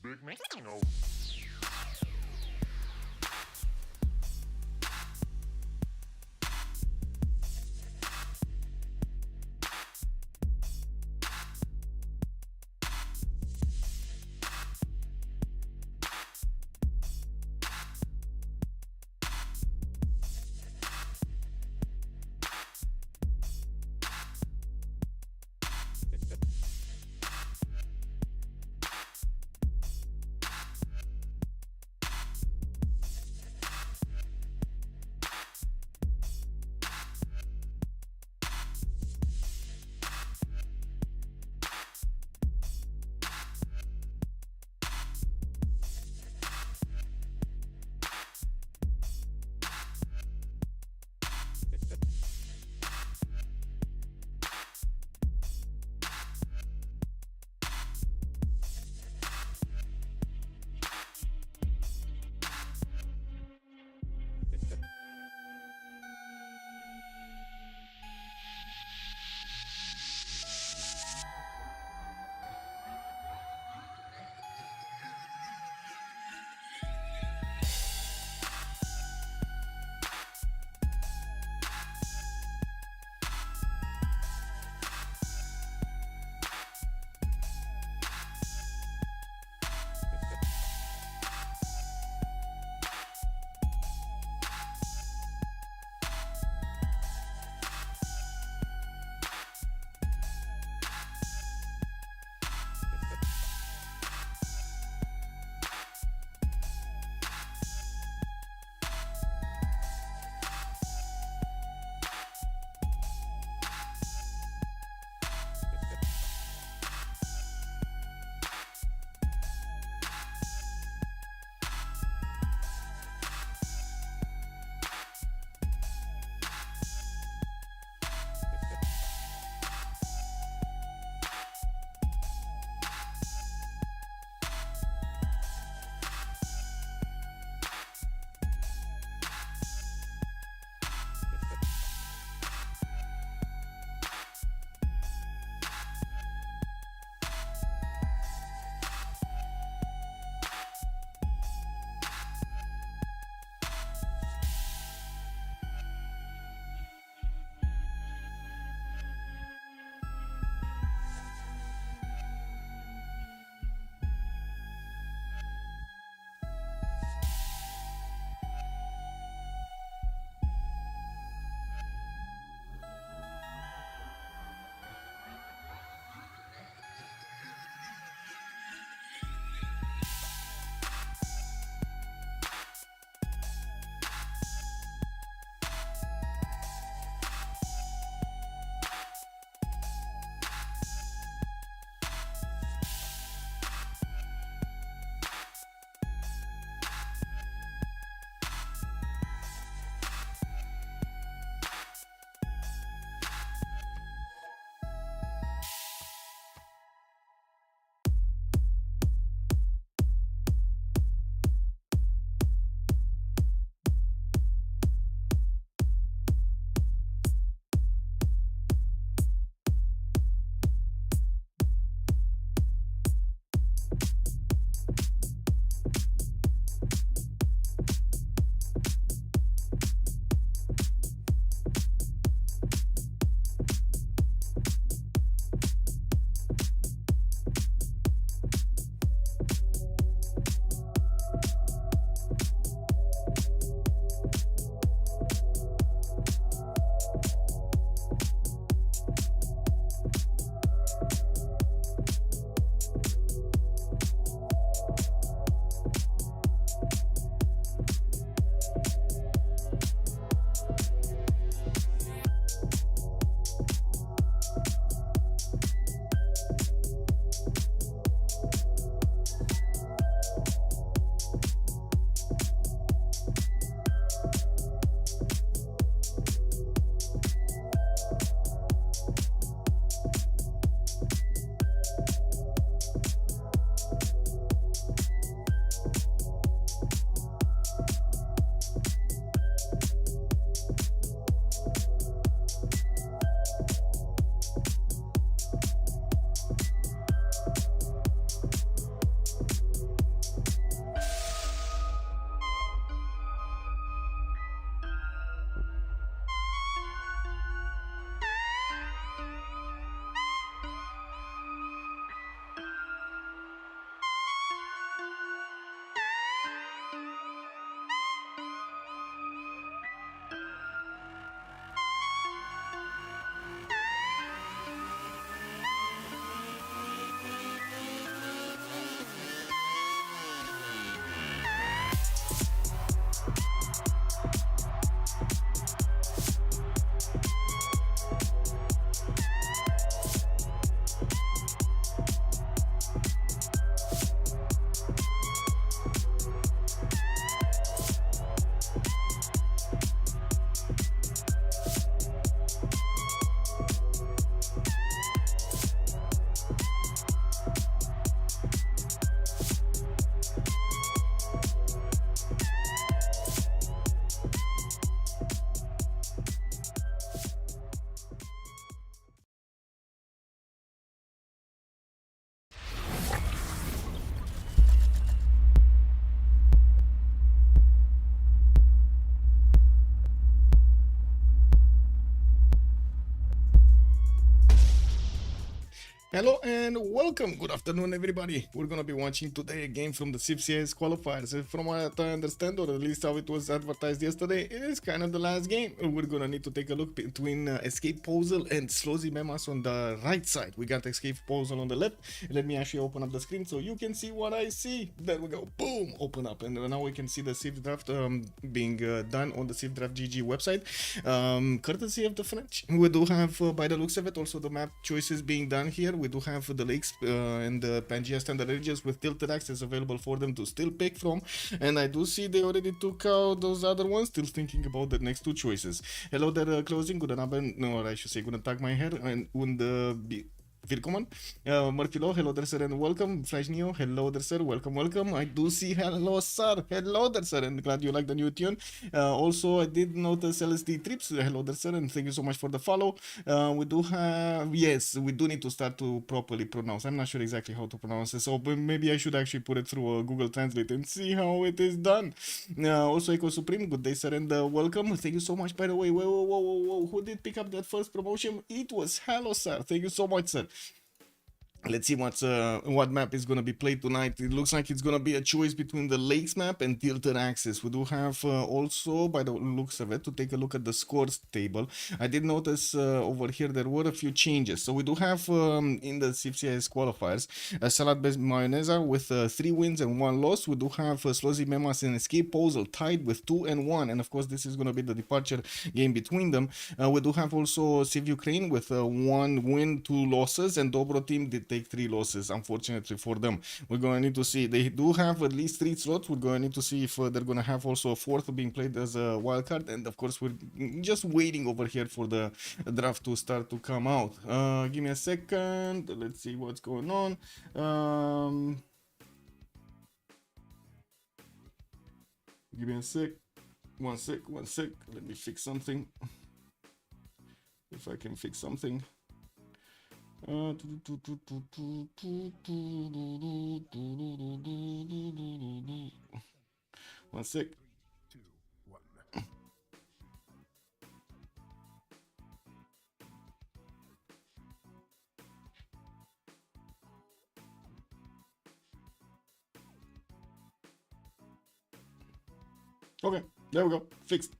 Big man. No. Hello and welcome. Good afternoon, everybody. We're gonna be watching today a game from the CivCIS qualifiers. From what I understand, or at least how it was advertised yesterday, it is kind of the last game. We're gonna need to take a look between Escape Posel and Slozhnii Memas on the right side. We got Escape Posel on the left. Let me actually open up the screen so you can see what I see. There we go. Boom! Open up, and now we can see the Civ draft being done on the Civ Draft GG website, courtesy of the French. We do have, by the looks of it, also the map choices being done here. We do have the lakes and the Pangea standard areas with tilted access available for them to still pick from, and I do see they already took out those other ones. Still thinking about the next two choices. Hello there, closing. Guten Abend, no, or I should say guten Tag, my hair, and Willkommen. Marfilo, hello there, sir, and welcome. Slozhnii, hello there, sir, welcome. I do see hello, sir, hello there, sir, and glad you like the new tune. Also, I did notice LSD Trips, hello there, sir, and thank you so much for the follow. We do have, yes, we do need to start to properly pronounce. I'm not sure exactly how to pronounce it, so maybe I should actually put it through Google Translate and see how it is done. Also, Eco Supreme, good day, sir, and welcome. Thank you so much, by the way. Whoa, who did pick up that first promotion? It was hello, sir. Thank you so much, sir. Let's see what map is gonna be played tonight. It looks like it's gonna be a choice between the lakes map and tilted access. We do have also, by the looks of it, to take a look at the scores table. I did notice over here there were a few changes. So we do have in the CivCIS qualifiers a salad-based mayonnaise with 3 wins and 1 loss. We do have Slozhnii Memas and Escape Posel tied with 2 and 1, and of course this is gonna be the departure game between them. We do have also Civ Ukraine with 1 win, 2 losses, and Dobro team did take 3 losses, unfortunately for them. We're going to need to see. They do have at least 3 slots. We're going to need to see if they're going to have also a 4th being played as a wildcard. And of course, we're just waiting over here for the draft to start to come out. Give me a second. Let's see what's going on. Give me a sec. One sec. Let me fix something. If I can fix something. One sec. Okay, there we go. Fixed.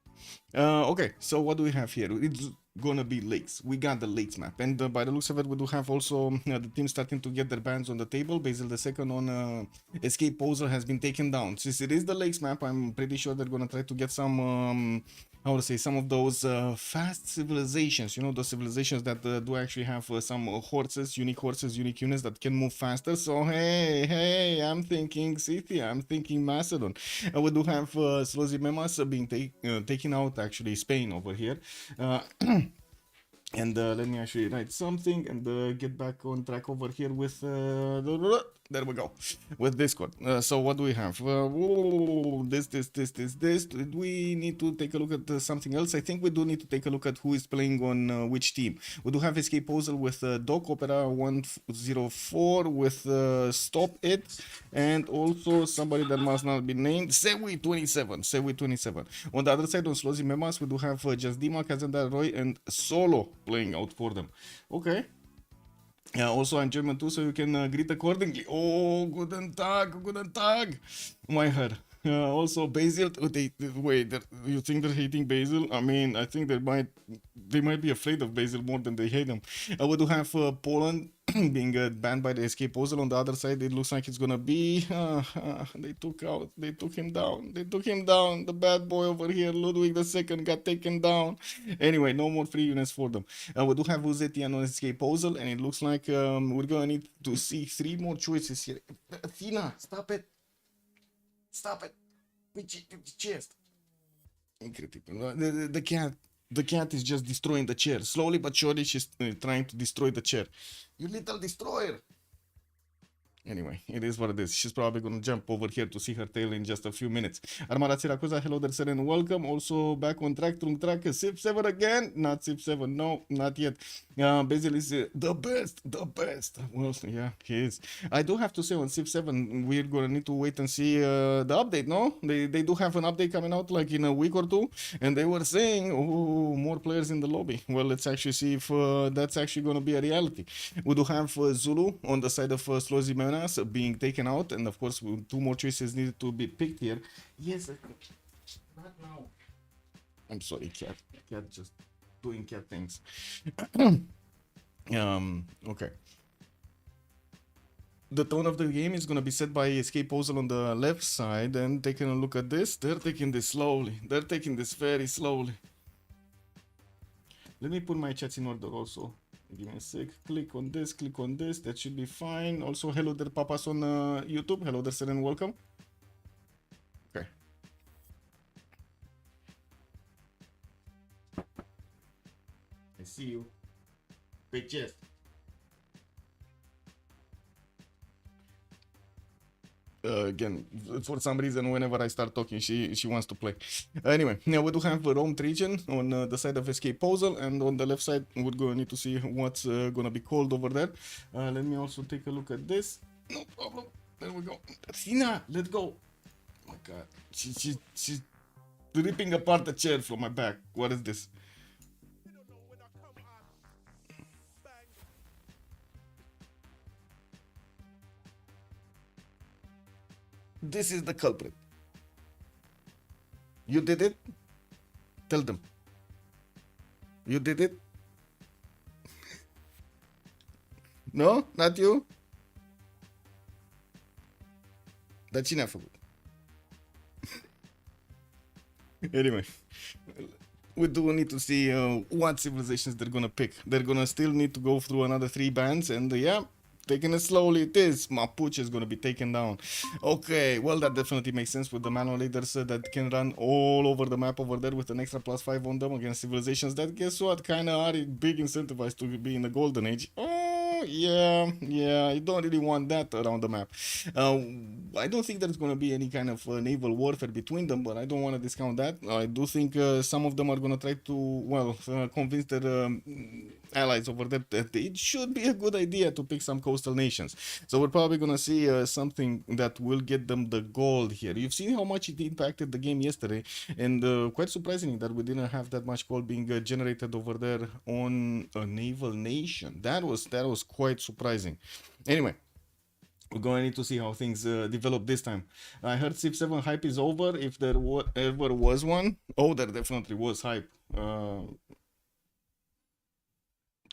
Okay, so what do we have here? It's gonna be lakes. We got the lakes map, and by the looks of it, we do have also the team starting to get their bands on the table. Basil the second on Escape Posel has been taken down. Since it is the lakes map, I'm pretty sure they're gonna try to get some how to say, some of those fast civilizations, you know, those civilizations that do actually have some horses, unique units that can move faster. So hey, I'm thinking Scythia, I'm thinking Macedon. We do have Slozhnii Memas being taken out, actually Spain over here. And let me actually write something and get back on track over here with there we go, with Discord. So what do we have? This. We need to take a look at something else. I think we do need to take a look at who is playing on which team. We do have Escape Posel with Doc Opera 104 with Stop It, and also somebody that must not be named, Sewi27. On the other side, on Slozhnii Memas, we do have Jasdima, Kazandar Roy, and Solo playing out for them. Okay. Yeah, also I'm German too, so you can greet accordingly. Oh, guten Tag, my head. Also Basil. Wait, you think they're hating Basil? I mean, I think they might be afraid of Basil more than they hate him. We do have Poland being banned by the Escape Posel. On the other side, it looks like it's gonna be they took him down. The bad boy over here, Ludwig II, got taken down. Anyway, no more free units for them. We do have Uzetian on Escape Posel, and it looks like we're gonna need to see 3 more choices here. Athena, stop it. Chest. Incredible. The cat is just destroying the chair. Slowly but surely, she's trying to destroy the chair. You little destroyer. Anyway, it is what it is. She's probably gonna jump over here to see her tail in just a few minutes. Armara Siracusa, hello there, sir, and welcome. Also back on track, Civ7 again. Not Civ7, no, not yet. Basil is the best. Well, yeah, he is. I do have to say on Civ7, we're gonna need to wait and see the update, no? They do have an update coming out like in a week or two, and they were saying, oh, more players in the lobby. Well, let's actually see if that's actually gonna be a reality. We do have Zulu on the side of Slozhnii being taken out, and of course, two more choices needed to be picked here. Yes, not now. I'm sorry, cat just doing cat things. Okay. The tone of the game is gonna be set by Escape Posel on the left side, and taking a look at this, they're taking this slowly. They're taking this very slowly. Let me put my chats in order also. Give me a sec. Click on this, that should be fine. Also, hello there, papas on YouTube. Hello there, sir, and welcome. Okay. I see you. Big chest. Again, for some reason, whenever I start talking, she wants to play. Anyway, now we do have the roamed region on the side of Escape Posel, and on the left side, we're going to need to see what's gonna be called over there. Let me also take a look at this. No problem. There we go. Tina, let's go. Oh my God, she's ripping apart the chair from my back. What is this? This is the culprit. You did it? Tell them. You did it? No? Not you? Dar cine a făcut? Anyway. We do need to see what civilizations they're gonna pick. They're gonna still need to go through another 3 bands, and yeah, taking it slowly, it is. Mapuche is gonna be taken down. Okay, well, that definitely makes sense with the manual leaders that can run all over the map over there with an extra +5 on them against civilizations that, guess what, kind of are big incentivized to be in the golden age. Oh, yeah, you don't really want that around the map. I don't think there's gonna be any kind of naval warfare between them, but I don't want to discount that. I do think some of them are gonna try to, well, convince their allies over there that it should be a good idea to pick some coastal nations. So we're probably gonna see something that will get them the gold here. You've seen how much it impacted the game yesterday, and quite surprisingly that we didn't have that much gold being generated over there on a naval nation. That was quite surprising. Anyway, we're going to need to see how things develop this time. I heard Civ7 hype is over, if there ever was one. Oh, there definitely was hype.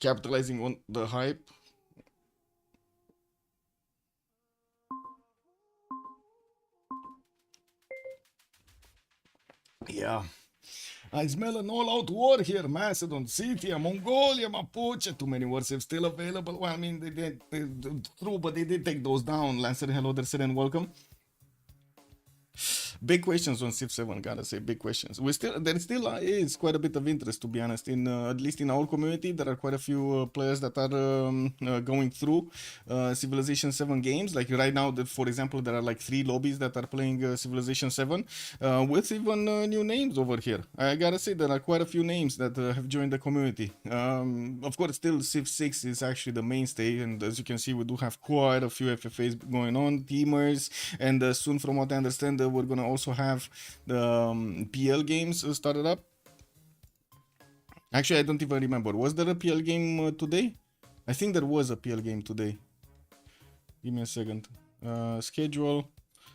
Capitalizing on the hype. Yeah. I smell an all-out war here. Macedon, Scythia, Mongolia, Mapuche. Too many wars if still available. Well, I mean, they did, true, but they did take those down. Lancer, hello there, sir, and welcome. Big questions on Civ7, gotta say, big questions. There still is quite a bit of interest, to be honest. In at least in our community, there are quite a few players that are going through Civilization 7 games. Like right now, for example, there are like 3 lobbies that are playing Civilization 7 with even new names over here. I gotta say, there are quite a few names that have joined the community. Of course, still Civ6 is actually the mainstay, and as you can see, we do have quite a few FFAs going on, teamers, and soon, from what I understand, we're gonna also have the PL games started up. Actually, I don't even remember. Was there a PL game today? I think there was a PL game today. Give me a second. Schedule.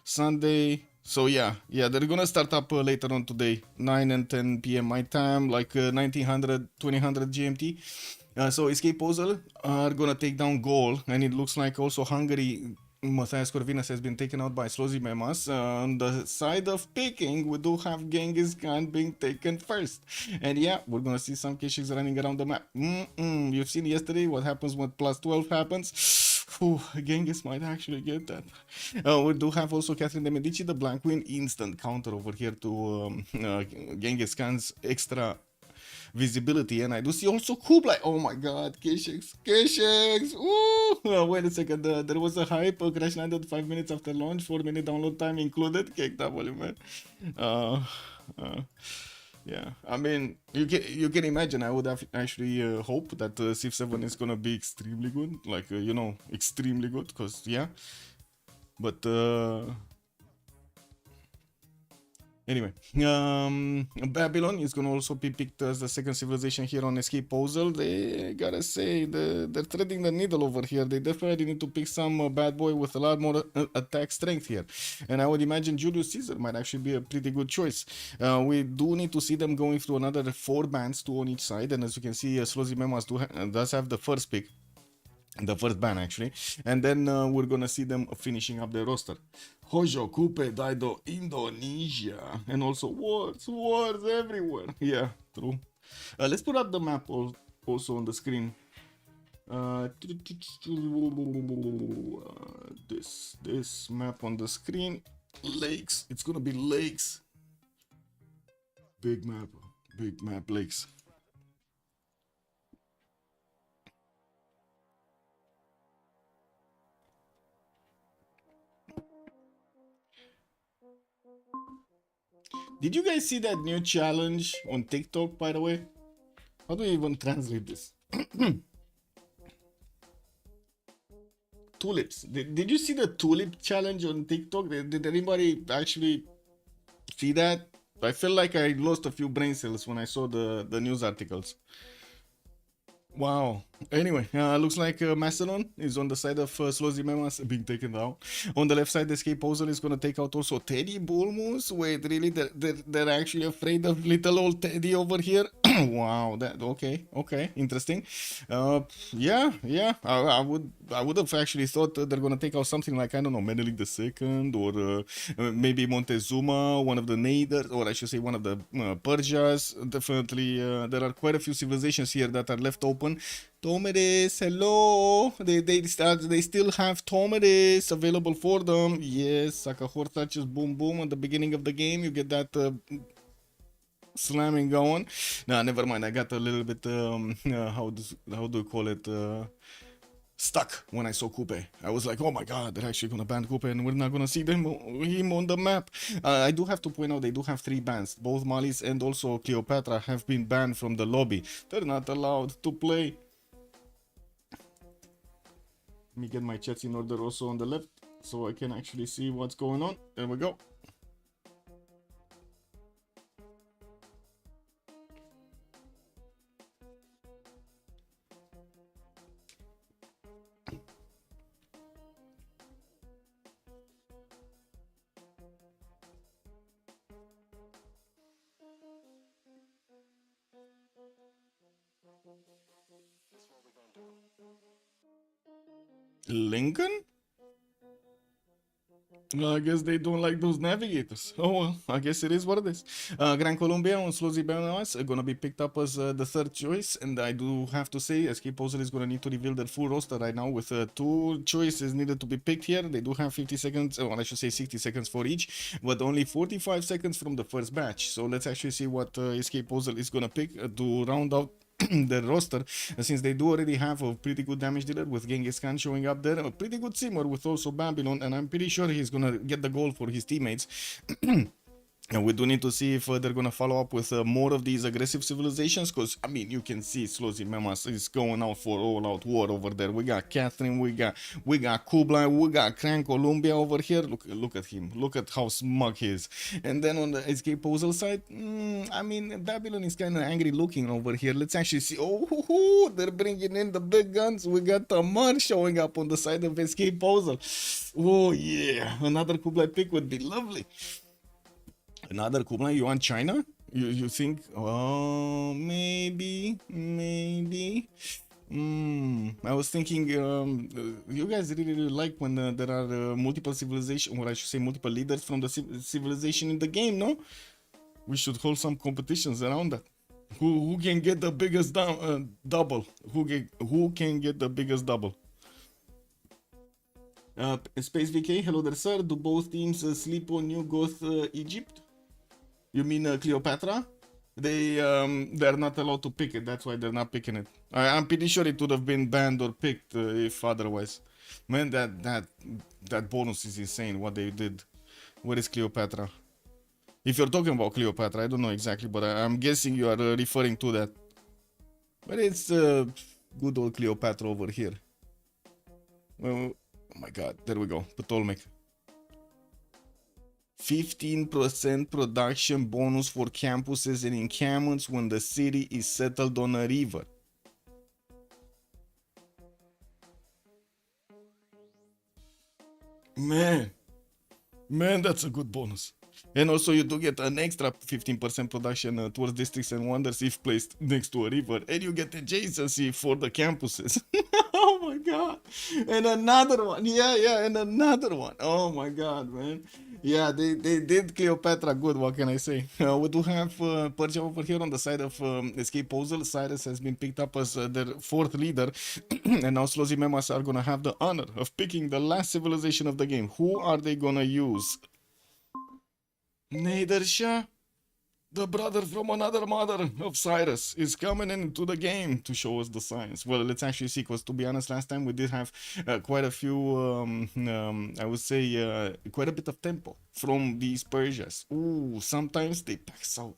Sunday. So yeah, they're gonna start up later on today. 9 and 10 p.m. my time, like 1900, 2000 GMT. So Escape Posel are gonna take down Gaul, and it looks like also Hungary, Matthias Corvinus, has been taken out by Slozhnii Memas. On the side of picking, we do have Genghis Khan being taken first. And yeah, we're gonna see some Keshiks running around the map. You've seen yesterday what happens when +12 happens. Whew, Genghis might actually get that. We do have also Catherine de Medici, the Blank Queen, instant counter over here to Genghis Khan's extra visibility, and I do see also Kublai. Oh my god, K6. Ooh! Wait a second, there was a hype. Crash landed 5 minutes after launch, 4-minute download time included. KW, man. Uh, uh, yeah, I mean, you can imagine. I would have actually hope that Civ 7 is gonna be extremely good, like extremely good, cause yeah. But anyway, Babylon is gonna also be picked as the second civilization here on Escape Posel. They gotta say they're threading the needle over here. They definitely need to pick some bad boy with a lot more attack strength here, and I would imagine Julius Caesar might actually be a pretty good choice. We do need to see them going through another 4 bands, 2 on each side, and as you can see, Slozhnii Memas does have the first pick. The first ban actually, and then we're gonna see them finishing up their roster. Hojo, Kupe, Daido, Indonesia, and also wars everywhere. Yeah, true. Let's put up the map also on the screen. This map on the screen. Lakes. It's gonna be lakes. Big map, lakes. Did you guys see that new challenge on TikTok, by the way? How do you even translate this? Tulips. Did you see the tulip challenge on TikTok? Did anybody actually see that? I feel like I lost a few brain cells when I saw the news articles. Wow. Anyway, looks like Macedon is on the side of Slozhnii Memas being taken down. On the left side, Escape Posel is going to take out also Teddy Bulmus. Wait, really? They're actually afraid of little old Teddy over here? Wow. Okay. Interesting. Yeah. I would have actually thought they're going to take out something like, I don't know, Menelik II or maybe Montezuma, one of the Naders, or I should say one of the Persias. Definitely, there are quite a few civilizations here that are left open. Tomedes, hello. They still have Tomedes available for them. Yes, Sakahor touches boom at the beginning of the game. You get that slamming going. Nah, never mind. I got a little bit how do you call it? Stuck when I saw Kupe. I was like, oh my god, they're actually gonna ban Kupe and we're not gonna see him on the map. I do have to point out they do have 3 bans. Both Malis and also Cleopatra have been banned from the lobby. They're not allowed to play. Let me get my chats in order also on the left so I can actually see what's going on. There we go. Lincoln? I guess they don't like those navigators. Oh well, I guess it is what it is. Gran Colombia on Slozhnii Memas are gonna be picked up as the third choice, and I do have to say, Escape Posel is gonna need to reveal their full roster right now with 2 choices needed to be picked here. They do have 50 seconds, or I should say 60 seconds for each, but only 45 seconds from the first batch. So let's actually see what Escape Posel is gonna pick to round out their roster, since they do already have a pretty good damage dealer with Genghis Khan showing up there, a pretty good simmer with also Babylon, and I'm pretty sure he's gonna get the goal for his teammates. And we do need to see if they're gonna follow up with more of these aggressive civilizations, because I mean you can see Slozhnii Memas is going out for all-out war over there. We got Catherine, we got Kublai, we got Gran Colombia over here. Look at him. Look at how smug he is. And then on the Escape Posel side, I mean Babylon is kind of angry looking over here. Let's actually see. Oh, they're bringing in the big guns. We got Tamar showing up on the side of Escape Posel. Oh yeah, another Kublai pick would be lovely. Another Kublai, you want China? You think? Oh, maybe. I was thinking, you guys really like when there are multiple civilization, or I should say multiple leaders from the civilization in the game, no? We should hold some competitions around that. Who can get the biggest double? Who can get the biggest double? Space VK, hello there, sir. Do both teams sleep on New Goth Egypt? You mean Cleopatra? they're not allowed to pick it. That's why they're not picking it. I'm pretty sure it would have been banned or picked if otherwise. Man, that bonus is insane. What they did. Where is Cleopatra? If you're talking about Cleopatra, I don't know exactly, but I'm guessing you are referring to that. But it's good old Cleopatra over here. Well, oh my god, there we go. Ptolemy. 15% production bonus for campuses and encampments when the city is settled on a river. Man, that's a good bonus. And also you do get an extra 15% production towards districts and wonders if placed next to a river, and you get adjacency for the campuses. Oh my god. And another one. Yeah, and another one. Oh my god, man. Yeah, they did Cleopatra good, what can I say? We do have Persia over here on the side of Escape Posel. CivCIS has been picked up as their fourth leader. And now Slozhnii Memas are gonna have the honor of picking the last civilization of the game. Who are they gonna use? Nader, the brother from another mother of Cyrus, is coming into the game to show us the science. Well, let's actually see, because to be honest, last time we did have quite a few, I would say, quite a bit of tempo from these Persians. Ooh, sometimes they pack so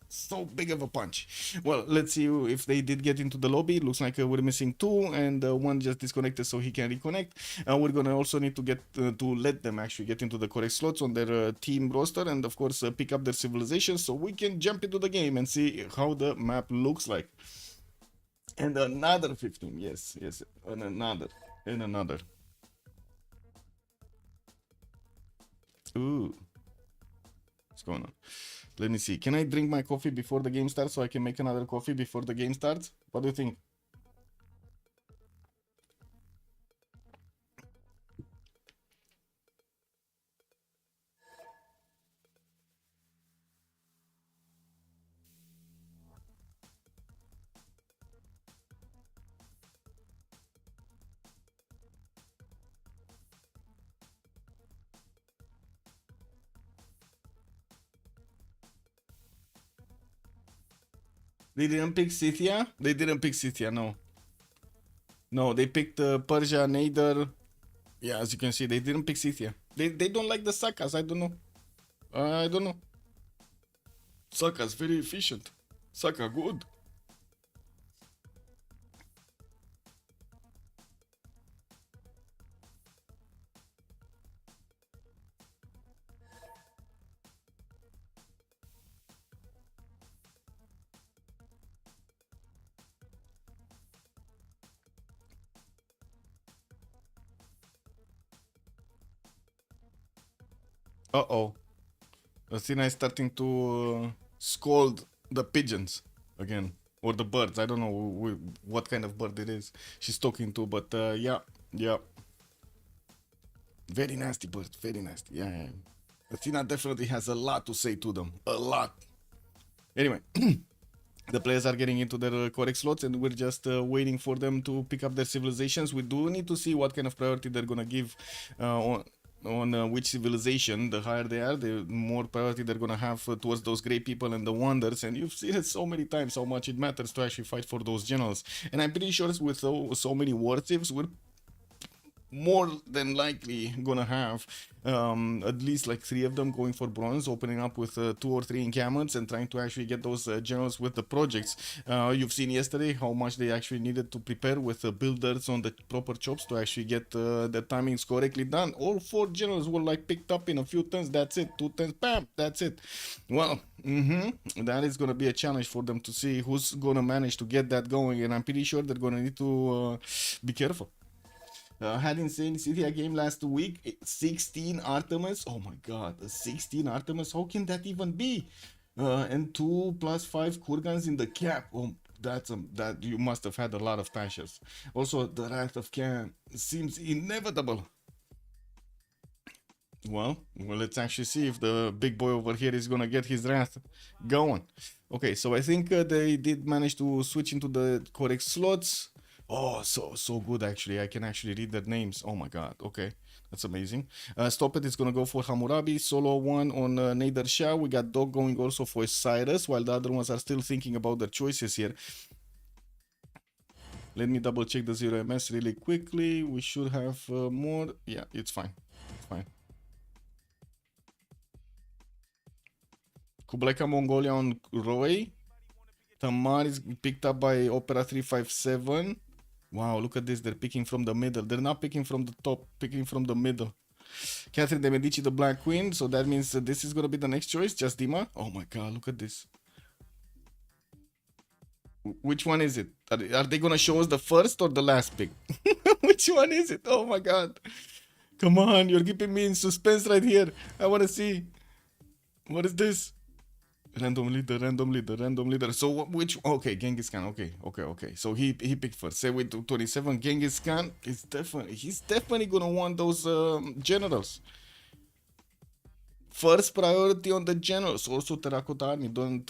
big of a punch. Well, let's see if they did get into the lobby. Looks like we're missing two, and one just disconnected so he can reconnect. We're gonna also need to get to let them actually get into the correct slots on their team roster, and of course pick up their civilization so we can jump into the game and see how the map looks like. And another 15, yes, and another. Ooh, what's going on? Let me see. Can I drink my coffee before the game starts so I can make another coffee before the game starts? What do you think? They didn't pick Scythia? They didn't pick Scythia, no. No, they picked Persia, Nader. Yeah, as you can see, they didn't pick Scythia. They don't like the Sakas, I don't know. I don't know. Sakas very efficient. Saka good. Uh-oh. Athena is starting to scold the pigeons again. Or the birds. I don't know what kind of bird it is she's talking to, but yeah. Very nasty bird, very nasty. Yeah. Athena definitely has a lot to say to them. A lot. Anyway. The players are getting into their correct slots, and we're just waiting for them to pick up their civilizations. We do need to see what kind of priority they're gonna give on which civilization. The higher they are, the more priority they're gonna have towards those great people and the wonders. And you've seen it so many times how much it matters to actually fight for those generals. And I'm pretty sure with so many war thieves, we're more than likely gonna have at least like 3 of them going for bronze, opening up with 2 or 3 encampments and trying to actually get those generals with the projects. You've seen yesterday how much they actually needed to prepare with builders on the proper chops to actually get the timings correctly done. All 4 generals were like picked up in a few turns. That's it. 2 turns, bam, that's it. Well, that is gonna be a challenge for them to see who's gonna manage to get that going, and I'm pretty sure they're gonna need to be careful. Had insane Scythia game last week. 16 Artemis. Oh my god, 16 Artemis. How can that even be? And 2 + 5 Kurgans in the cap. Oh, that you must have had a lot of pashas. Also, the Wrath of Khan seems inevitable. Well, let's actually see if the big boy over here is gonna get his wrath going. Okay, so I think they did manage to switch into the correct slots. Oh, so good actually. I can actually read their names. Oh my god. Okay. That's amazing. Stop it is gonna go for Hammurabi. Solo one on Nader Shah. We got Dog going also for Cyrus, while the other ones are still thinking about their choices here. Let me double check the 0MS really quickly. We should have more. Yeah, it's fine. It's fine. Kublai Mongolia on Roy. Tamar is picked up by Opera 357. Wow, look at this. They're picking from the middle. They're not picking from the top, picking from the middle. Catherine de Medici, the Black Queen. So that means that this is going to be the next choice. Just Dima. Oh my god, look at this. Which one is it? Are they going to show us the first or the last pick? Which one is it? Oh my god. Come on, you're keeping me in suspense right here. I want to see. What is this? Random leader, random leader, random leader. So which? Okay, Genghis Khan. Okay. So he picked first. Say with 27, Genghis Khan is he's definitely gonna want those generals. First priority on the generals. Also Terracotta Army. Don't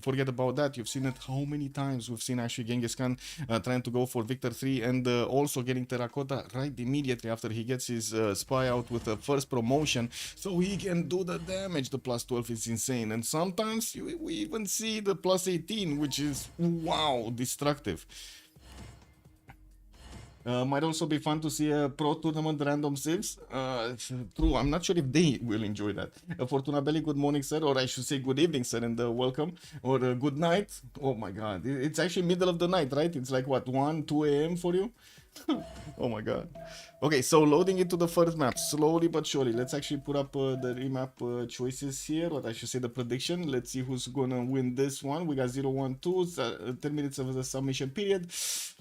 forget about that. You've seen it how many times. We've seen actually Genghis Khan trying to go for Victor 3 and also getting Terracotta right immediately after he gets his spy out with the first promotion. So he can do the damage. The plus 12 is insane. And sometimes we even see the plus 18, which is, wow, destructive. Might also be fun to see a pro tournament random civs. True, I'm not sure if they will enjoy that. Fortuna Belli, good morning, sir, or I should say good evening, sir, and welcome, or good night. Oh my god, it's actually middle of the night, right? It's like what, 1, 2 a.m. for you? Oh my god. Okay, so loading into the first map, slowly but surely. Let's actually put up the remap choices here, or I should say the prediction. Let's see who's gonna win this one. We got 0, 1, 2, 10 minutes of the submission period.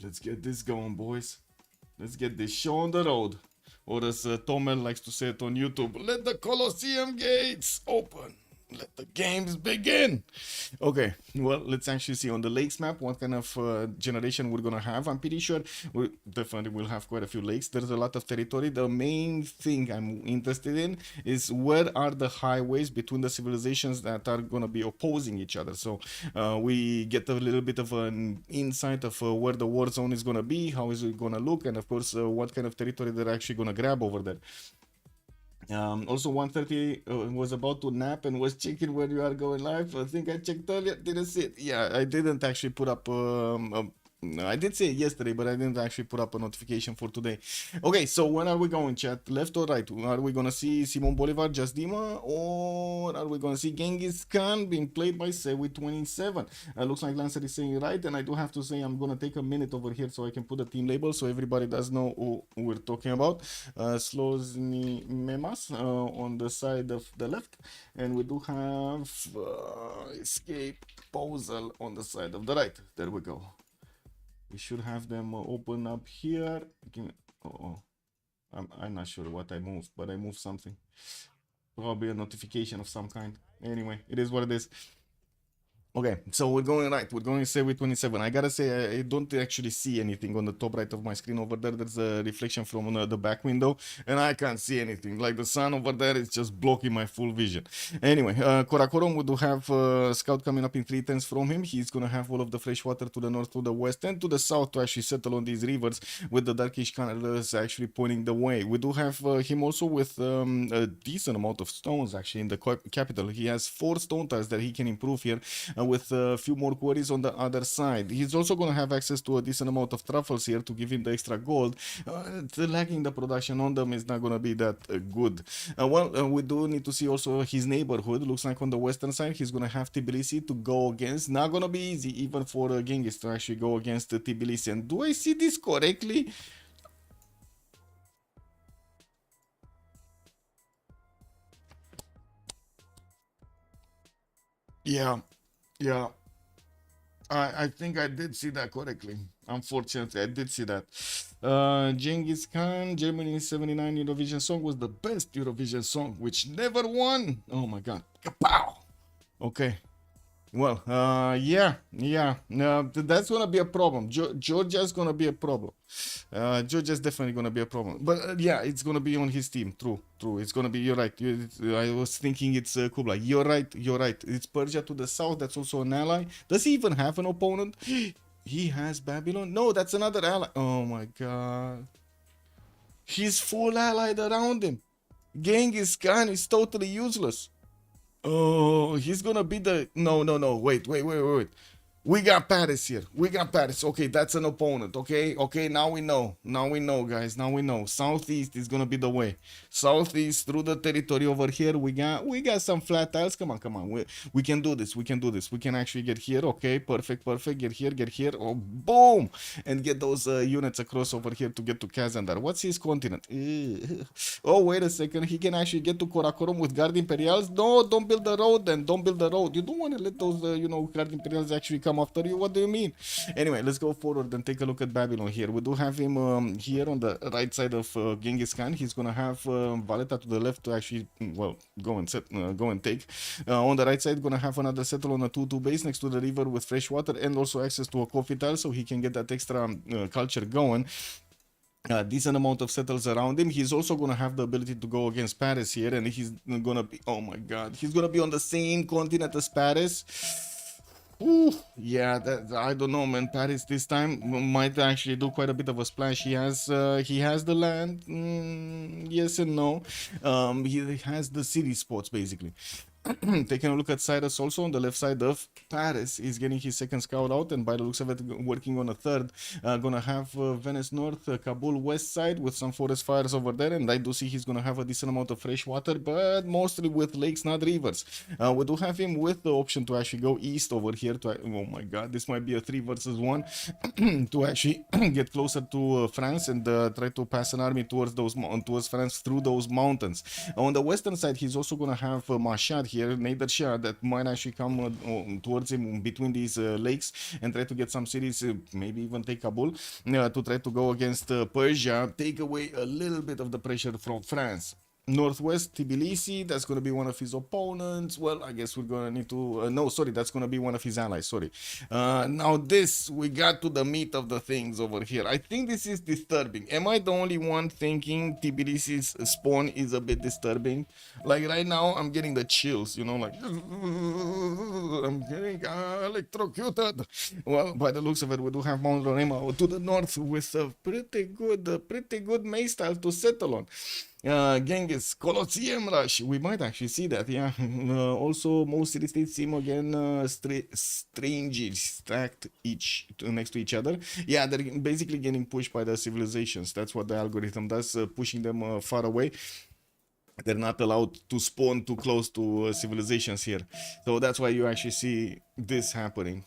Let's get this going, boys. Let's get this show on the road. Or as Tomel likes to say it on YouTube, let the Colosseum gates open. Let the games begin. Okay, well, let's actually see on the lakes map what kind of generation we're gonna have. I'm pretty sure we definitely will have quite a few lakes. There's a lot of territory. The main thing I'm interested in is where are the highways between the civilizations that are gonna be opposing each other. So we get a little bit of an insight of where the war zone is gonna be, how is it gonna look, and of course what kind of territory they're actually gonna grab over there. Also 1:30 was about to nap and was checking when you are going live. I think I checked earlier, didn't see it. Yeah, I didn't actually put up I did say it yesterday, but I didn't actually put up a notification for today. Okay, so when are we going, chat? Left or right? Are we gonna see Simon Bolivar, Just Dima, or are we gonna see Genghis Khan being played by Sewi 27? Looks like Lancer is saying right, and I do have to say I'm gonna take a minute over here so I can put the team label so everybody does know who we're talking about. Slozhnii Memas on the side of the left, and we do have Escape Posel on the side of the right. There we go. We should have them open up here. I'm not sure what I moved, but I moved something. Probably a notification of some kind. Anyway, it is what it is. Okay, so we're going right. We're going Sewi 27. I gotta say, I don't actually see anything on the top right of my screen over there. There's a reflection from the back window, and I can't see anything. Like the sun over there is just blocking my full vision. Anyway, Korakorom, we do have Scout coming up in 3 turns from him. He's gonna have all of the fresh water to the north, to the west, and to the south to actually settle on these rivers with the Darkish colors actually pointing the way. We do have him also with a decent amount of stones actually in the capital. He has 4 stone tiles that he can improve here. With a few more quarries on the other side. He's also going to have access to a decent amount of truffles here to give him the extra gold. Lacking the production on them is not going to be that good. We do need to see also his neighborhood. Looks like on the western side he's going to have Tbilisi to go against. Not going to be easy even for Genghis to actually go against Tbilisi. And do I see this correctly? Yeah. I think I did see that correctly. Unfortunately, I did see that. Genghis Khan, Germany 79 Eurovision song was the best Eurovision song, which never won. Oh my god. Kapow! Okay. Well, yeah. That's gonna be a problem. Georgia's gonna be a problem. Georgia's definitely gonna be a problem. But yeah, it's gonna be on his team. True. It's gonna be. You're right. I was thinking it's Kublai. You're right. It's Persia to the south. That's also an ally. Does he even have an opponent? He has Babylon. No, that's another ally. Oh my god. He's full allied around him. Genghis Khan is totally useless. Oh, he's gonna be the... No. Wait. We got Paris here. We got Paris. Okay, that's an opponent. Okay, now we know. Now we know, guys. Now we know. Southeast is gonna be the way. Southeast through the territory over here. We got some flat tiles. Come on. We can do this. We can actually get here. Okay, perfect. Get here. Oh, boom! And get those units across over here to get to Kazandar. What's his continent? Oh, wait a second. He can actually get to Karakorum with Guard Imperials. No, don't build the road then. Don't build the road. You don't want to let those, Guard Imperials actually come after you. What do you mean? Anyway, let's go forward and take a look at Babylon here. We do have him here on the right side of Genghis Khan. He's gonna have Valletta to the left to actually, well, go and take. On the right side, gonna have another settle on a 2-2 base next to the river with fresh water and also access to a coffee tile so he can get that extra culture going. Decent amount of settles around him. He's also gonna have the ability to go against Paris here, and he's gonna be, oh my god, he's gonna be on the same continent as Paris. Ooh, yeah, I don't know, man. Paris this time might actually do quite a bit of a splash. He has the land, yes and no. He has the city spots basically. Taking a look at Cyrus also on the left side of Paris. He's getting his second scout out, and by the looks of it, working on a third. Gonna have Venice North, Kabul West side with some forest fires over there, and I do see he's gonna have a decent amount of fresh water, but mostly with lakes, not rivers. We do have him with the option to actually go east over here. Oh my god, this might be a 3 versus 1 to actually get closer to France and try to pass an army towards France through those mountains. On the western side, he's also gonna have Mashhad here, Nader Shah, that might actually come towards him between these lakes and try to get some cities, maybe even take Kabul, to try to go against Persia, take away a little bit of the pressure from France. Northwest Tbilisi, that's going to be one of his opponents. Well, I guess we're going to need to... no, sorry, that's going to be one of his allies, sorry. Now this, we got to the meat of the things over here. I think this is disturbing. Am I the only one thinking Tbilisi's spawn is a bit disturbing? Like right now, I'm getting the chills, like... I'm getting electrocuted. Well, by the looks of it, we do have Mount Rorema to the north with a pretty good maze tile to settle on. Genghis, Colosseum rush. We might actually see that, yeah. Also, most city states seem again strangely stacked next to each other. Yeah, they're basically getting pushed by the civilizations. That's what the algorithm does, pushing them far away. They're not allowed to spawn too close to civilizations here. So that's why you actually see this happening.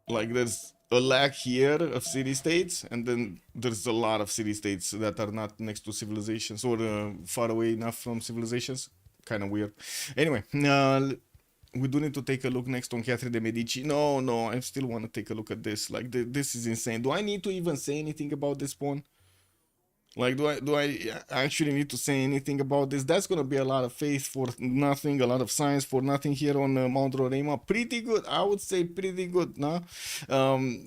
Like there's a lack here of city-states, and then there's a lot of city-states that are not next to civilizations or far away enough from civilizations. Kind of weird. Anyway, we do need to take a look next on Catherine de Medici. No, I still want to take a look at this. Like, this is insane. Do I need to even say anything about this pawn? Like, do I actually need to say anything about this? That's gonna be a lot of faith for nothing, a lot of science for nothing here on Mount Rorema. Pretty good, I would say pretty good, no?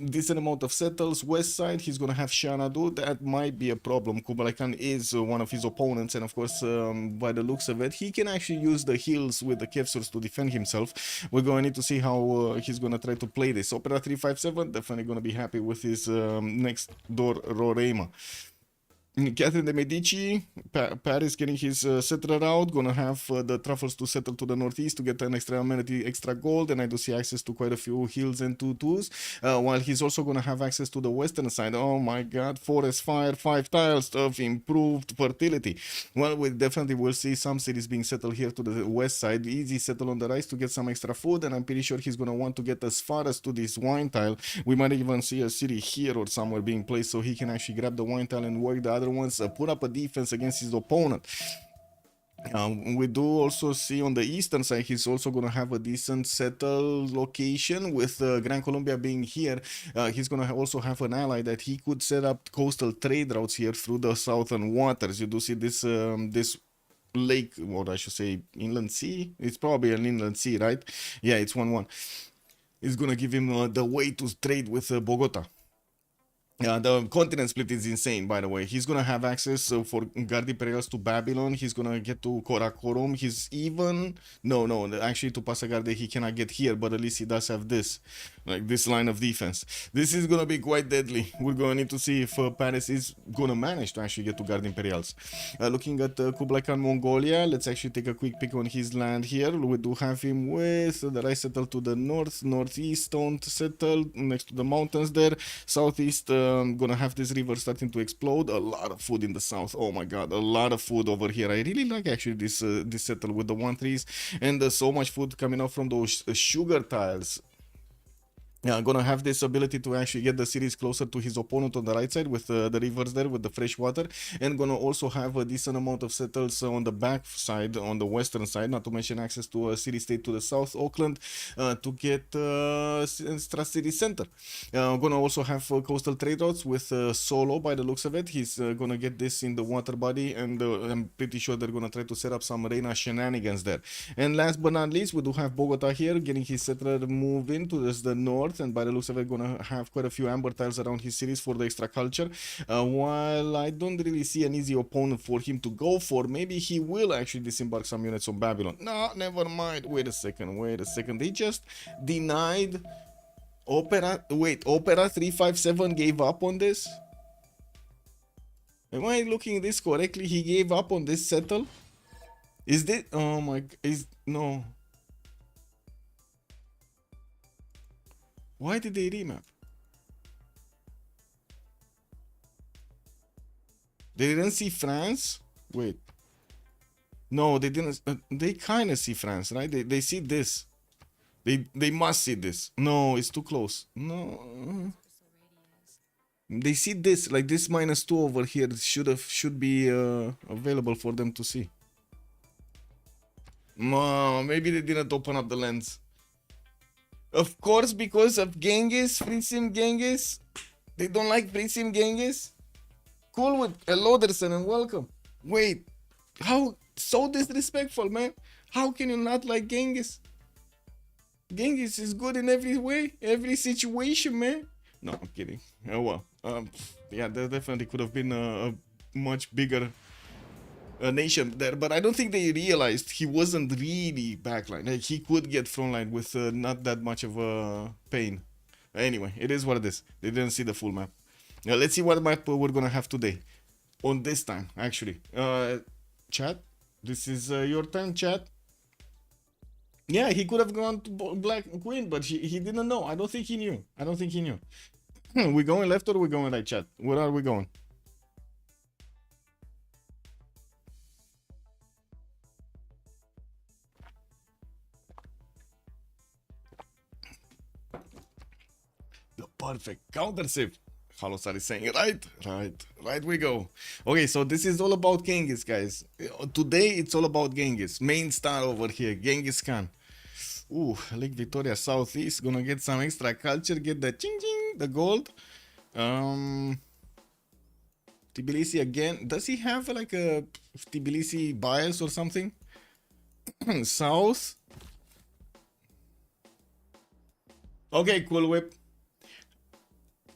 Decent amount of settles. West side, he's gonna have Shanadu. That might be a problem. Kublai Khan is one of his opponents, and of course, by the looks of it, he can actually use the hills with the Kevsurs to defend himself. We're gonna need to see how he's gonna try to play this. Opera 357, definitely gonna be happy with his next door Rorema. Catherine de Medici, Paris getting his settler out, gonna have the truffles to settle to the northeast to get an extra amenity, extra gold, and I do see access to quite a few hills and 2-2s, while he's also gonna have access to the western side. Oh my god, forest fire, 5 tiles of improved fertility. Well, we definitely will see some cities being settled here to the west side, easy settle on the right to get some extra food, and I'm pretty sure he's gonna want to get as far as to this wine tile. We might even see a city here or somewhere being placed so he can actually grab the wine tile and work the other ones, put up a defense against his opponent. We do also see on the eastern side he's also going to have a decent settled location with Gran Colombia being here. He's going to also have an ally that he could set up coastal trade routes here through the southern waters. You do see this this lake, or I should say inland sea. It's probably an inland sea, right? Yeah, it's 1-1. It's going to give him the way to trade with Bogota. The continent split is insane, by the way. He's gonna have access for Guard Imperials to Babylon. He's gonna get to Karakorum. He's even... No, actually to Passagarde he cannot get here, but at least he does have this. like this line of defense. This is gonna be quite deadly. We're gonna need to see if Paris is gonna manage to actually get to guard Imperials. Looking at Kublai Khan Mongolia, let's actually take a quick pick on his land here. We do have him with the rice settle to the north, northeast, don't settle next to the mountains there. Southeast, gonna have this river starting to explode. A lot of food in the south. Oh my god, a lot of food over here. I really like actually this settle with the 1-3s and so much food coming out from those sugar tiles. Yeah, I'm gonna have this ability to actually get the cities closer to his opponent on the right side with the rivers there with the fresh water, and gonna also have a decent amount of settles on the back side, on the western side, not to mention access to a city state to the south, Auckland, to get Stra City Center. I'm gonna also have coastal trade routes with Solo by the looks of it. He's gonna get this in the water body, and I'm pretty sure they're gonna try to set up some Reina shenanigans there. And last but not least, we do have Bogota here, getting his settler move into the north, and by the looks of it, gonna have quite a few amber tiles around his cities for the extra culture. While I don't really see an easy opponent for him to go for, maybe he will actually disembark some units on Babylon. No, never mind. Wait a second. They just denied Opera. Wait, Opera 357 gave up on this? Am I looking at this correctly? He gave up on this settle? Is this? Oh my. No. Why did they remap? They didn't see France? Wait. No, they didn't. They kind of see France, right? They see this. They must see this. No, it's too close. No. They see this, like this -2 over here should be available for them to see. No, maybe they didn't open up the lens. Of course, because of Genghis, Frisim Genghis. They don't like Frisim Genghis. Cool with Loderson and welcome. Wait, how so disrespectful, man? How can you not like Genghis? Genghis is good in every way, every situation, man. No, I'm kidding. Oh well. Yeah, there definitely could have been a much bigger nation there, but I don't think they realized he wasn't really backline. Like, he could get frontline with not that much of a pain. Anyway, it is what it is. They didn't see the full map. Now, let's see what map we're gonna have today. On this time, actually. Chat, this is your turn, chat. Yeah, he could have gone to Black Queen, but he didn't know. I don't think he knew. We going left or we going right, chat? Where are we going? The perfect counter civ. Halosar is saying right we go. Okay, so this is all about Genghis, guys. Today it's all about Genghis. Main star over here, Genghis Khan. Ooh, Lake Victoria Southeast, gonna get some extra culture, get the ching ching, the gold. Tbilisi again. Does he have like a Tbilisi bias or something? South. Okay, cool whip.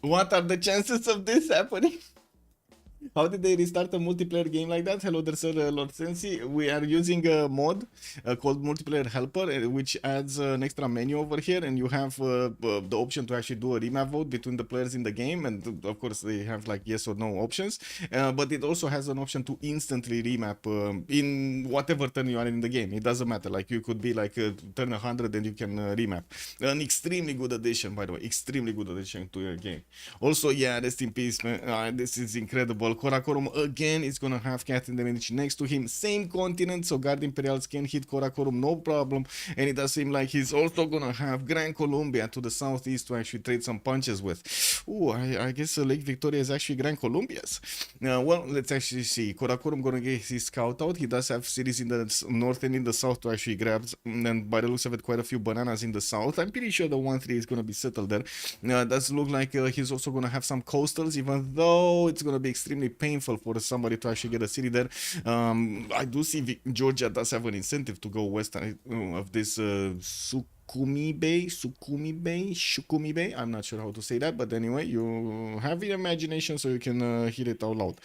What are the chances of this happening? How did they restart a multiplayer game like that? Hello there, sir, Lord Sensi. We are using a mod called Multiplayer Helper, which adds an extra menu over here, and you have the option to actually do a remap vote between the players in the game, and of course they have like yes or no options, but it also has an option to instantly remap in whatever turn you are in the game. It doesn't matter, like you could be like turn 100 and you can remap. An extremely good addition, by the way, extremely good addition to your game. Also, yeah, rest in peace, man. This is incredible. Karakorum again is gonna have Catherine the Medici next to him, same continent, so Guard Imperials can hit Karakorum no problem, and it does seem like he's also gonna have Grand Columbia to the southeast to actually trade some punches with. Ooh, I guess Lake Victoria is actually Grand Columbia's. Well, let's actually see. Karakorum gonna get his scout out. He does have cities in the north and in the south to actually grab, and by the looks of it, quite a few bananas in the south. I'm pretty sure the 1-3 is gonna be settled there. Does look like he's also gonna have some coastals, even though it's gonna be extremely painful for somebody to actually get a city there. I do see Georgia does have an incentive to go west of this Shukumi Bay. I'm not sure how to say that, but anyway, you have your imagination so you can hear it out loud.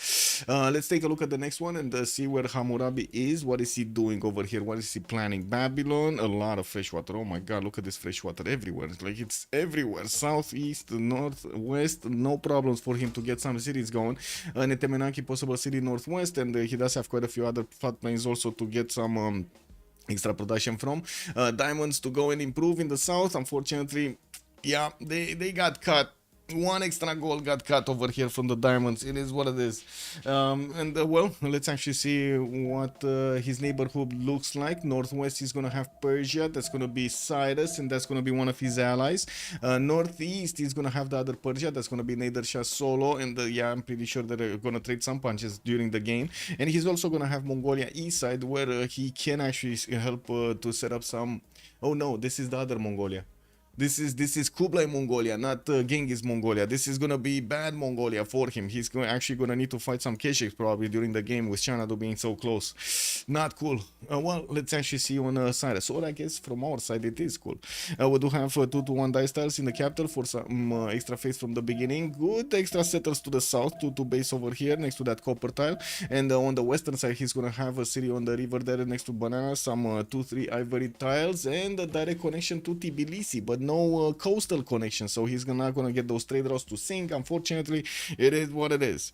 Let's take a look at the next one and see where Hammurabi is. What is he doing over here? What is he planning? Babylon, a lot of fresh water. Oh my god, look at this fresh water everywhere. Like it's everywhere. Southeast, north, west, no problems for him to get some cities going. Netemenanki, possible city northwest, and he does have quite a few other floodplains also to get some extra production from. Diamonds to go and improve in the south. Unfortunately, yeah, they got cut. One extra gold got cut over here from the diamonds. It is what it is. Well, let's actually see what his neighborhood looks like. Northwest, he's gonna have Persia. That's gonna be Cyrus, and that's gonna be one of his allies. Northeast, he's gonna have the other Persia. That's gonna be Nader Shah solo. And yeah, I'm pretty sure they're gonna trade some punches during the game. And he's also gonna have Mongolia east side, where he can actually help to set up some. Oh no, this is the other Mongolia. This is Kublai Mongolia, not Genghis Mongolia. This is gonna be bad Mongolia for him. He's actually gonna need to fight some Keshiks probably during the game with Shanadu being so close. Not cool. Well, let's actually see on Cyrus. So I guess from our side it is cool. We do have 2-1 dice tiles in the capital for some extra phase from the beginning. Good extra settlers to the south, to base over here next to that copper tile. And on the western side, he's gonna have a city on the river there next to Banana, some 2-3 ivory tiles, and a direct connection to Tbilisi, but no coastal connection, so he's not gonna get those trade routes to sink. Unfortunately, it is what it is.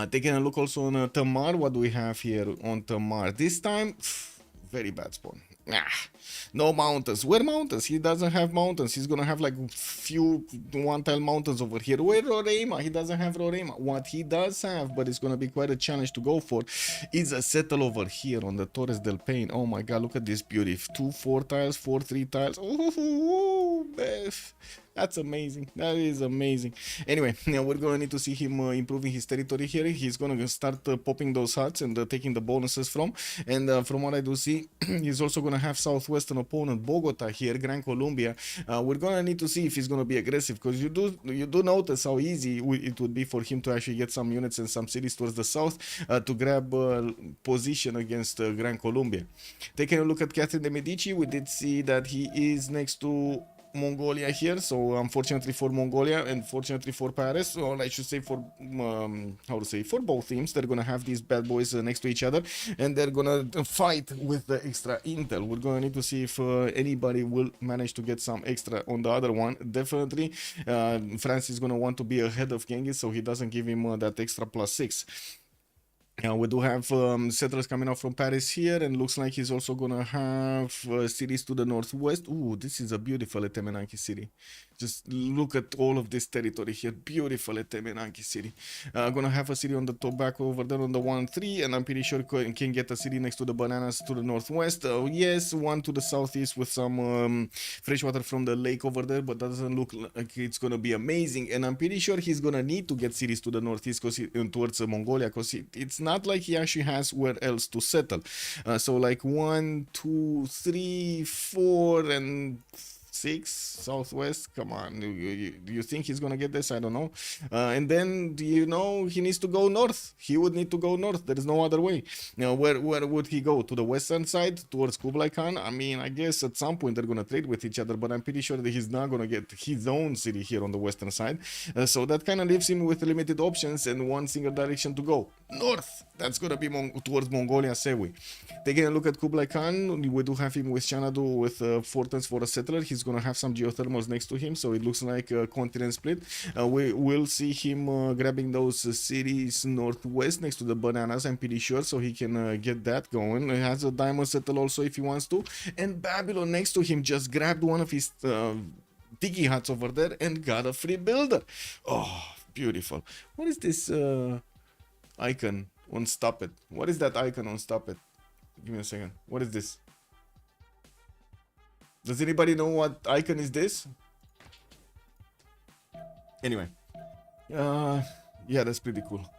Taking a look also on Tamar, what do we have here on Tamar? This time, very bad spawn. No mountains. Where mountains? He doesn't have mountains. He's gonna have like few one-tile mountains over here. Where Roraima? He doesn't have Roraima. What he does have, but it's gonna be quite a challenge to go for, is a settle over here on the Torres del Paine. Oh my god, look at this beauty. 2-4 tiles, 4-3 tiles. Oh, that's amazing. That is amazing. Anyway, now we're gonna need to see him improving his territory here. He's gonna start popping those huts and taking the bonuses from. And from what I do see, he's also gonna have southwestern opponent Bogota here, Gran Colombia. We're gonna need to see if he's gonna be aggressive, because you do notice how easy it would be for him to actually get some units and some cities towards the south to grab position against Gran Colombia. Taking a look at Catherine de Medici, we did see that he is next to Mongolia here, so unfortunately for Mongolia and fortunately for Paris, or I should say for for both teams, they're gonna have these bad boys next to each other, and they're gonna fight with the extra intel. We're gonna need to see if anybody will manage to get some extra on the other one. Definitely France is gonna want to be ahead of Genghis, so he doesn't give him that extra +6. We do have settlers coming out from Paris here, and looks like he's also gonna have cities to the northwest. Ooh, this is a beautiful Etemenanki city. Just look at all of this territory here. Beautiful Etemenanki city. Gonna have a city on the tobacco over there on the 1-3, and I'm pretty sure can get a city next to the bananas to the northwest. Yes, one to the southeast with some fresh water from the lake over there, but doesn't look like it's gonna be amazing. And I'm pretty sure he's gonna need to get cities to the northeast towards Mongolia, because it's not like he actually has where else to settle. So like 1, 2, 3, 4, and 6 southwest. Come on, do you think he's gonna get this? I don't know. And then, you know, he needs to go north. He would need to go north. There is no other way. Now, where would he go? To the western side, towards Kublai Khan? I mean, I guess at some point they're gonna trade with each other, but I'm pretty sure that he's not gonna get his own city here on the western side. So that kind of leaves him with limited options and one single direction to go. North. That's gonna be towards Mongolia, Sewi. Taking a look at Kublai Khan, we do have him with Shanadu with fortress for a settler. He's gonna have some geothermals next to him, so it looks like a continent split. We will see him grabbing those cities northwest next to the bananas, I'm pretty sure, so he can get that going. He has a diamond settle also if he wants to, and Babylon next to him just grabbed one of his tiki huts over there and got a free builder. Oh, beautiful. What is this icon on Stop It? What is that icon on Stop It? Give me a second. What is this? Does anybody know what icon is this? Anyway. Yeah, that's pretty cool.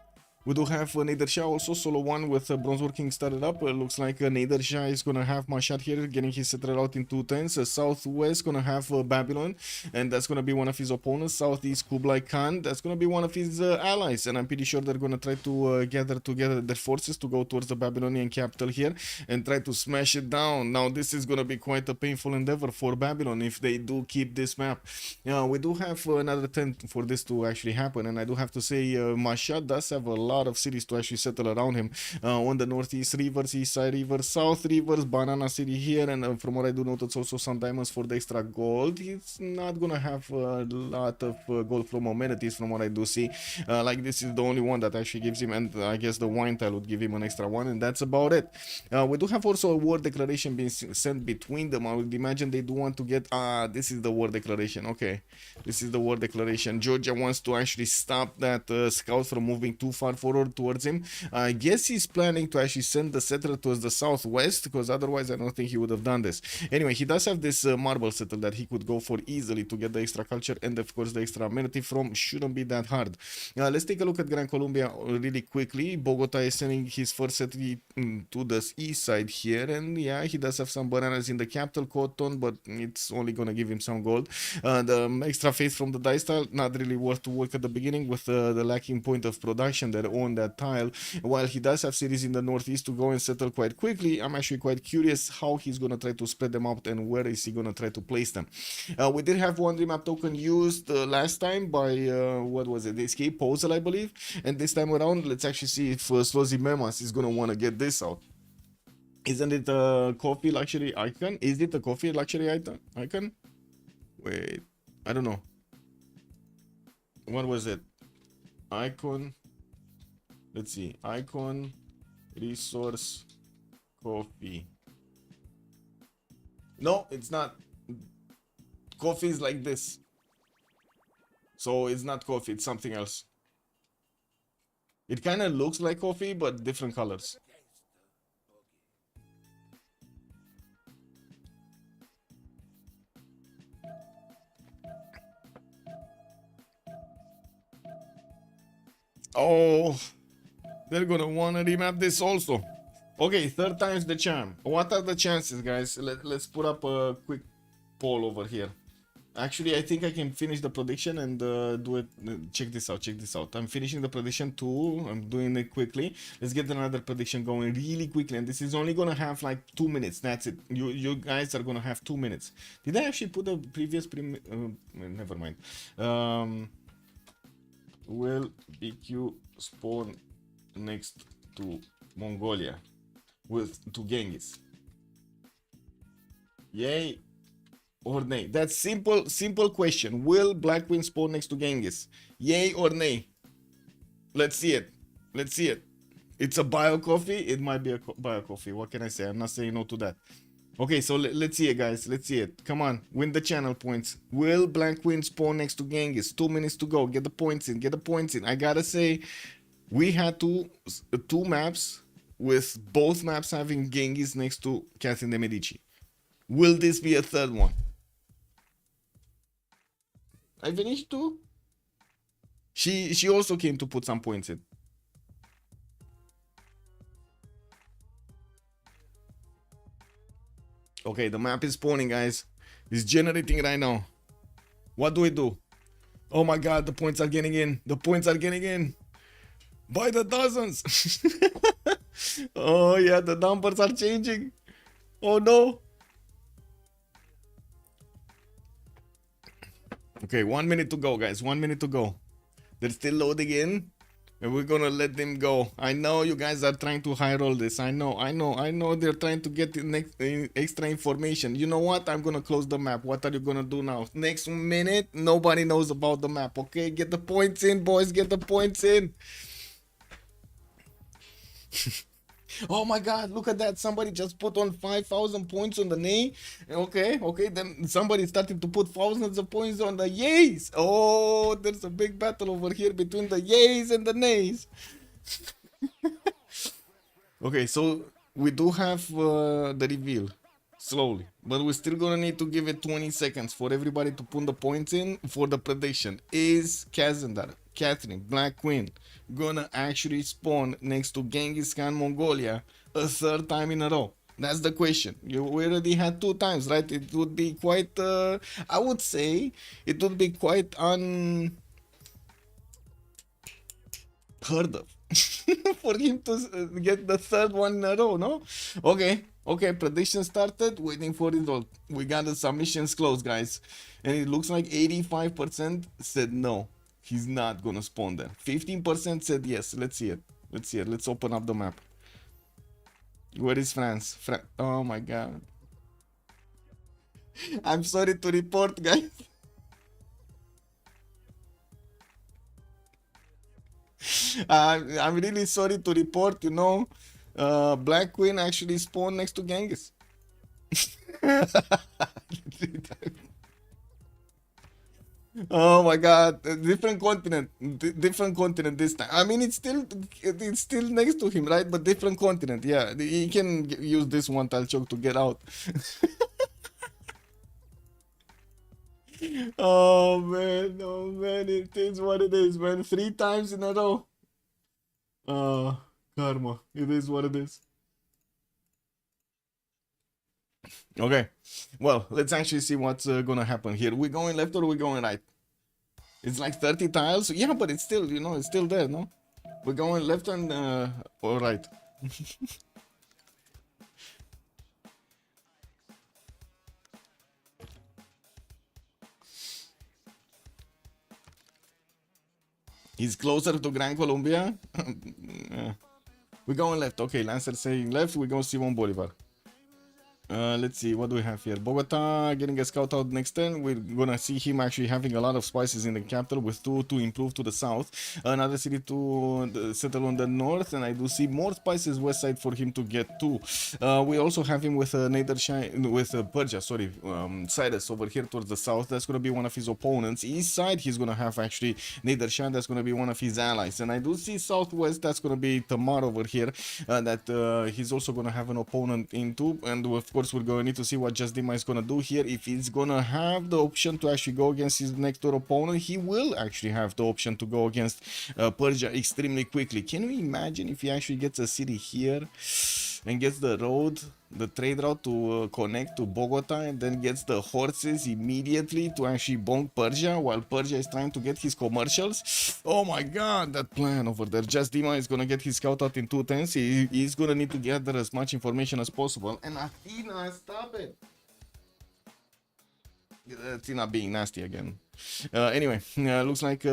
We do have Nader Shah also, solo 1 with bronze working started up. Looks like Nader Shah is gonna have Mashad here, getting his settler out in 2 turns. Southwest gonna have Babylon, and that's gonna be one of his opponents. Southeast Kublai Khan, that's gonna be one of his allies, and I'm pretty sure they're gonna try to gather together their forces to go towards the Babylonian capital here and try to smash it down. Now this is gonna be quite a painful endeavor for Babylon if they do keep this map. We do have another 10 for this to actually happen, and I do have to say Mashad does have a lot of cities to actually settle around him. On the northeast rivers, east side rivers, south rivers, Banana City here, and from what I do notice also some diamonds for the extra gold. He's not gonna have a lot of gold from amenities from what I do see. Like this is the only one that actually gives him, and I guess the wine tile would give him an extra one, and that's about it. We do have also a war declaration being sent between them. I would imagine they do want to get this is the war declaration. Okay, this is the war declaration. Georgia wants to actually stop that scout from moving too far forward towards him. I guess he's planning to actually send the settler towards the southwest, because otherwise I don't think he would have done this. Anyway, he does have this marble settle that he could go for easily to get the extra culture and of course the extra amenity from. Shouldn't be that hard. Let's take a look at Gran Colombia really quickly. Bogota is sending his first settler to the east side here, and yeah, he does have some bananas in the capital, cotton, but it's only gonna give him some gold. The extra faith from the dice tile, not really worth to work at the beginning with the lacking point of production that on that tile. While he does have cities in the northeast to go and settle quite quickly, I'm actually quite curious how he's gonna try to spread them out and where is he gonna try to place them. We did have one remap token used last time by what was it, escape Posel, I believe, and this time around let's actually see if Slozhnii Memas is gonna want to get this out. Isn't it a coffee luxury icon? Is it a coffee luxury icon? Wait, I don't know. What was it? Icon. Let's see. Icon, resource, coffee. No, it's not. Coffee is like this. So it's not coffee, it's something else. It kind of looks like coffee, but different colors. Oh, they're gonna wanna remap this also. Okay, third time's the charm. What are the chances, guys? Let's put up a quick poll over here. Actually, I think I can finish the prediction and do it. Check this out, check this out. I'm finishing the prediction too. I'm doing it quickly. Let's get another prediction going really quickly. And this is only gonna have like 2 minutes. That's it. You guys are gonna have 2 minutes. Did I actually put the previous never mind. Will BQ spawn next to Mongolia to Genghis? Yay or nay? That's simple question. Will Black Queen spawn next to Genghis? Yay or nay? Let's see it. Let's see it. It's a bio coffee. It might be a bio coffee. What can I say? I'm not saying no to that. Okay, so let's see it, guys. Let's see it. Come on, win the channel points. Will Black Queen spawn next to Genghis? 2 minutes to go. Get the points in. Get the points in. I gotta say, we had two maps with both maps having Genghis next to Catherine de Medici. Will this be a third one? I finished too. She also came to put some points in. Okay, the map is spawning, guys. It's generating right now. What do we do? Oh my god, the points are getting in. The points are getting in. By the dozens. Oh yeah, the numbers are changing. Oh no. Okay, 1 minute to go, guys. 1 minute to go. They're still loading in. And we're gonna let them go. I know you guys are trying to high roll this. I know they're trying to get extra information. You know what? I'm gonna close the map. What are you gonna do now? Next minute, nobody knows about the map. Okay, get the points in, boys. Get the points in. Oh my god, look at that. Somebody just put on 5,000 points on the nay. Okay, then somebody started to put thousands of points on the yays. Oh, there's a big battle over here between the yays and the nays. Okay, so we do have the reveal slowly, but we're still gonna need to give it 20 seconds for everybody to put the points in for the prediction. Is Kazandar Catherine, Black Queen, gonna actually spawn next to Genghis Khan Mongolia a third time in a row? That's the question. You already had 2 times, right? It would be quite, I would say, it would be quite unheard of for him to get the third one in a row, no? Okay, prediction started, waiting for result. We got the submissions closed, guys. And it looks like 85% said no, he's not gonna spawn there. 15% said yes. Let's see it. Let's open up the map. Where is France? Oh my god. I'm sorry to report, guys. I'm really sorry to report, Black Queen actually spawned next to Genghis. Oh my god, different continent, different continent this time. I mean, it's still next to him, right? But different continent. Yeah, he can use this one tile choke to get out. Oh man, it is what it is, man. 3 times in a row. Karma. It is what it is. Okay, well, let's actually see what's gonna happen here. We going left or we going right? It's like 30 tiles. Yeah, but it's still, it's still there, no? We're going left and or right. He's closer to Gran Colombia. We're going left. Okay, Lancer saying left. We're going Simon Bolivar. Let's see, what do we have here? Bogota getting a scout out next turn. We're gonna see him actually having a lot of spices in the capital, with 2 to improve to the south, another city to settle on the north, and I do see more spices west side for him to get to. We also have him with Persia, sorry, Cyrus over here towards the south. That's gonna be one of his opponents. East side, he's gonna have actually Nader Shah. That's gonna be one of his allies, and I do see southwest. That's gonna be Tamar over here. That he's also gonna have an opponent into, and of course we're going to need to see what Just Dima is going to do here. If he's going to have the option to actually go against his next door opponent, he will actually have the option to go against Persia extremely quickly. Can you imagine if he actually gets a city here and gets the road, the trade route to connect to Bogota, and then gets the horses immediately to actually bonk Persia while Persia is trying to get his commercials? Oh my god, that plan over there. Just Dima is gonna get his scout out in 2 turns. He's gonna need to gather as much information as possible. And Athena, stop it! Athena being nasty again. Anyway, looks like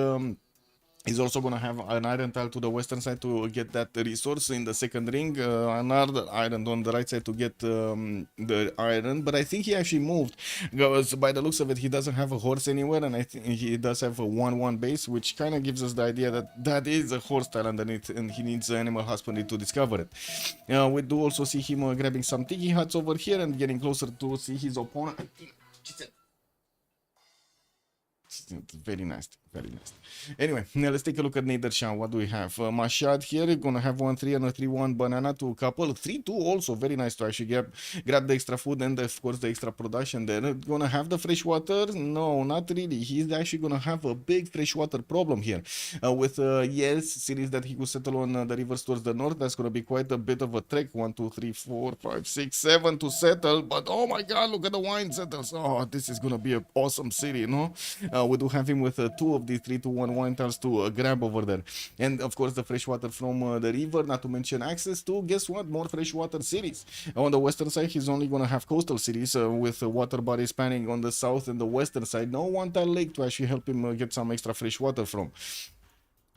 he's also going to have an iron tile to the western side to get that resource in the second ring. Another iron on the right side to get the iron. But I think he actually moved, because by the looks of it, he doesn't have a horse anywhere. And I think he does have a 1-1 base, which kind of gives us the idea that that is a horse tile underneath, and he needs animal husbandry to discover it. We do also see him grabbing some tiki huts over here and getting closer to see his opponent. Very nice, very nice. Anyway, now let's take a look at Nader Shah. What do we have? Mashad here, gonna have 1-3 and a 3-1 banana to a couple. 3-2 also, very nice to actually grab the extra food and of course the extra production there. Gonna have the fresh water? No, not really. He's actually gonna have a big freshwater problem here. With yes, cities that he could settle on the rivers towards the north. That's gonna be quite a bit of a trek. 1, 2, 3, 4, 5, 6, 7 to settle. But oh my god, look at the wine settles. Oh, this is gonna be an awesome city, no? We do have him with 2 of these 3-2-1 wine tiles to grab over there, and of course the fresh water from the river, not to mention access to, guess what, more freshwater cities. On the western side, he's only gonna have coastal cities with water bodies spanning on the south and the western side. No one tile lake to actually help him get some extra fresh water from.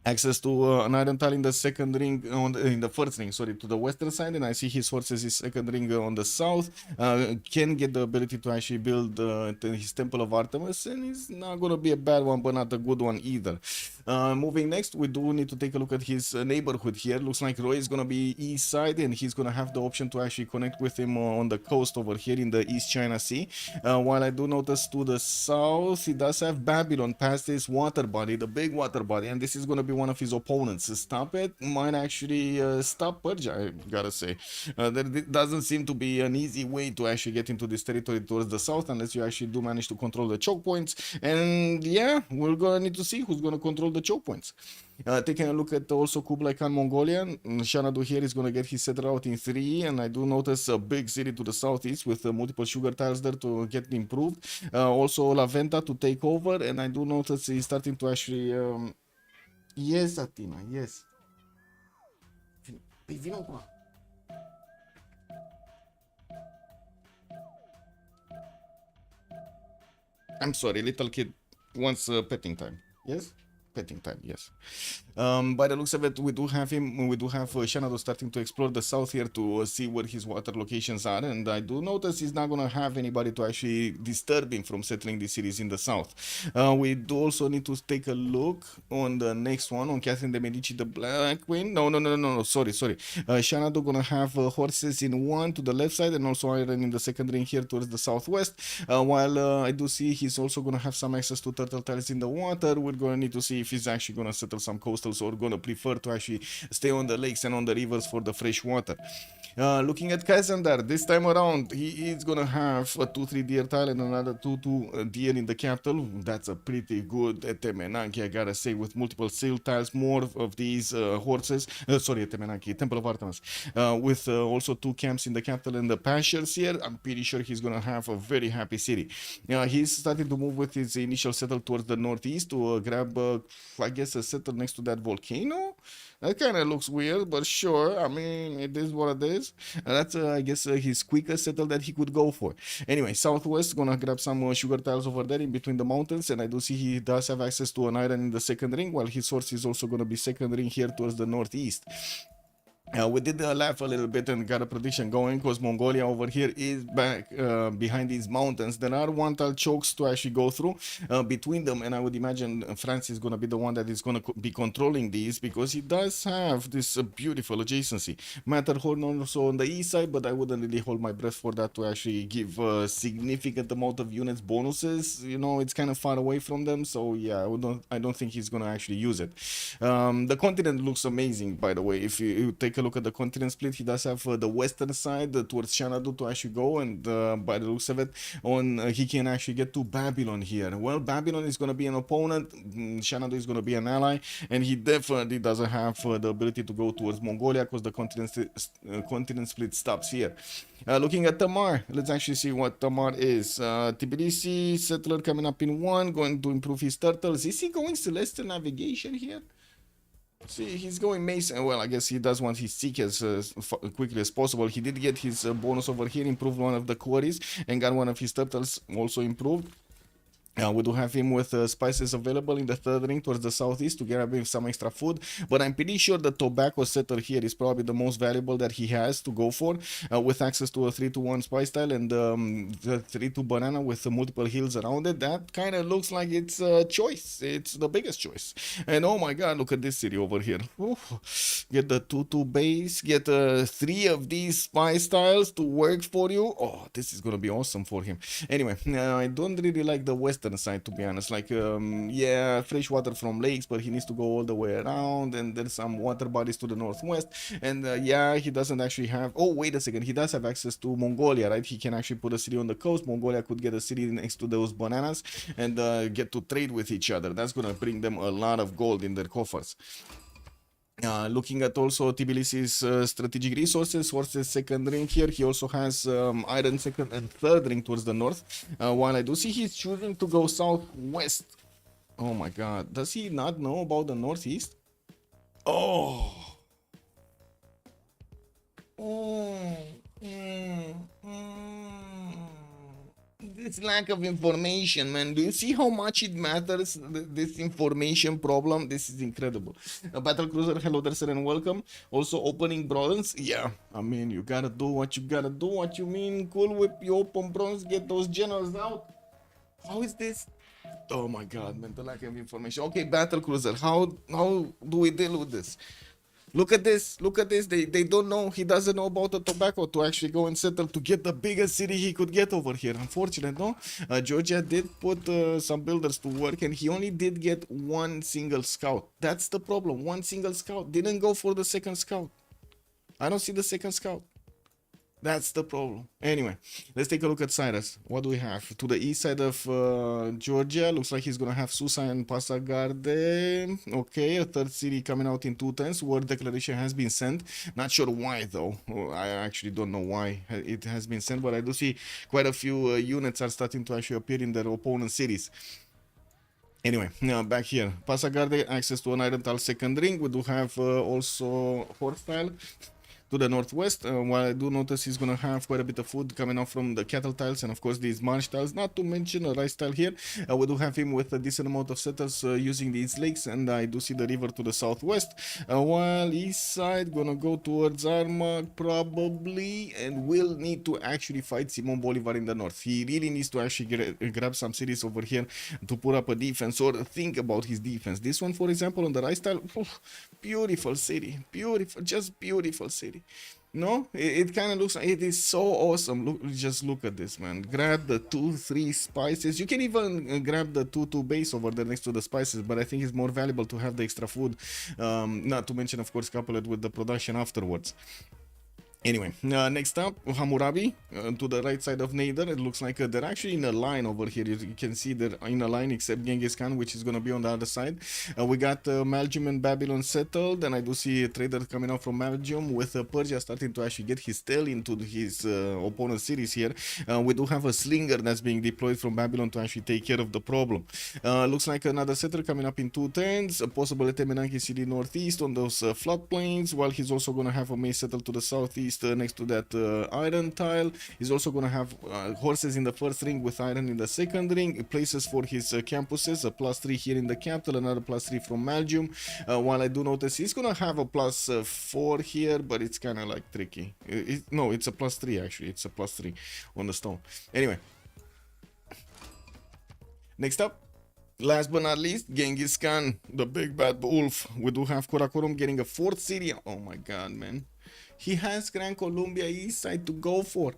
Access to an iron tile in the second ring, in the first ring, sorry, to the western side, and I see his horses his second ring on the south. Can get the ability to actually build his Temple of Artemis, and it's not gonna be a bad one, but not a good one either. Moving next, we do need to take a look at his neighborhood here. Looks like Roy is gonna be east side, and he's gonna have the option to actually connect with him on the coast over here in the East China Sea. While I do notice to the south, he does have Babylon past his water body, the big water body, and this is gonna be be one of his opponents. Stop it might actually stop Persia, I gotta say. There doesn't seem to be an easy way to actually get into this territory towards the south unless you actually do manage to control the choke points. And yeah, we're gonna need to see who's gonna control the choke points. Taking a look at also Kublai Khan Mongolia, Xanadu here is gonna get his settler out in 3, and I do notice a big city to the southeast with multiple sugar tiles there to get improved. Also La Venta to take over, and I do notice he's starting to actually yes, Atina, yes. Vino qua. I'm sorry, little kid wants petting time. Yes? Petting time, yes. By the looks of it, we do have Xanadu starting to explore the south here to see where his water locations are, and I do notice he's not going to have anybody to actually disturb him from settling these cities in the south. We do also need to take a look on the next one, on Catherine de Medici, the Black Queen. No, sorry. Xanadu going to have horses in 1 to the left side, and also iron in the second ring here towards the southwest, while I do see he's also going to have some access to turtle tiles in the water. We're going to need to see if he's actually going to settle some coastals or going to prefer to actually stay on the lakes and on the rivers for the fresh water. Looking at Kazandar, this time around, he is going to have a 2-3 deer tile and another 2-2 deer in the capital. That's a pretty good Temenanki, I gotta say, with multiple sail tiles, more of these horses. Temenanki, Temple of Artemis. With also 2 camps in the capital and the pastures here, I'm pretty sure he's going to have a very happy city. He's starting to move with his initial settle towards the northeast to grab, I guess, a settle next to that volcano. That kind of looks weird, but sure, I mean, it is what it is. That's, I guess, his quickest settle that he could go for. Anyway, southwest, gonna grab some sugar tiles over there in between the mountains, and I do see he does have access to an iron in the second ring, while his horse is also gonna be second ring here towards the northeast. We did laugh a little bit and got a prediction going because Mongolia over here is back behind these mountains. There are 1 tile chokes to actually go through between them, and I would imagine France is going to be the one that is going to be controlling these because he does have this beautiful adjacency. Matterhorn also on the east side, but I wouldn't really hold my breath for that to actually give a significant amount of units bonuses. You know, it's kind of far away from them, so yeah, I don't think he's going to actually use it. The continent looks amazing, by the way. If you take a look at the continent split, he does have the western side towards Xanadu to actually go, and by the looks of it, he can actually get to Babylon here. Well, Babylon is going to be an opponent, Xanadu is going to be an ally, and he definitely doesn't have the ability to go towards Mongolia because the continent split stops here. Looking at Tamar, let's actually see what Tamar is. Tbilisi, settler coming up in 1, going to improve his turtles. Is he going Celestial Navigation here? See, he's going Mason. Well, I guess he does want his seek as quickly as possible. He did get his bonus over here, improved one of the quarries, and got one of his turtles also improved. We do have him with spices available in the third ring towards the southeast to grab him some extra food, but I'm pretty sure the tobacco setter here is probably the most valuable that he has to go for, with access to a 3-1 spice tile and the 3-2 banana with multiple hills around it. That kind of looks like it's a choice. It's the biggest choice. And oh my god, look at this city over here. Oof. Get the 2-2 base, get 3 of these spice tiles to work for you. Oh, this is gonna be awesome for him. Anyway, I don't really like the western side, to be honest. Like, yeah, fresh water from lakes, but he needs to go all the way around, and there's some water bodies to the northwest, and yeah, he doesn't actually have, oh wait a second, he does have access to Mongolia, right? He can actually put a city on the coast. Mongolia could get a city next to those bananas and get to trade with each other. That's gonna bring them a lot of gold in their coffers. Looking at also Tbilisi's strategic resources, horses second ring here, he also has iron second and third ring towards the north, while I do see he's choosing to go southwest. Oh my god, does he not know about the northeast? Oh. This lack of information, man. Do you see how much it matters, this information problem? This is incredible. Battle Cruiser, hello there, sir, and welcome. Also opening bronze. Yeah, I mean, you gotta do what you gotta do. What you mean? Cool Whip, you open bronze, get those generals out. How is this? Oh my god, man, the lack of information. Okay, Battle Cruiser, how do we deal with this? Look at this. Look at this. They don't know. He doesn't know about the tobacco to actually go and settle to get the biggest city he could get over here. Unfortunate, no? Georgia did put some builders to work, and he only did get one single scout. That's the problem. One single scout. Didn't go for the second scout. I don't see the second scout. That's the problem. Anyway, let's take a look at Cyrus. What do we have? To the east side of Georgia, looks like he's gonna have Susa and Pasagarde. Okay, a third city coming out in 2 turns. War declaration has been sent. Not sure why though. I actually don't know why it has been sent, but I do see quite a few units are starting to actually appear in their opponent cities. Anyway, now back here. Pasagarde, access to an iron tile second ring. We do have also horse tile to the northwest. While I do notice he's gonna have quite a bit of food coming out from the cattle tiles and of course these marsh tiles, not to mention a rice tile here. We do have him with a decent amount of settlers using these lakes, and I do see the river to the southwest. While east side gonna go towards Armagh probably, and will need to actually fight Simon Bolivar in the north. He really needs to actually grab some cities over here to put up a defense or think about his defense. This one, for example, on the rice tile, beautiful city, beautiful, just beautiful city. No, it kind of looks like it is so awesome. Just look at this, man. Grab the 2-3 spices. You can even grab the 2-2 base over there next to the spices, but I think it's more valuable to have the extra food. Not to mention, of course, couple it with the production afterwards. Anyway, next up, Hammurabi, to the right side of Nader. It looks like they're actually in a line over here. You can see they're in a line except Genghis Khan, which is going to be on the other side. We got Malgium and Babylon settled, and I do see a trader coming out from Malgium with Persia starting to actually get his tail into his opponent's cities here. We do have a slinger that's being deployed from Babylon to actually take care of the problem. Looks like another settler coming up in 2 turns, a possible Etemenanki city northeast on those floodplains, while he's also going to have a mace settled to the southeast. Next to that iron tile. He's also going to have horses in the first ring with iron in the second ring. Places for his campuses, a +3 here in the capital, another +3 from Malgium. While I do notice he's going to have a +4 here, but it's kind of like tricky. No, it's a +3 actually. It's a +3 on the stone. Anyway. Next up. Last but not least, Genghis Khan, the big bad wolf. We do have Karakorum getting a 4th city. Oh my god, man. He has Gran Colombia east side to go for.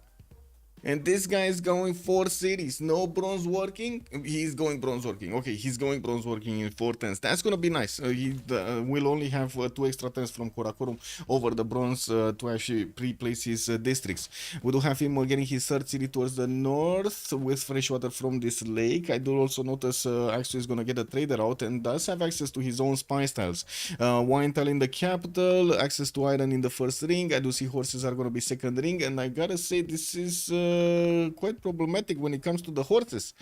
And this guy is going 4 cities. No bronze working. He's going bronze working. Okay, he's going bronze working in 4 turns. That's gonna be nice. He will only have 2 extra turns from Karakorum over the bronze to actually pre-place his districts. We do have him getting his 3rd city towards the north with fresh water from this lake. I do also notice actually is gonna get a trader out and does have access to his own spice tiles. Wine tile in the capital, access to iron in the first ring. I do see horses are gonna be second ring, and I gotta say this is quite problematic when it comes to the horses.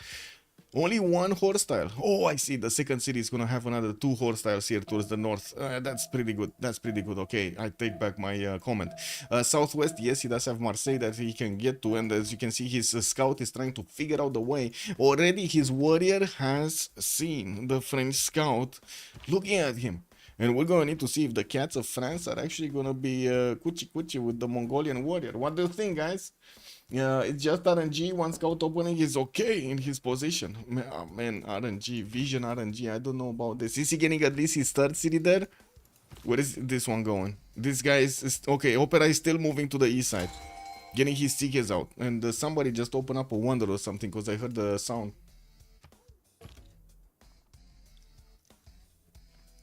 Only 1 horse tile. Oh, I see. The second city is gonna have another 2 horse tiles here towards the north. That's pretty good. That's pretty good. Okay, I take back my comment. Southwest, yes, he does have Marseille that he can get to, and as you can see, his scout is trying to figure out the way. Already, his warrior has seen the French scout looking at him. And we're gonna need to see if the cats of France are actually gonna be cuchi with the Mongolian warrior. What do you think, guys? It's just RNG. 1 scout opening is okay in his position. Man, RNG, Vision RNG. I don't know about this. Is he getting at least his 3rd city there? Where is this one going? This guy is okay. Opera is still moving to the east side, getting his tickets out. And somebody just opened up a wonder or something because I heard the sound.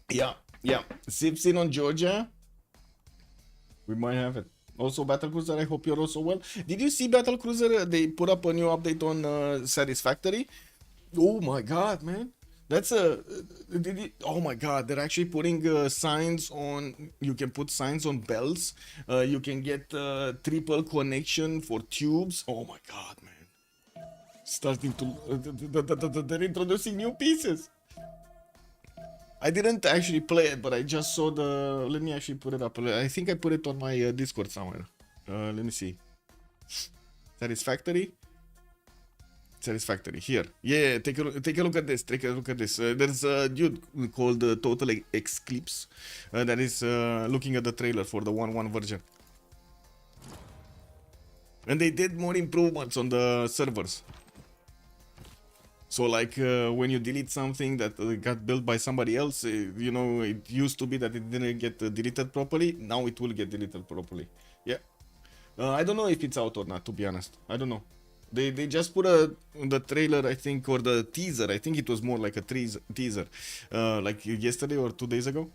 Yeah. Civ6 on Georgia. We might have it. Also, Battlecruiser, I hope you're also well. Did you see Battlecruiser? They put up a new update on Satisfactory. Oh my god, man. That's a... oh my god, they're actually putting signs on... You can put signs on bells. You can get triple connection for tubes. Oh my god, man. Starting to... they're introducing new pieces. I didn't actually play it, but I just saw the... Let me actually put it up. I think I put it on my Discord somewhere. Let me see. Satisfactory? Satisfactory. Here. Yeah, take a look at this. Take a look at this. There's a dude called Total Eclipse that is looking at the trailer for the 1.1 version. And they did more improvements on the servers. So like when you delete something that got built by somebody else, you know, it used to be that it didn't get deleted properly. Now it will get deleted properly. Yeah. I don't know if it's out or not, to be honest. I don't know. They just put the trailer, I think, or the teaser. I think it was more like a teaser, like yesterday or 2 days ago.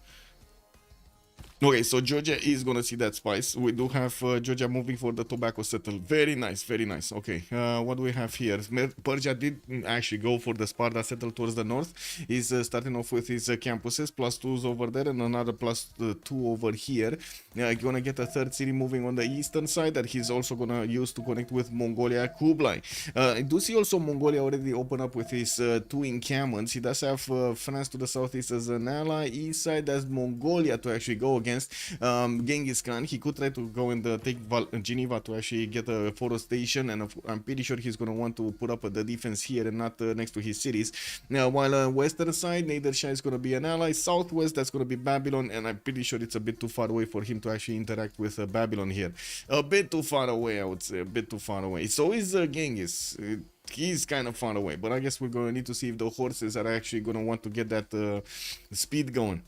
Okay, so Georgia is gonna see that spice. We do have Georgia moving for the tobacco settle. Very nice, very nice. Okay, what do we have here? Persia did actually go for the Sparta settle towards the north. He's starting off with his campuses, +2s over there and another +2 over here. Gonna get a third city moving on the eastern side that he's also gonna use to connect with Mongolia Kublai. I do see also Mongolia already open up with his 2 encampments. He does have France to the southeast as an ally. East side as Mongolia to actually go against Genghis Khan. He could try to go and take Geneva to actually get a forestation, and I'm pretty sure he's going to want to put up the defense here and not next to his cities. Now, while western side, Nader Shah is going to be an ally. Southwest, that's going to be Babylon, and I'm pretty sure it's a bit too far away for him to actually interact with Babylon here. A bit too far away, I would say. A bit too far away. So is Genghis. He's kind of far away, but I guess we're going to need to see if the horses are actually going to want to get that speed going.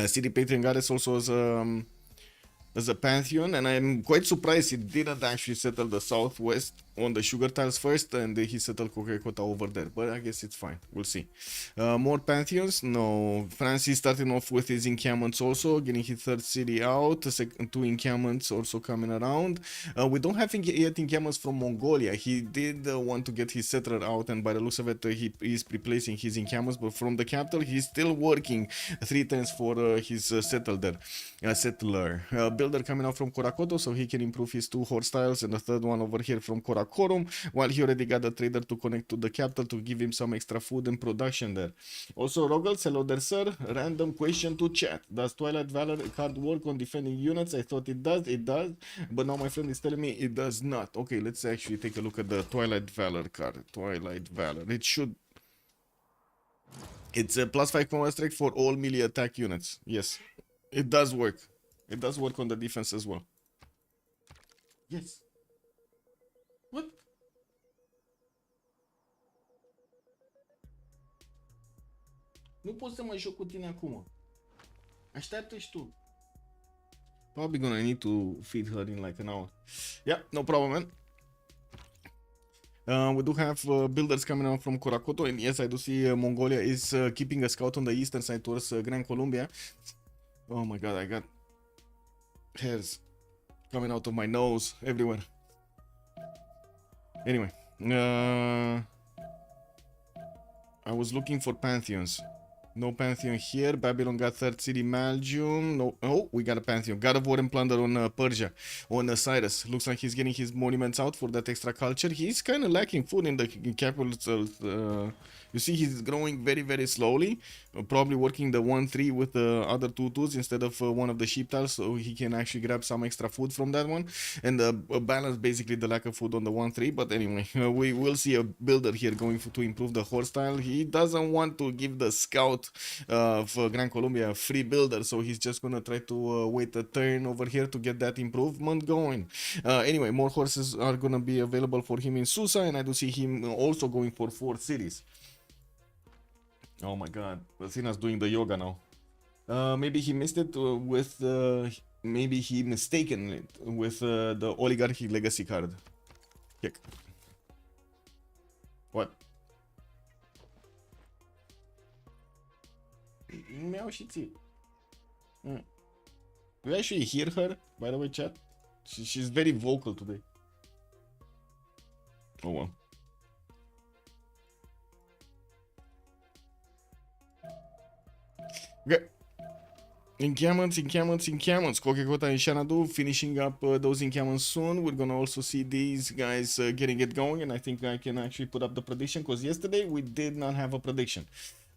City Patriot Goddess also as a pantheon, and I'm quite surprised he didn't actually settle the southwest on the sugar tiles first, and he settled Kokekota over there, but I guess it's fine. We'll see. More pantheons? No. France is starting off with his encampments also, getting his third city out, 2 encampments also coming around. We don't have yet encampments from Mongolia. He did want to get his settler out, and by the looks of it, he is replacing his encampments, but from the capital, he's still working 3 times for his settler. Builder coming out from Korakoto, so he can improve his 2 horse tiles, and the third one over here from Korakorum, while he already got a trader to connect to the capital to give him some extra food and production there. Also, Rogals, hello there, sir. Random question to chat. Does Twilight Valor card work on defending units? I thought it does. It does. But now my friend is telling me it does not. Okay, let's actually take a look at the Twilight Valor card. Twilight Valor. It should... It's a +5 combat strike for all melee attack units. Yes, it does work. It does work on the defense as well. Yes. What? Nu pot să mă joc cu tine acum. Așteaptă-și tu. Probably gonna need to feed her in like an hour. Yeah, no problem, man. We do have builders coming out from Korakoto, and yes, I do see Mongolia is keeping a scout on the eastern side towards Grand Columbia. Oh my god, I got hairs coming out of my nose everywhere. Anyway, I was looking for pantheons. No pantheon here. Babylon got third city, Malgium. No, oh, we got a pantheon. God of War and Plunder on Persia, on Cyrus. Looks like he's getting his monuments out for that extra culture. He's kind of lacking food in the capital. You see, he's growing very, very slowly. Probably working the 1-3 with the other 2-2s instead of one of the sheep tiles, so he can actually grab some extra food from that one and balance basically the lack of food on the 1-3. But anyway, we will see a builder here going to improve the horse style. He doesn't want to give the scout for Grand Columbia a free builder, so he's just gonna try to wait a turn over here to get that improvement going. Anyway, more horses are gonna be available for him in Susa, and I do see him also going for 4 cities. Oh my god, Athena's doing the yoga now. Maybe he missed it with maybe he mistaken it with the oligarchy legacy card. Check. What? Meow shitty. Do you actually hear her, by the way, chat? She's very vocal today. Oh well. Okay. Encampments. Kokekota and Shanadu finishing up those encampments soon. We're gonna also see these guys getting it going, and I think I can actually put up the prediction, because yesterday we did not have a prediction.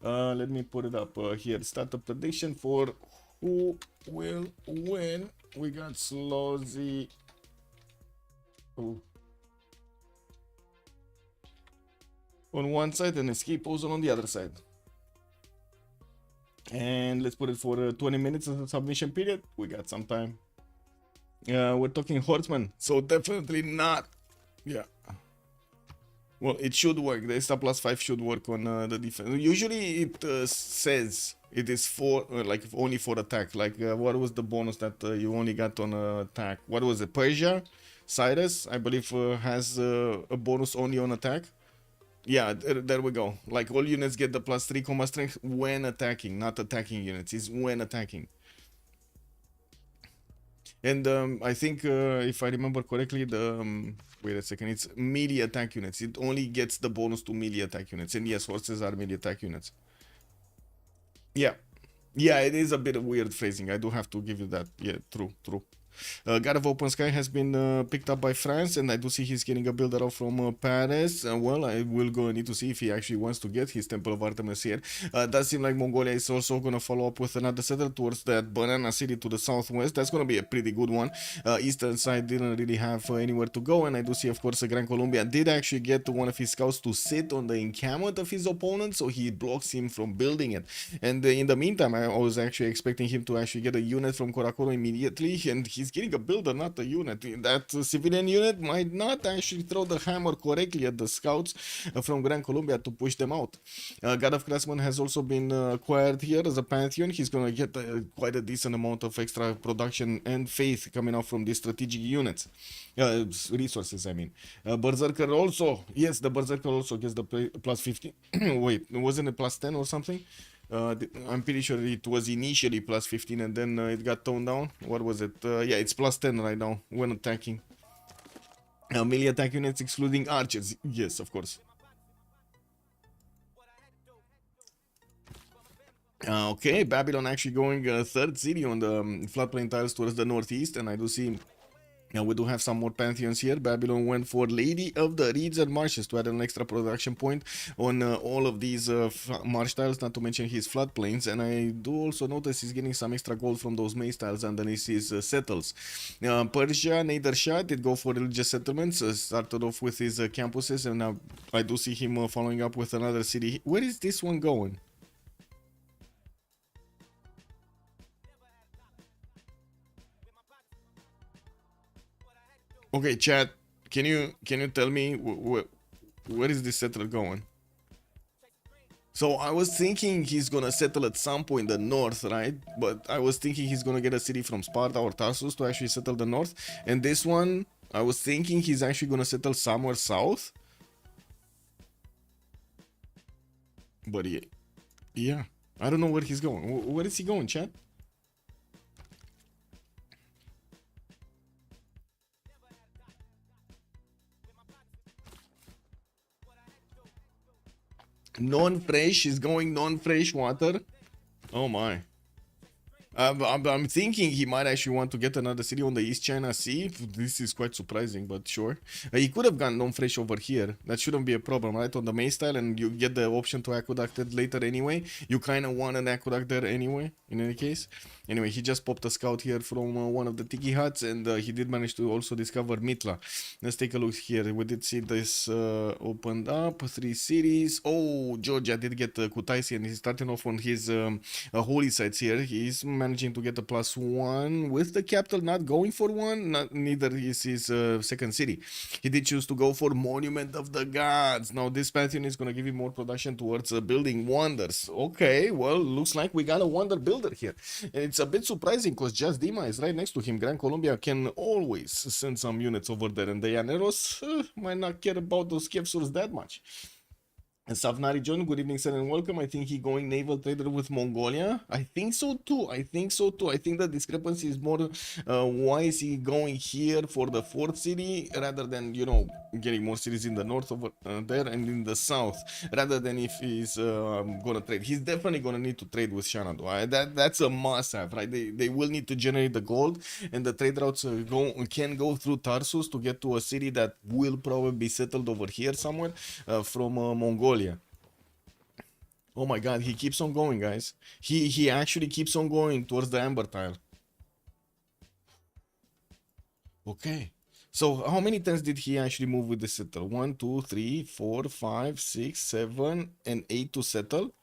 Let me put it up here. Start the prediction for who will win. We got Slozhnii. On one side and Escape Posel on the other side. And let's put it for 20 minutes as a submission period. We got some time. We're talking horseman, so definitely not. Yeah. Well, it should work. The extra +5 should work on the defense. Usually it says it is for like only for attack. Like what was the bonus that you only got on attack? What was it? Persia, Cyrus, I believe has a bonus only on attack. Yeah, there we go. Like all units get the +3 combat strength when attacking, not attacking units. It's when attacking. And I think if I remember correctly, the wait a second, it's melee attack units. It only gets the bonus to melee attack units. And yes, horses are melee attack units. Yeah. Yeah, it is a bit of weird phrasing. I do have to give you that. Yeah, true, true. God of Open Sky has been picked up by France, and I do see he's getting a builder out from Paris. Well, I will go need to see if he actually wants to get his Temple of Artemis here. Does seem like Mongolia is also going to follow up with another settler towards that banana city to the southwest. That's going to be a pretty good one. Eastern side didn't really have anywhere to go, and I do see, of course, Gran Colombia did actually get one of his scouts to sit on the encampment of his opponent, so he blocks him from building it. And in the meantime, I was actually expecting him to actually get a unit from Korokoro immediately, and he's getting a builder, not a unit. That civilian unit might not actually throw the hammer correctly at the scouts from Gran Colombia to push them out. God of Craftsman has also been acquired here as a pantheon. He's going to get quite a decent amount of extra production and faith coming out from these strategic units. Resources, I mean. Berserker also, yes, the Berserker also gets the +50. Wait, wasn't it +10 or something? I'm pretty sure it was initially +15 and then it got toned down. What was it? Yeah, it's +10 right now when attacking. Melee attack units excluding archers. Yes, of course. Okay, Babylon actually going third city on the floodplain tiles towards the northeast, and I do see. Now we do have some more pantheons here. Babylon went for Lady of the Reeds and Marshes to add an extra production point on all of these marsh tiles, not to mention his floodplains. And I do also notice he's getting some extra gold from those maze tiles underneath his settles. Persia, Nader Shah did go for religious settlements, started off with his campuses, and now I do see him following up with another city. Where is this one going? Okay, chat, can you tell me where is this settler going? So I was thinking he's gonna settle at some point in the north, right? But I was thinking he's gonna get a city from Sparta or Tarsus to actually settle the north. And this one, I was thinking he's actually gonna settle somewhere south. But yeah, I don't know where he's going. Where is he going, chat? Non-fresh is going non-fresh water. Oh my. I'm thinking he might actually want to get another city on the East China Sea. This is quite surprising, but sure. He could have gone non-fresh over here. That shouldn't be a problem, right? On the maze tile, and you get the option to aqueduct it later anyway. You kind of want an aqueduct there anyway, in any case. Anyway, he just popped a scout here from one of the tiki huts, and he did manage to also discover Mitla. Let's take a look here. We did see this opened up. 3 cities. Oh, Georgia did get Kutaisi, and he's starting off on his holy sites here. He's managing to get a +1 with the capital not going for one. Neither is his second city. He did choose to go for Monument of the Gods. Now this pantheon is going to give him more production towards building wonders. Okay, well, looks like we got a wonder builder here. And it's a bit surprising because just Dima is right next to him. Gran Colombia can always send some units over there, and the Llaneros might not care about those Kevsurs that much. And Savnari John, good evening, sir, and welcome. I think he going naval trader with Mongolia. I think so too. I think the discrepancy is more why is he going here for the 4th city rather than, you know, getting more cities in the north over there and in the south, rather than if he's gonna trade. He's definitely gonna need to trade with Shanado. That's a must-have, right? They will need to generate the gold, and the trade routes can go through Tarsus to get to a city that will probably be settled over here somewhere from Mongolia. Oh my god, he keeps on going, guys. He actually keeps on going towards the amber tile. Okay. So how many times did he actually move with the settle? 1, 2, 3, 4, 5, 6, 7, and 8 to settle.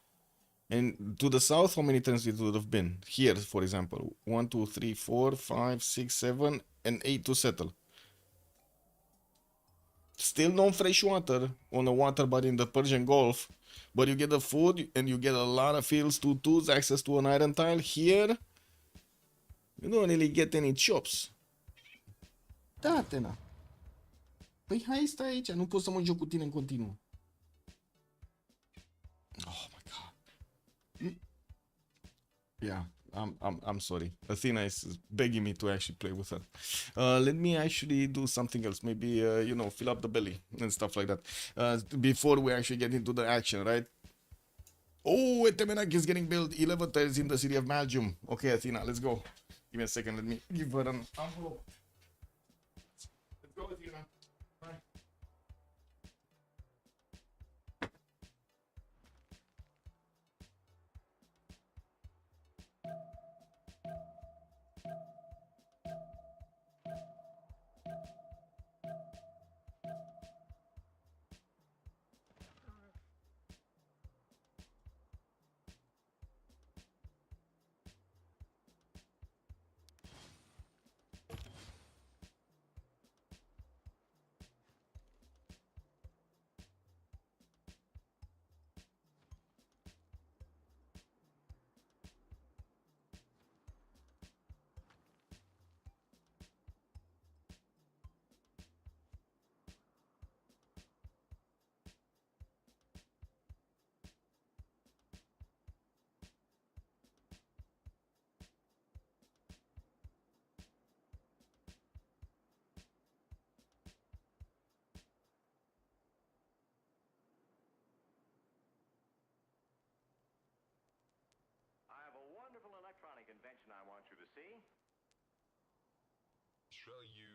And to the south, how many times it would have been? Here, for example. 1, 2, 3, 4, 5, 6, 7, and 8 to settle. Still no fresh water on the water body in the Persian Gulf, but you get the food and you get a lot of fields to tools, access to an iron tile. Here, you don't really get any chops. Da, Atena. Păi hai, stai aici, nu pot să mă joc cu tine în continuu. Oh my god. Yeah, I'm sorry. Athena is begging me to actually play with her. Let me actually do something else. Maybe, you know, fill up the belly and stuff like that. Before we actually get into the action, right? Oh, Etemenak is getting built. 11 tiles in the city of Belgium. Okay, Athena, let's go. Give me a second. Let me give her an envelope. Let's go, Athena. Bye. Invention I want you to see. Show you.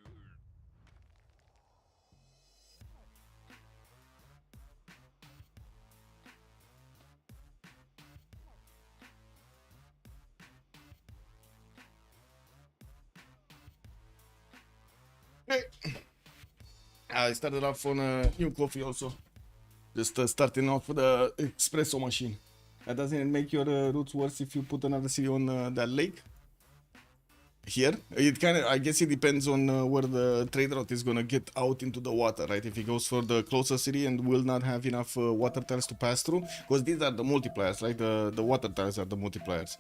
Hey. I started off on a new coffee also. Just starting off with the espresso machine. Doesn't it make your roots worse if you put another city on that lake? Here? It kind of, I guess it depends on where the trade route is gonna get out into the water, right? If he goes for the closer city and will not have enough water tiles to pass through, because these are the multipliers, right? The water tiles are the multipliers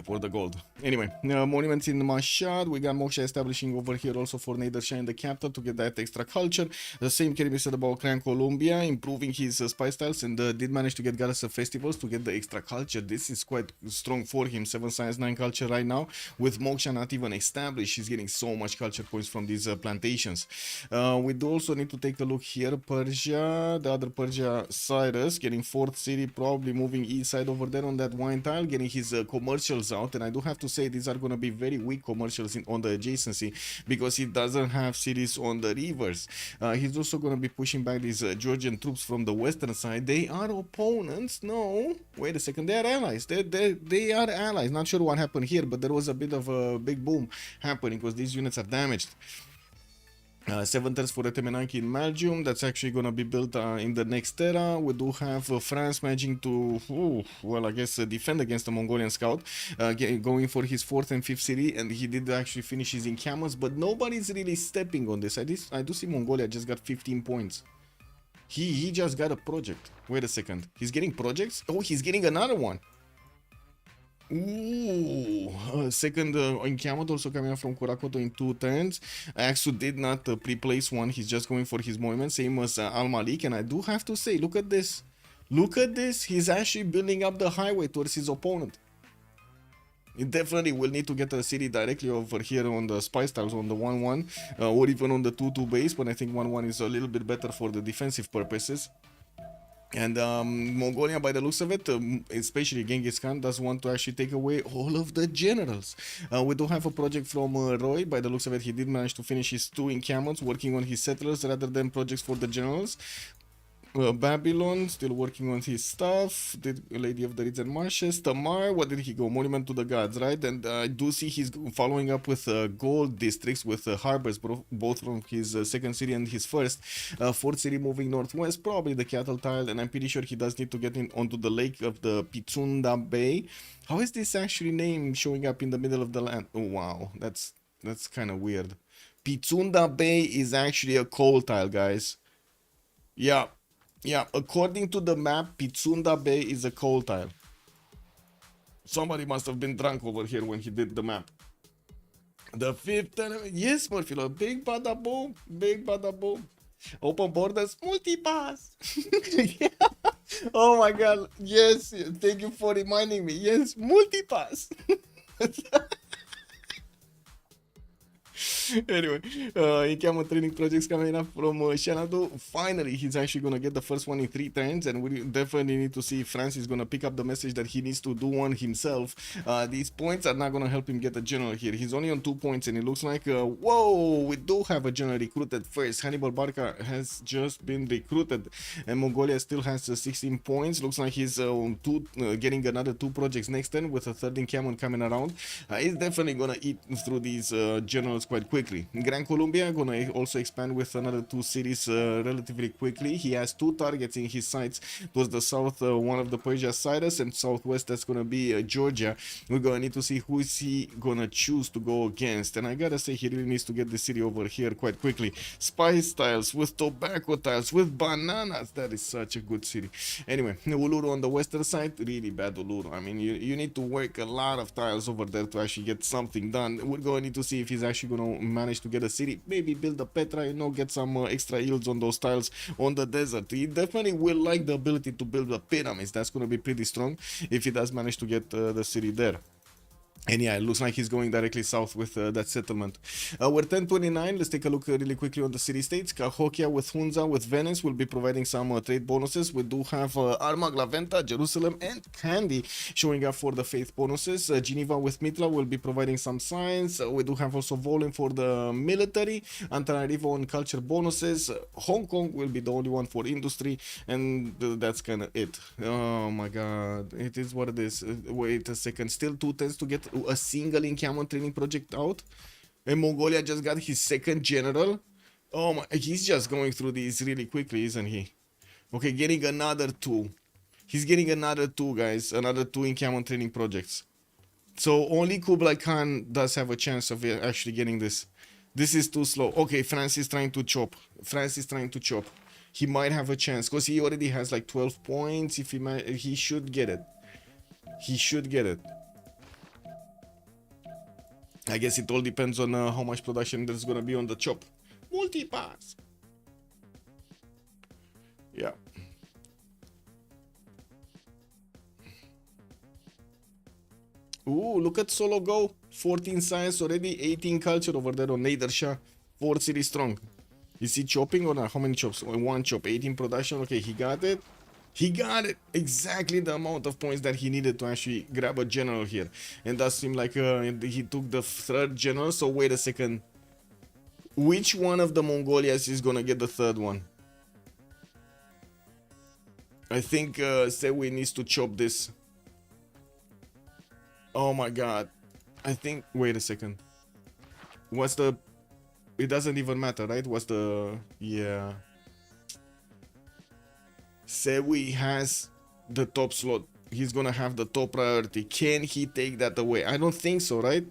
for the gold. Anyway, monuments in Mashhad. We got Moksha establishing over here also for Nader in the capital to get that extra culture. The same can be said about Cran Colombia, improving his spy styles and did manage to get Goddess of Festivals to get the extra culture. This is quite strong for him. 7 science, 9 culture right now. With Moksha not even established, he's getting so much culture points from these plantations. We do also need to take a look here. Persia, the other Persia, Cyrus, getting 4th city, probably moving east side over there on that wine tile, getting his commercials out. And I do have to say these are going to be very weak commercials on the adjacency because he doesn't have cities on the rivers. He's also going to be pushing back these Georgian troops from the western side. They are opponents. No, wait a second, they are allies. They are allies. Not sure what happened here, but there was a bit of a big boom happening because these units are damaged. 7 turns for Etemenanki in Belgium. That's actually going to be built in the next era. We do have France managing to, well, I guess defend against the Mongolian scout, going for his 4th and 5th city, and he did actually finish his encampments, but nobody's really stepping on this. I do see Mongolia just got 15 points. He just got a project. Wait a second. He's getting projects? Oh, he's getting another one. Ooh, second encampment also coming out from Kurakoto in 2 turns. Axu did not pre-place one. He's just going for his monument, same as Al Malik. And I do have to say, look at this. Look at this. He's actually building up the highway towards his opponent. It definitely will need to get a city directly over here on the spy styles on the 1-1 or even on the 2-2 base. But I think 1-1 is a little bit better for the defensive purposes. And Mongolia, by the looks of it, especially Genghis Khan, does want to actually take away all of the generals. We do have a project from Roy. By the looks of it, he did manage to finish his 2 encampments, working on his settlers rather than projects for the generals. Babylon, still working on his stuff. The Lady of the Reeds and Marshes. Tamar, what did he go? Monument to the Gods, right? And I do see he's following up with gold districts with harbors, both from his 2nd city and his 1st. 4th city moving northwest, probably the cattle tile, and I'm pretty sure he does need to get in onto the lake of the Pitsunda Bay. How is this actually name showing up in the middle of the land? Oh, wow, that's kind of weird. Pitsunda Bay is actually a coal tile, guys. Yeah, yeah. According to the map, Pitsunda Bay is a coal tile. Somebody must have been drunk over here when he did the map. The fifth enemy. Yes, Murphylo. Big bada boom. Big bada boom. Open borders. Multipass. Yeah. Oh my god. Yes. Thank you for reminding me. Yes. Multipass. Anyway, he came on training projects coming up from Shanado. Finally, he's actually gonna get the first one in 3 turns, and we definitely need to see if France is gonna pick up the message that he needs to do one himself. These points are not gonna help him get a general here. He's only on 2 points, and it looks like whoa, we do have a general recruited first. Hannibal Barca has just been recruited, and Mongolia still has 16 points. Looks like he's on getting another 2 projects next turn with a third in Cameron coming around. He's definitely gonna eat through these generals quite quickly. Gran Colombia gonna also expand with another 2 cities relatively quickly. He has 2 targets in his sights towards the south, one of the Persia Cyrus, and southwest that's gonna be Georgia. We're gonna need to see who is he gonna choose to go against, and I gotta say he really needs to get the city over here quite quickly. Spice tiles with tobacco tiles with bananas. That is such a good city. Anyway, Uluru on the western side, really bad Uluru. I mean, you need to work a lot of tiles over there to actually get something done. We're going to need to see if he's actually going to manage to get a city, maybe build a Petra, you know, get some extra yields on those tiles on the desert. He definitely will like the ability to build the pyramids. That's going to be pretty strong if he does manage to get the city there. And yeah, it looks like he's going directly south with that settlement. We're 1029. Let's take a look really quickly on the city-states. Cahokia with Hunza, with Venice, will be providing some trade bonuses. We do have Armagh, Laventa, Jerusalem, and Kandy showing up for the faith bonuses. Geneva with Mitla will be providing some signs. We do have also Volin for the military. Antananarivo on culture bonuses. Hong Kong will be the only one for industry. And that's kind of it. Oh my god. It is what it is. Wait a second. Still 2 turns to get a single encampment training project out, and Mongolia just got his 2nd general. Oh my, he's just going through these really quickly, isn't he? Okay, getting another 2. He's getting another 2, guys, another 2 encampment training projects. So only Kublai Khan does have a chance of actually getting this. This is too slow. Okay, France is trying to chop. France is trying to chop. He might have a chance because he already has like 12 points. If he should get it. He should get it. I guess it all depends on how much production there's gonna be on the chop. Multipass. Yeah. Ooh, look at Solo go. 14 science already, 18 culture over there on Nader Shah. 4 city strong. Is he chopping or not? How many chops? 1 chop, 18 production. Okay, he got it. He got it. Exactly the amount of points that he needed to actually grab a general here. And that seemed like he took the 3rd general. So wait a second. Which one of the Mongolias is gonna get the 3rd one? I think Sewi needs to chop this. Oh my god. I think... Wait a second. What's the... It doesn't even matter, right? What's the... Yeah... Sewi has the top slot. He's gonna have the top priority. Can he take that away? I don't think so, right?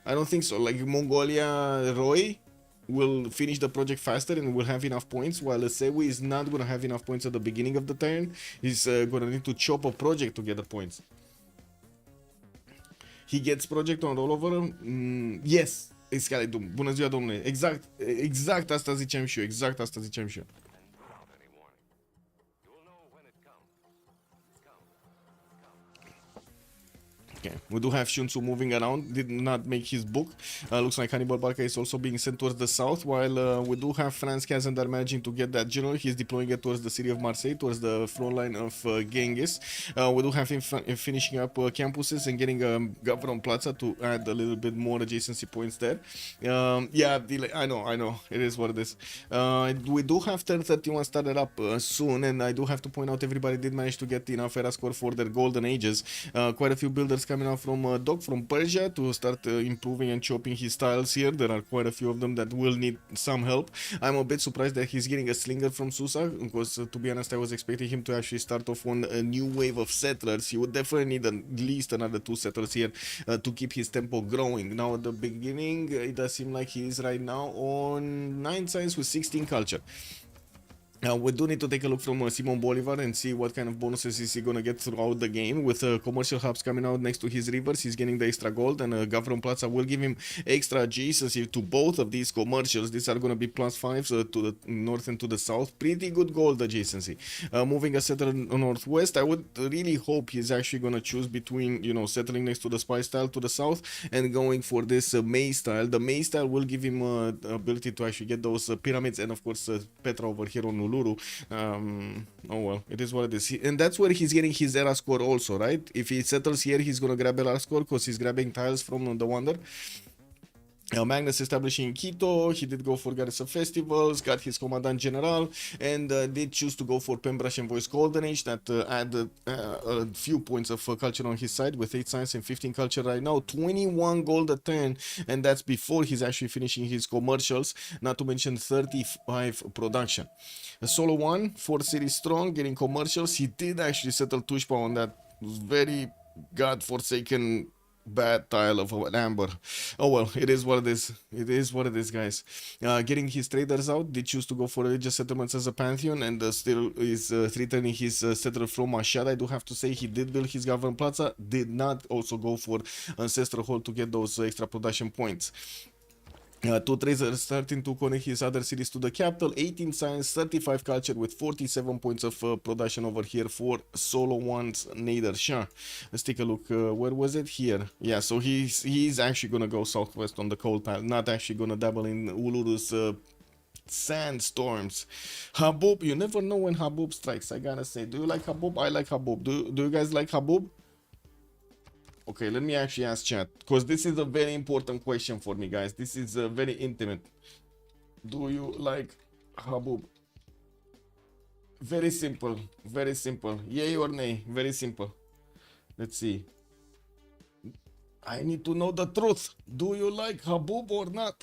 I don't think so. Like Mongolia Roy will finish the project faster and will have enough points, while Sewi is not gonna have enough points at the beginning of the turn. He's gonna need to chop a project to get the points. He gets project on rollover. Yes. Escaladum. Bună ziua, domnule. Exact asta ziceam și eu. Exact asta ziceam și eu. Okay, we do have Shunsu moving around, did not make his book. Looks like Hannibal Barca is also being sent towards the south, while we do have Franz Kazandar managing to get that general. He's deploying it towards the city of Marseille, towards the front line of Genghis. We do have him finishing up campuses and getting Gavron Plaza to add a little bit more adjacency points there. Yeah, I know, it is what it is. We do have turn 31 started up soon, and I do have to point out everybody did manage to get enough era score for their golden ages. Quite a few builders coming out from Doc from Persia to start improving and chopping his styles here. There are quite a few of them that will need some help. I'm a bit surprised that he's getting a slinger from Susa, because to be honest, I was expecting him to actually start off on a new wave of settlers. He would definitely need at least another 2 settlers here to keep his tempo growing. Now at the beginning, it does seem like he is right now on 9 science with 16 culture. We do need to take a look from Simon Bolivar and see what kind of bonuses is he gonna get throughout the game. With commercial hubs coming out next to his rivers, he's getting the extra gold, and Gavron Plaza will give him extra adjacency to both of these commercials. These are gonna be +5s to the north and to the south. Pretty good gold adjacency. Moving a settler northwest, I would really hope he's actually gonna choose between, you know, settling next to the spy style to the south and going for this maze style. The maze style will give him the ability to actually get those pyramids, and of course Petra over here on Uluru. Oh well, it is what it is. And that's where he's getting his era score also, right? If he settles here, he's gonna grab era score because he's grabbing tiles from the Wonder. Magnus establishing Quito, he did go for Garrison Festivals, got his Commandant General, and did choose to go for Pembrush and Voice Golden Age, that added a few points of culture on his side, with 8 science and 15 culture right now, 21 gold a turn, and that's before he's actually finishing his commercials, not to mention 35 production. A solo 1, 4 cities strong, getting commercials. He did actually settle Tushpa on that very godforsaken bad tile of an amber. Oh well, it is what it is. It is what it is, guys. Getting his traders out, did choose to go for religious settlements as a pantheon, and still is returning his settler from Mashad. I do have to say he did build his Governor Plaza, did not also go for Ancestral Hall to get those extra production points. 2 traders starting to connect his other cities to the capital, 18 science, 35 culture, with 47 points of production over here for solo ones Nader Shah. Let's take a look. Where was it? Here. Yeah, so he's actually gonna go southwest on the cold tile, not actually gonna dabble in Uluru's sandstorms. Habub, you never know when Habub strikes, I gotta say. Do you like Habub? I like Habub. Do you guys like Habub? Okay, let me actually ask chat, because this is a very important question for me, guys. This is very intimate. Do you like Habub? Very simple, very simple. Yay or nay? Very simple. Let's see. I need to know the truth. Do you like Habub or not?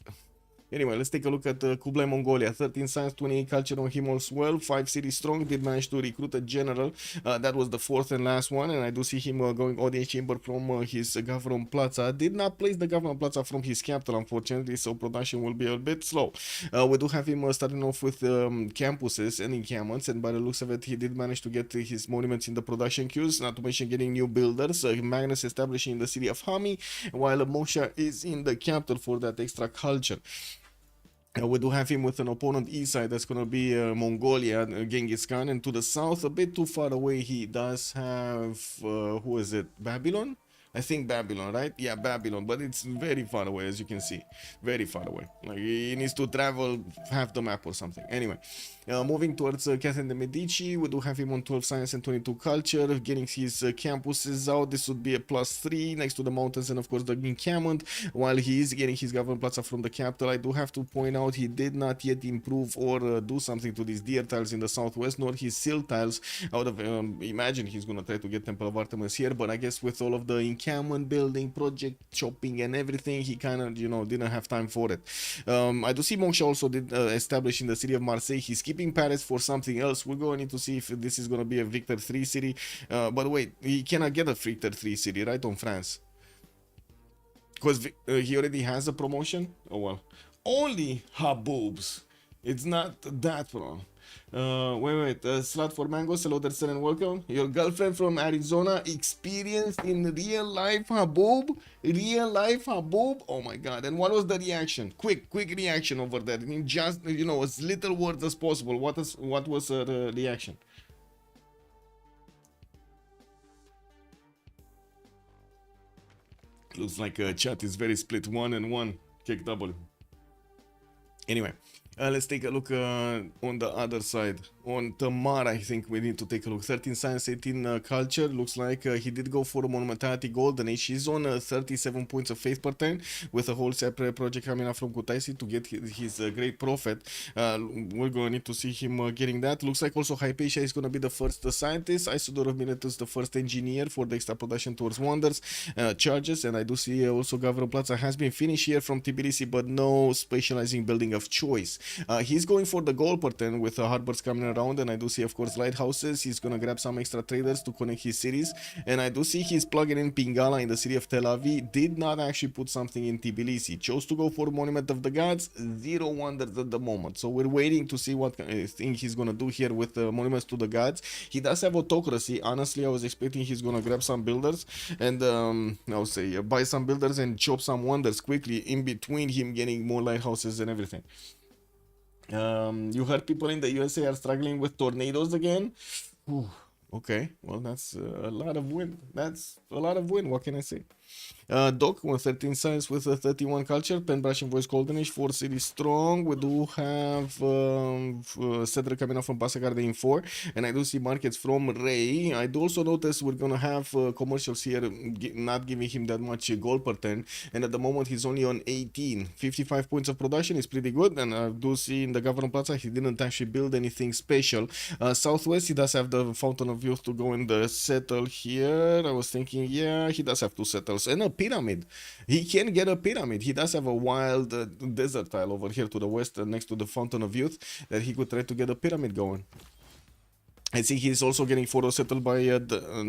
Anyway, let's take a look at Kublai Mongolia. 13 science, 28 culture on him as well. 5 cities strong. Did manage to recruit a general. That was the 4th and last one. And I do see him going audience chamber from his Gavron Plaza. Did not place the Gavron Plaza from his capital, unfortunately, so production will be a bit slow. We do have him starting off with campuses and encampments. And by the looks of it, he did manage to get his monuments in the production queues. Not to mention getting new builders. Magnus establishing in the city of Hami, while Mosha is in the capital for that extra culture. We do have him with an opponent east side, that's going to be Mongolia, Genghis Khan, and to the south, a bit too far away, he does have, who is it, Babylon? I think Babylon, right? Yeah, Babylon, but it's very far away, as you can see. Very far away. Like, he needs to travel half the map or something. Anyway, moving towards Catherine de Medici, we do have him on 12 science and 22 culture, getting his campuses out. This would be a +3 next to the mountains and, of course, the encampment. While he is getting his Governor Plaza from the capital, I do have to point out he did not yet improve or do something to these deer tiles in the southwest, nor his sill tiles. I would have imagined he's going to try to get Temple of Artemis here, but I guess with all of the encampment building, project chopping, and everything, he kind of, you know, didn't have time for it. I do see Moksha also did establish in the city of Marseille. He's keeping Paris for something else. We're going to see if this is going to be a Victor 3 city. But wait, he cannot get a Victor 3 city, right, on France? Because he already has a promotion? Oh well. Only Haboobs. It's not that wrong. Wait, slot for mangoes. Hello there, sir, and welcome. Your girlfriend from Arizona, experienced in real life Haboob? Real life Haboob? Oh my god. And what was the reaction? Quick reaction over there. In just, you know, as little words as possible. What was her reaction? Looks like chat is very split. 1 and 1. Kick double. Anyway. Let's take a look on the other side on Tamar, I think we need to take a look. 13 science, 18 culture. Looks like he did go for a monumentality golden age. He's on 37 points of faith per turn with a whole separate project coming up from Kutaisi to get his great profit. We're going to need to see him getting that. Looks like also Hypatia is going to be the first scientist. Isidore of Miletus the first engineer for the extra production towards wonders charges. And I do see also Gavron Plaza has been finished here from Tbilisi, but no specializing building of choice. He's going for the goal per turn with harbors coming around, and I do see of course lighthouses. He's gonna grab some extra traders to connect his cities, and I do see he's plugging in Pingala in the city of Tel Aviv. Did not actually put something in Tbilisi, chose to go for Monument of the Gods. Zero wonders at the moment, so we're waiting to see what thing he's gonna do here with monuments to the gods. He does have autocracy. Honestly, I was expecting he's gonna grab some builders and I'll say buy some builders and chop some wonders quickly in between him getting more lighthouses and everything. You heard people in the USA are struggling with tornadoes again. Whew. Okay, well that's a lot of wind. That's a lot of wind. What can I say? Doc with 13 science with a 31 culture, Penbrush and Voice Golden Age, 4 city strong. We do have Cedric coming off from Passagarde in 4, and I do see markets from Ray. I do also notice we're gonna have commercials here not giving him that much gold per turn, and at the moment he's only on 18. 55 points of production is pretty good, and I do see in the Governor Plaza he didn't actually build anything special. Southwest he does have the Fountain of Youth to go in the settle here. I was thinking, yeah, he does have 2 settles and a pyramid. He can get a pyramid. He does have a wild desert tile over here to the west next to the Fountain of Youth that he could try to get a pyramid going. I think he's also getting photo settled by the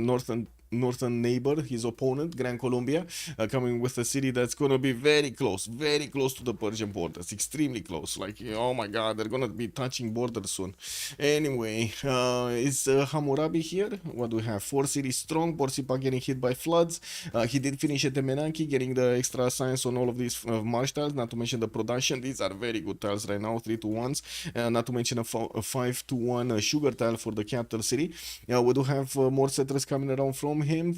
northern neighbor, his opponent, Gran Colombia, coming with a city that's gonna be very close to the Persian borders, extremely close. Like, oh my god, they're gonna be touching borders soon. Anyway, is Hammurabi here? What do we have? 4 cities strong. Borsipa getting hit by floods. He did finish at the Menanki, getting the extra science on all of these marsh tiles, not to mention the production. These are very good tiles right now, 3-to-1s, not to mention a 5-to-1 sugar tile for the capital city. We do have more settlers coming around from him,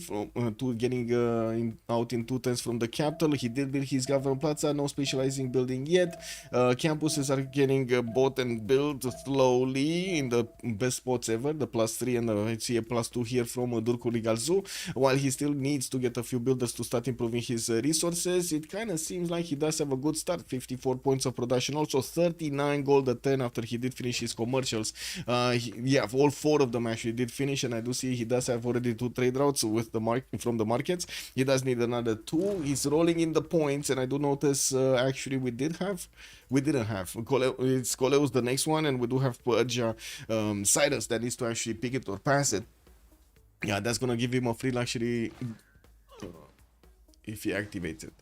to getting out in 2 turns from the capital. He did build his Government Plaza, no specializing building yet. Campuses are getting bought and built slowly in the best spots ever, the +3 and I see a +2 here from Durkuri Galzu, while he still needs to get a few builders to start improving his resources. It kind of seems like he does have a good start, 54 points of production, also 39 gold a turn after he did finish his commercials. Yeah, all 4 of them actually did finish, and I do see he does have already 2 trade routes with the from the markets. He does need another 2. He's rolling in the points, and I do notice actually we didn't have it's Coleus the next one, and we do have Persia Cyrus that needs to actually pick it or pass it. Yeah, that's gonna give him a free luxury if he activates it.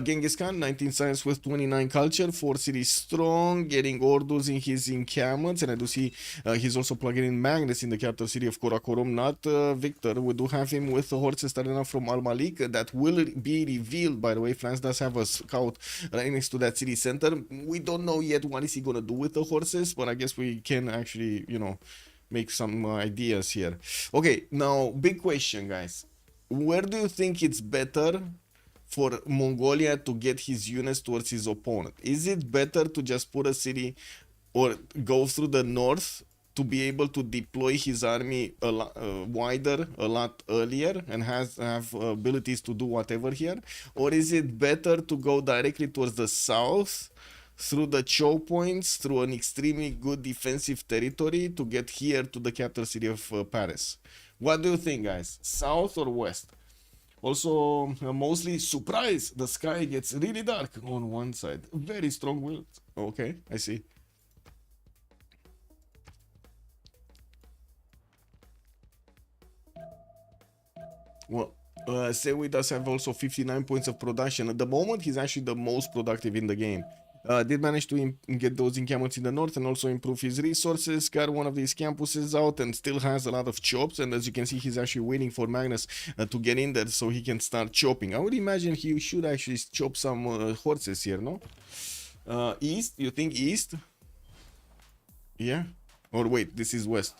Genghis Khan, 19 science with 29 culture, 4 cities strong, getting orders in his encampments, and I do see he's also plugging in Magnus in the capital city of Karakorum, not Victor. We do have him with the horses starting off from Al Malik. That will be revealed, by the way. France does have a scout right next to that city center. We don't know yet what is he gonna do with the horses, but I guess we can actually, you know, make some ideas here. Okay, now big question, guys. Where do you think it's better for Mongolia to get his units towards his opponent? Is it better to just put a city or go through the north to be able to deploy his army a lot wider, a lot earlier, and have abilities to do whatever here? Or is it better to go directly towards the south through the choke points, through an extremely good defensive territory to get here to the capital city of Paris? What do you think, guys? South or west? Also, mostly surprise, the sky gets really dark on one side. Very strong winds. Okay, I see. Well, Sewi does have also 59 points of production. At the moment, he's actually the most productive in the game. Did manage to get those encampments in the north and also improve his resources. Got one of these campuses out and still has a lot of chops. And as you can see, he's actually waiting for Magnus to get in there so he can start chopping. I would imagine he should actually chop some horses here, no? East? You think east? Yeah? Or wait, this is west.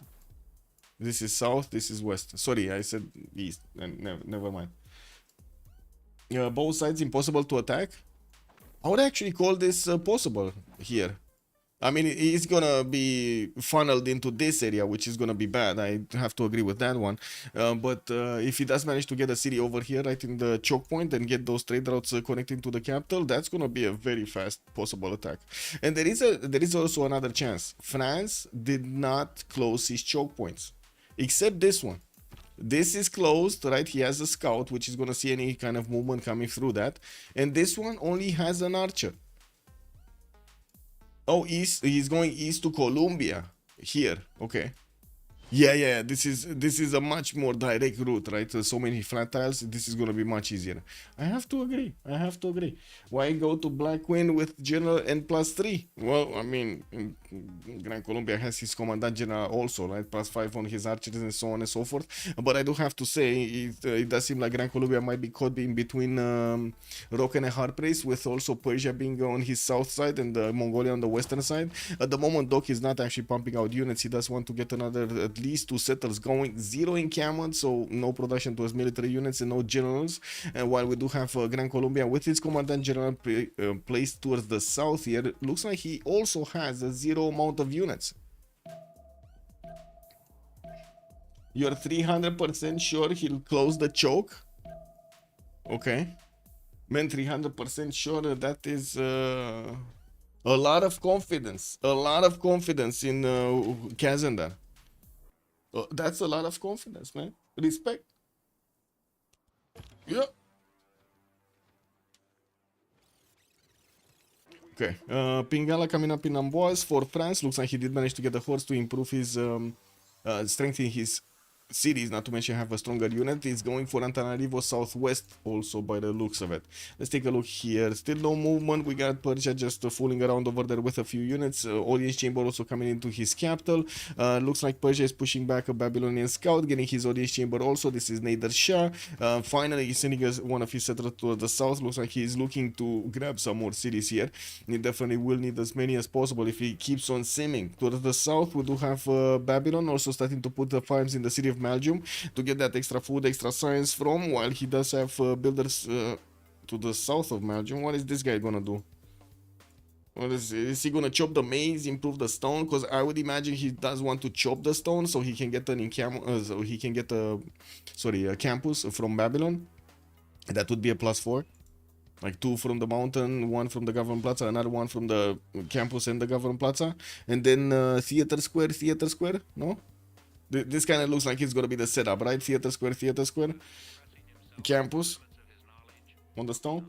This is south, this is west. Sorry, I said east. And never mind. Both sides impossible to attack? I would actually call this possible here. I mean, he's gonna be funneled into this area, which is gonna be bad. I have to agree with that one. But if he does manage to get a city over here, right in the choke point, and get those trade routes connecting to the capital, that's gonna be a very fast possible attack. And there is also another chance. France did not close his choke points, except this one. This is closed, right? He has a scout, which is gonna see any kind of movement coming through that, and this one only has an archer. Oh, east. He's going east to Colombia. Here. Okay. Yeah. This is a much more direct route, right? So many flat tiles. This is gonna be much easier. I have to agree. Why go to Black Queen with General and +3? Well, I mean, Gran Colombia has his Commandant General also, right? +5 on his archers and so on and so forth. But I do have to say, it does seem like Gran Colombia might be caught in between rock and a hard place, with also Persia being on his south side and Mongolia on the western side. At the moment, Doc is not actually pumping out units. He does want to get another at least 2 settlers going, 0 encampment, so no production towards military units and no generals. And while we do have Gran Colombia with its Commandant General placed towards the south here, looks like he also has a 0 amount of units. You're 300% sure he'll close the choke? Okay. Man, 300% sure that is a lot of confidence. A lot of confidence in Kazandar. That's a lot of confidence, man. Respect. Yeah. Okay. Pingala coming up in Amboise for France. Looks like he did manage to get a horse to improve his strength in his cities, not to mention have a stronger unit. He's going for Antananarivo southwest also by the looks of it. Let's take a look here. Still no movement. We got Persia just fooling around over there with a few units. Audience chamber also coming into his capital. Looks like Persia is pushing back a Babylonian scout, getting his audience chamber also. This is Nader Shah. Finally, he's sending one of his settlers to the south. Looks like he's looking to grab some more cities here. He definitely will need as many as possible if he keeps on simming. Towards the south, we do have Babylon also starting to put the farms in the city of Belgium to get that extra food, extra science from, while he does have builders to the south of Belgium. What is this guy gonna do? What is he gonna chop the maize, improve the stone? Because I would imagine he does want to chop the stone so he can get an so he can get a campus from Babylon. That would be a +4. Like 2 from the mountain, 1 from the government plaza, another 1 from the campus and the government plaza, and then theater square, no? This kind of looks like it's gonna be the setup, right? Theater square, campus on the stone.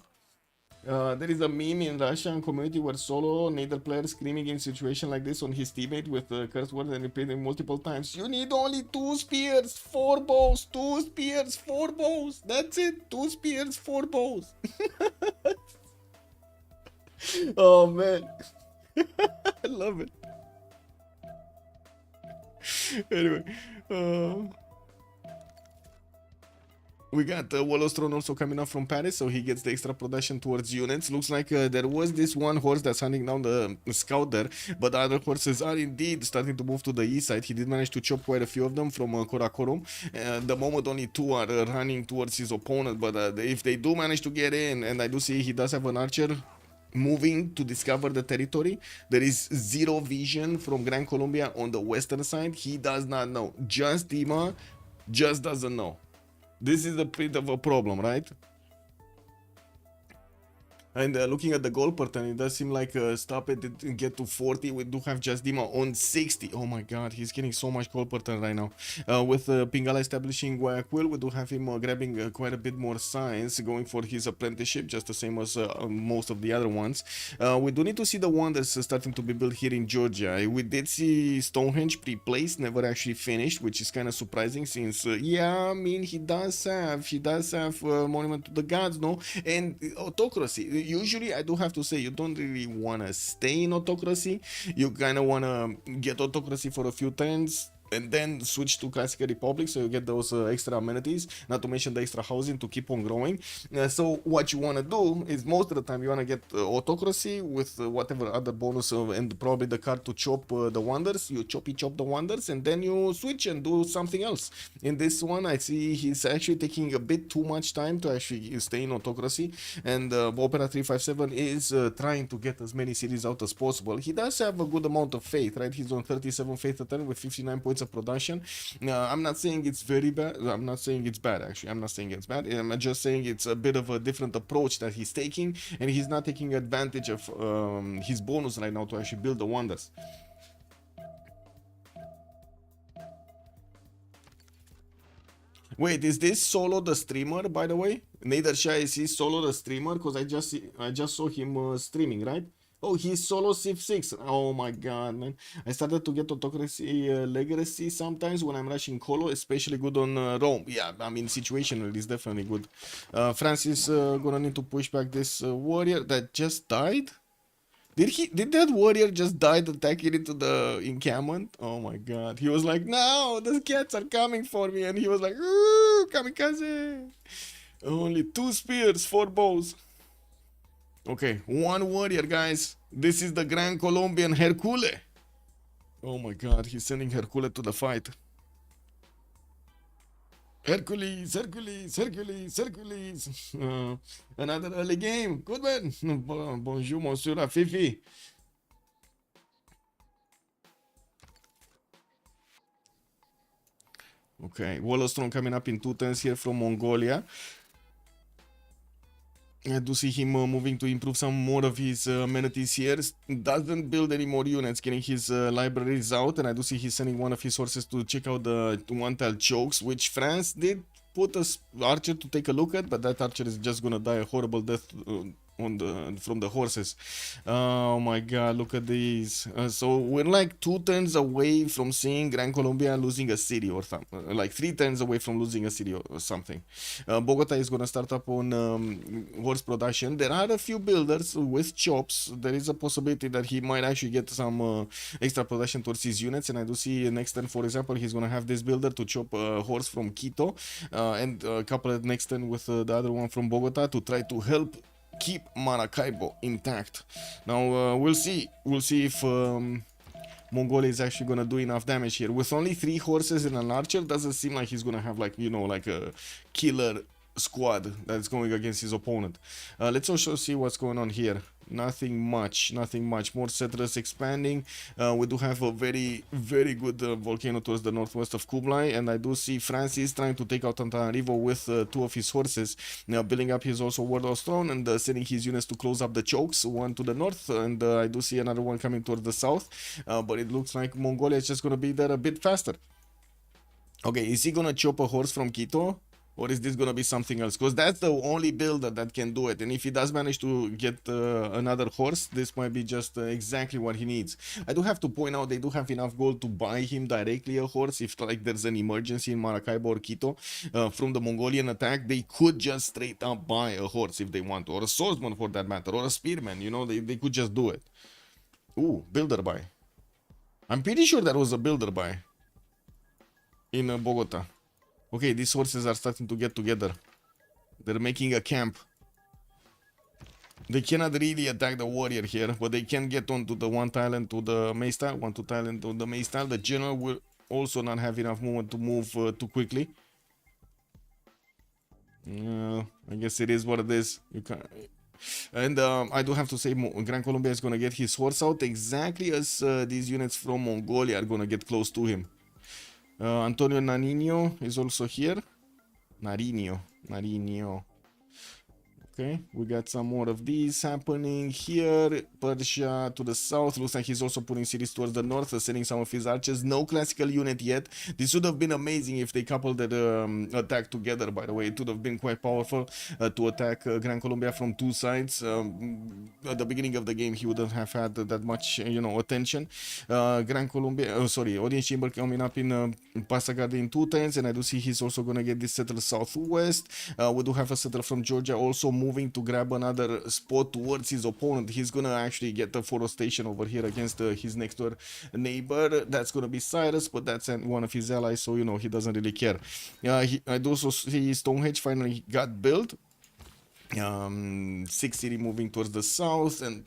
There is a meme in Russian community where solo Nader player screaming in situation like this on his teammate with curse words and repeating multiple times. You need only 2 spears, 4 bows, 2 spears, 4 bows. That's it. 2 spears, 4 bows. Oh man. I love it. Anyway, we got Wolostron also coming up from Paris, so he gets the extra production towards units. Looks like there was this one horse that's hunting down the scout there, but the other horses are indeed starting to move to the east side. He did manage to chop quite a few of them from Karakorum. The moment only 2 are running towards his opponent, but if they do manage to get in, and I do see he does have an archer moving to discover the territory. There is 0 vision from Gran Colombia on the western side. He does not know. Just Dima just doesn't know. This is a bit of a problem, right? And looking at the goal pattern, it does seem like Stop It didn't get to 40. We do have Just Dima on 60. Oh my god, he's getting so much goal pattern right now. With Pingala establishing Guayaquil, we do have him grabbing quite a bit more science, going for his apprenticeship, just the same as most of the other ones. We do need to see the one that's starting to be built here in Georgia. We did see Stonehenge pre-placed, never actually finished, which is kind of surprising since, yeah, I mean, he does have Monument to the Gods, no? And autocracy. Usually, I do have to say, you don't really want to stay in autocracy. You kind of want to get autocracy for a few turns, and then switch to Classical Republic, so you get those extra amenities, not to mention the extra housing to keep on growing. So what you want to do is most of the time you want to get autocracy with whatever other bonus and probably the card to chop the wonders. You chop the wonders and then you switch and do something else. In this one I see he's actually taking a bit too much time to actually stay in autocracy, and Opera 357 is trying to get as many cities out as possible. He does have a good amount of faith, right? He's on 37 faith a turn with 59 points of production. I'm not saying it's very bad. I'm not saying it's bad, actually. I'm not saying it's bad. I'm just saying it's a bit of a different approach that he's taking, and he's not taking advantage of his bonus right now to actually build the wonders. Wait, is this Solo the streamer, by the way? Neither Shai, is he Solo the streamer? Because I just saw him streaming, right? Oh, he's solo Civ6. Oh my god, man. I started to get autocracy legacy sometimes when I'm rushing Colo, especially good on Rome. Yeah, I mean, situational is definitely good. Francis gonna need to push back this warrior that just died. Did that warrior just die attacking into the encampment? Oh my god. He was like, no, the cats are coming for me. And he was like, ooh, kamikaze. Only 2 spears, 4 bows. Okay, 1 warrior, guys. This is the Grand Colombian Hercule. Oh my god, he's sending Hercule to the fight. Hercules, Hercules, Hercules, Hercules. Another early game. Good man. Bonjour, monsieur Fifi. Okay, Wallowstone coming up in 2 turns here from Mongolia. I do see him moving to improve some more of his amenities here. Doesn't build any more units, getting his libraries out. And I do see he's sending one of his horses to check out the one-tile chokes, which France did put a archer to take a look at, but that archer is just gonna die a horrible death from the horses. Oh my god, look at these. So we're like 2 turns away from seeing Gran Colombia losing a city or something, like 3 turns away from losing a city or something. Bogota is gonna start up on horse production. There are a few builders with chops. There is a possibility that he might actually get some extra production towards his units, and I do see next turn, for example, he's gonna have this builder to chop a horse from Quito and couple it next turn with the other one from Bogota to try to help keep Maracaibo intact. Now we'll see if Mongolia is actually gonna do enough damage here. With only 3 horses and an archer, doesn't seem like he's gonna have, like, you know, like a killer squad that's going against his opponent. Let's also see what's going on here. Nothing much. More settlers expanding. We do have a very, very good volcano towards the northwest of Kublai, and I do see Francis trying to take out Antananarivo with 2 of his horses. Now building up his also Warlord's Throne and sending his units to close up the chokes, one to the north, and I do see another one coming towards the south, but it looks like Mongolia is just gonna be there a bit faster. Okay, is he gonna chop a horse from Quito? Or is this gonna be something else? Because that's the only builder that can do it. And if he does manage to get another horse, this might be just exactly what he needs. I do have to point out they do have enough gold to buy him directly a horse. If like there's an emergency in Maracaibo or Quito from the Mongolian attack, they could just straight up buy a horse if they want to. Or a swordsman for that matter. Or a spearman, you know, they could just do it. Ooh, builder buy. I'm pretty sure that was a builder buy in Bogota. Okay, these horses are starting to get together. They're making a camp. They cannot really attack the warrior here, but they can get onto the one tile and to the mace tile. 1 2 tile and to the mace tile. The general will also not have enough movement to move too quickly. I guess it is what it is. You can't. And I do have to say, Gran Colombia is gonna get his horse out exactly as these units from Mongolia are gonna get close to him. Antonio Nariño is also here. Nariño. Okay, we got some more of these happening here. Persia to the south. Looks like he's also putting cities towards the north, sending some of his archers. No classical unit yet. This would have been amazing if they coupled that attack together, by the way. It would have been quite powerful to attack Gran Colombia from 2 sides. At the beginning of the game, he wouldn't have had that much, you know, attention. Gran Colombia, Audience Chamber coming up in Pasagade in 2 turns, and I do see he's also going to get this settler southwest. We do have a settler from Georgia also moving moving to grab another spot towards his opponent. He's gonna actually get the forestation over here against his next door neighbor. That's gonna be Cyrus, but that's one of his allies, so you know he doesn't really care. I do also see Stonehenge finally got built. 6 city moving towards the south, and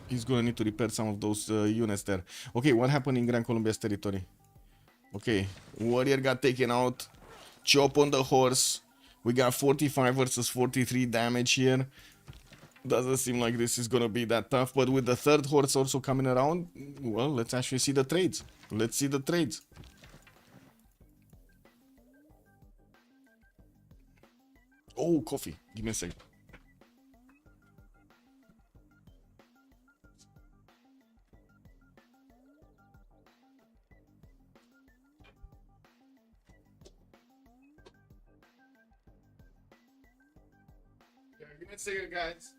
he's gonna need to repair some of those units there. Okay, what happened in Gran Colombia's territory? Okay, warrior got taken out. Chop on the horse. We got 45 versus 43 damage here. Doesn't seem like this is gonna be that tough, but with the third horse also coming around, well, let's actually see the trades. Let's see the trades. Oh, coffee. Give me a sec. Yeah, give me a second, guys.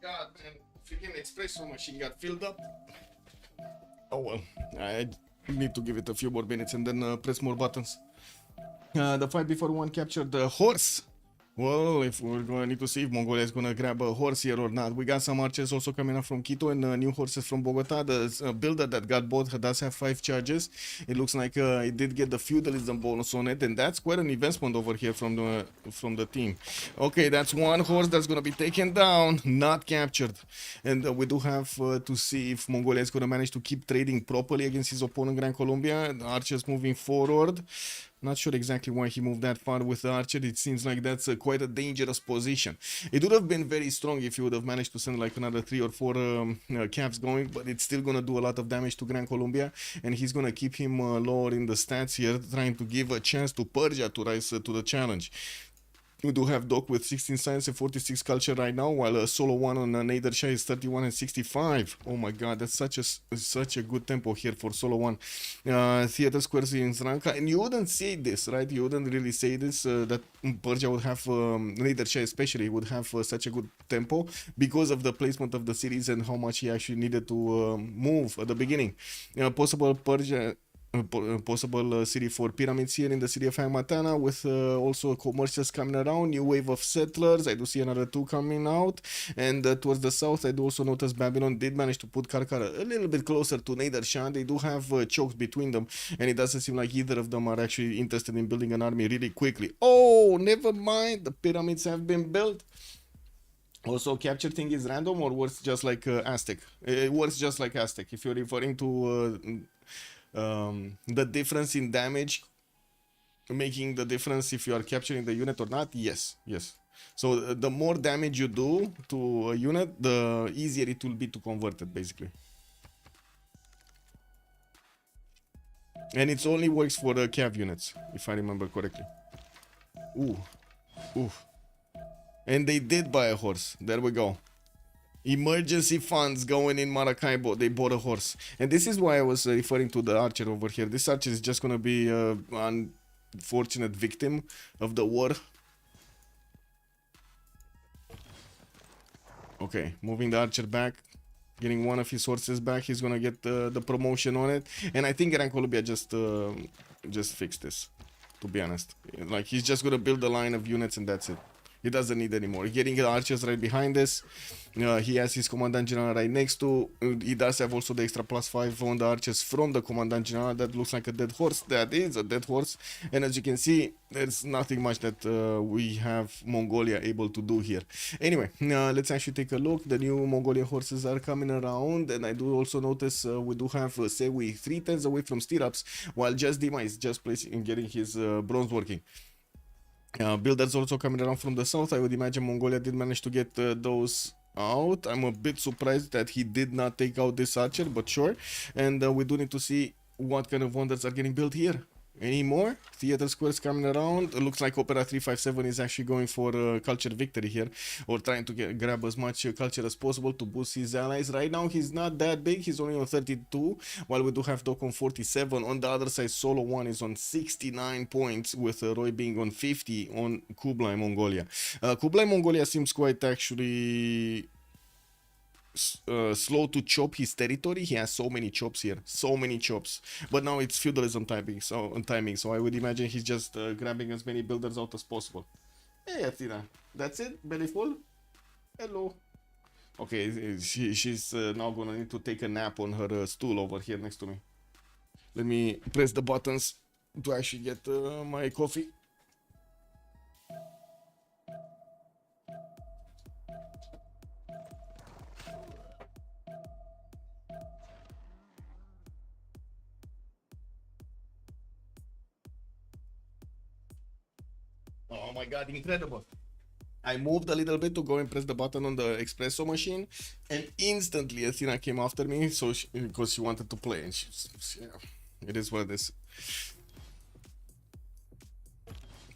God, man, freaking espresso machine got filled up. Oh well, I need to give it a few more minutes and then press more buttons. The fight before one captured the horse. Well, if we're going to need to see if Mongolia is going to grab a horse here or not. We got some archers also coming up from Quito and new horses from Bogota. The builder that got bought does have 5 charges. It looks like it did get the feudalism bonus on it, and that's quite an investment over here from the team. Okay, that's one horse that's going to be taken down, not captured. And we do have to see if Mongolia is going to manage to keep trading properly against his opponent Gran Colombia. The archers moving forward. Not sure exactly why he moved that far with the archer. It seems like that's quite a dangerous position. It would have been very strong if you would have managed to send like another 3 or 4 caps going, but it's still gonna do a lot of damage to Gran Colombia, and he's gonna keep him lower in the stats here, trying to give a chance to Persia to rise to the challenge. We do have Doc with 16 science and 46 culture right now, while solo one on Nader Shah is 31 and 65. Oh my god, that's such a good tempo here for solo one. Theater squares in Sranka, and you wouldn't say this, right? You wouldn't really say this, that Persia would have, Nader Shah especially, would have such a good tempo because of the placement of the cities and how much he actually needed to move at the beginning. Possible Persia... possible city for pyramids here in the city of Hamatana, with also commercials coming around, new wave of settlers. I do see another 2 coming out, and towards the south I do also notice Babylon did manage to put Karkar a little bit closer to Nader Shah. They do have chokes between them, and it doesn't seem like either of them are actually interested in building an army really quickly. Oh, never mind, the pyramids have been built. Also, capture thing is random, or works just like Aztec? It works just like Aztec. If you're referring to the difference in damage, making the difference if you are capturing the unit or not, yes. So the more damage you do to a unit, the easier it will be to convert it, basically. And it only works for the cav units, if I remember correctly. Ooh. And they did buy a horse. There we go. Emergency funds going in Maracaibo. They bought a horse. And this is why I was referring to the archer over here. This archer is just going to be an unfortunate victim of the war. Okay, moving the archer back. Getting one of his horses back. He's going to get the promotion on it. And I think Gran Colombia just fixed this, to be honest. Like, he's just going to build a line of units and that's it. He doesn't need anymore. Getting the archers right behind this. He has his commandant general right next to. He does have also the extra +5 on the archers from the commandant general. That looks like a dead horse. That is a dead horse. And as you can see, there's nothing much that we have Mongolia able to do here. Anyway, let's actually take a look. The new Mongolia horses are coming around. And I do also notice we do have Sewi 3 turns away from stirrups, while just Dima is just placing and getting his bronze working. Builders also coming around from the south. I would imagine Mongolia did manage to get those out. I'm a bit surprised that he did not take out this archer, but sure. And we do need to see what kind of wonders are getting built here. Any more theater squares coming around? It looks like Opera 357 is actually going for culture victory here, or trying to grab as much culture as possible to boost his allies. Right now he's not that big, he's only on 32, while we do have Doc on 47. On the other side, Solo 1 is on 69 points, with Roy being on 50 on Kublai Mongolia. Kublai Mongolia seems quite actually slow to chop his territory. He has so many chops here, so many chops. But now it's feudalism timing, so I would imagine he's just grabbing as many builders out as possible. Hey, Athena, that's it? Belly full? Hello. Okay, she's now gonna need to take a nap on her stool over here next to me. Let me press the buttons to actually get my coffee. Oh my god, incredible. I moved a little bit to go and press the button on the espresso machine, and instantly Athena came after me, so because she wanted to play, and yeah, it is what it is.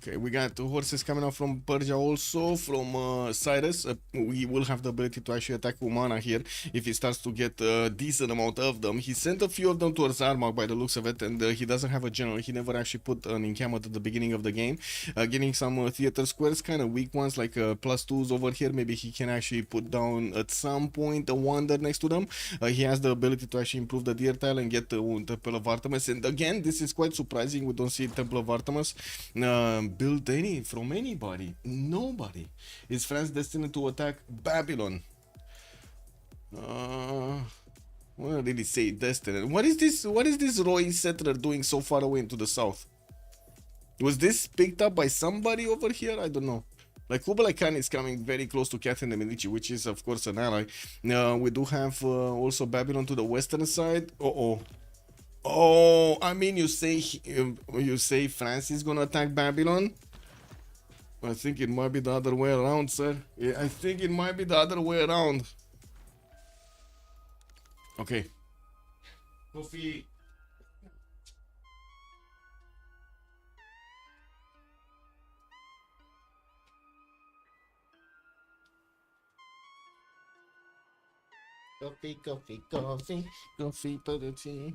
Okay, we got two horses coming out from Persia, also from Cyrus. We will have the ability to actually attack Umana here if he starts to get a decent amount of them. He sent a few of them towards Armagh by the looks of it, and he doesn't have a general. He never actually put an encampment at the beginning of the game. Getting some theater squares, kind of weak ones, like +2s over here. Maybe he can actually put down at some point a wonder next to them. He has the ability to actually improve the deer tile and get the Temple of Artemis. And again, this is quite surprising. We don't see Temple of Artemis built from anybody. Nobody. Is France destined to attack Babylon? What did he say? Destined. What is this? What is this Roy settler doing so far away into the south? Was this picked up by somebody over here? I don't know. Like Kublai Khan is coming very close to Catherine de Medici, which is of course an ally. We do have also Babylon to the western side. Oh, I mean, you say France is gonna attack Babylon? I think it might be the other way around, sir. Yeah, I think it might be the other way around. Okay. Coffee. Coffee, coffee, coffee, coffee for the tea.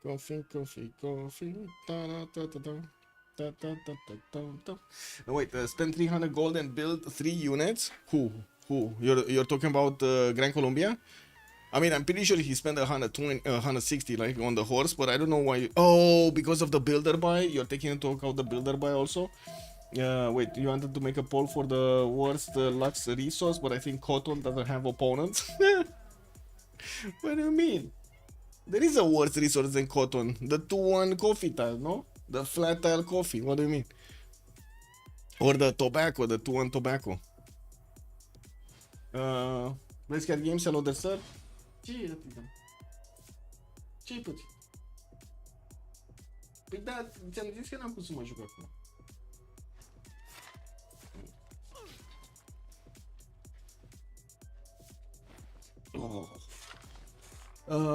Coffee, coffee, coffee. Da, da, da, da, da. Da, da, da, da, da, da. No, wait, spend 300 gold and build 3 units? Who? You're talking about Gran Colombia? I mean, I'm pretty sure he spent 160 like on the horse, but I don't know why. Oh, because of the builder buy? You're taking into account the builder buy also? Wait, you wanted to make a poll for the worst Lux resource, but I think Cotton doesn't have opponents. What do you mean? There is a worse resource than Cotton. The 2-1 coffee tile, no? The flat tile coffee, what do you mean? Or the tobacco, the 2-1 tobacco. Let's get games, hello there, sir. Ce-i atâta? Ce-i puțin? Păi da, ți-am zis că n-am pus să mă joc acum. Oh.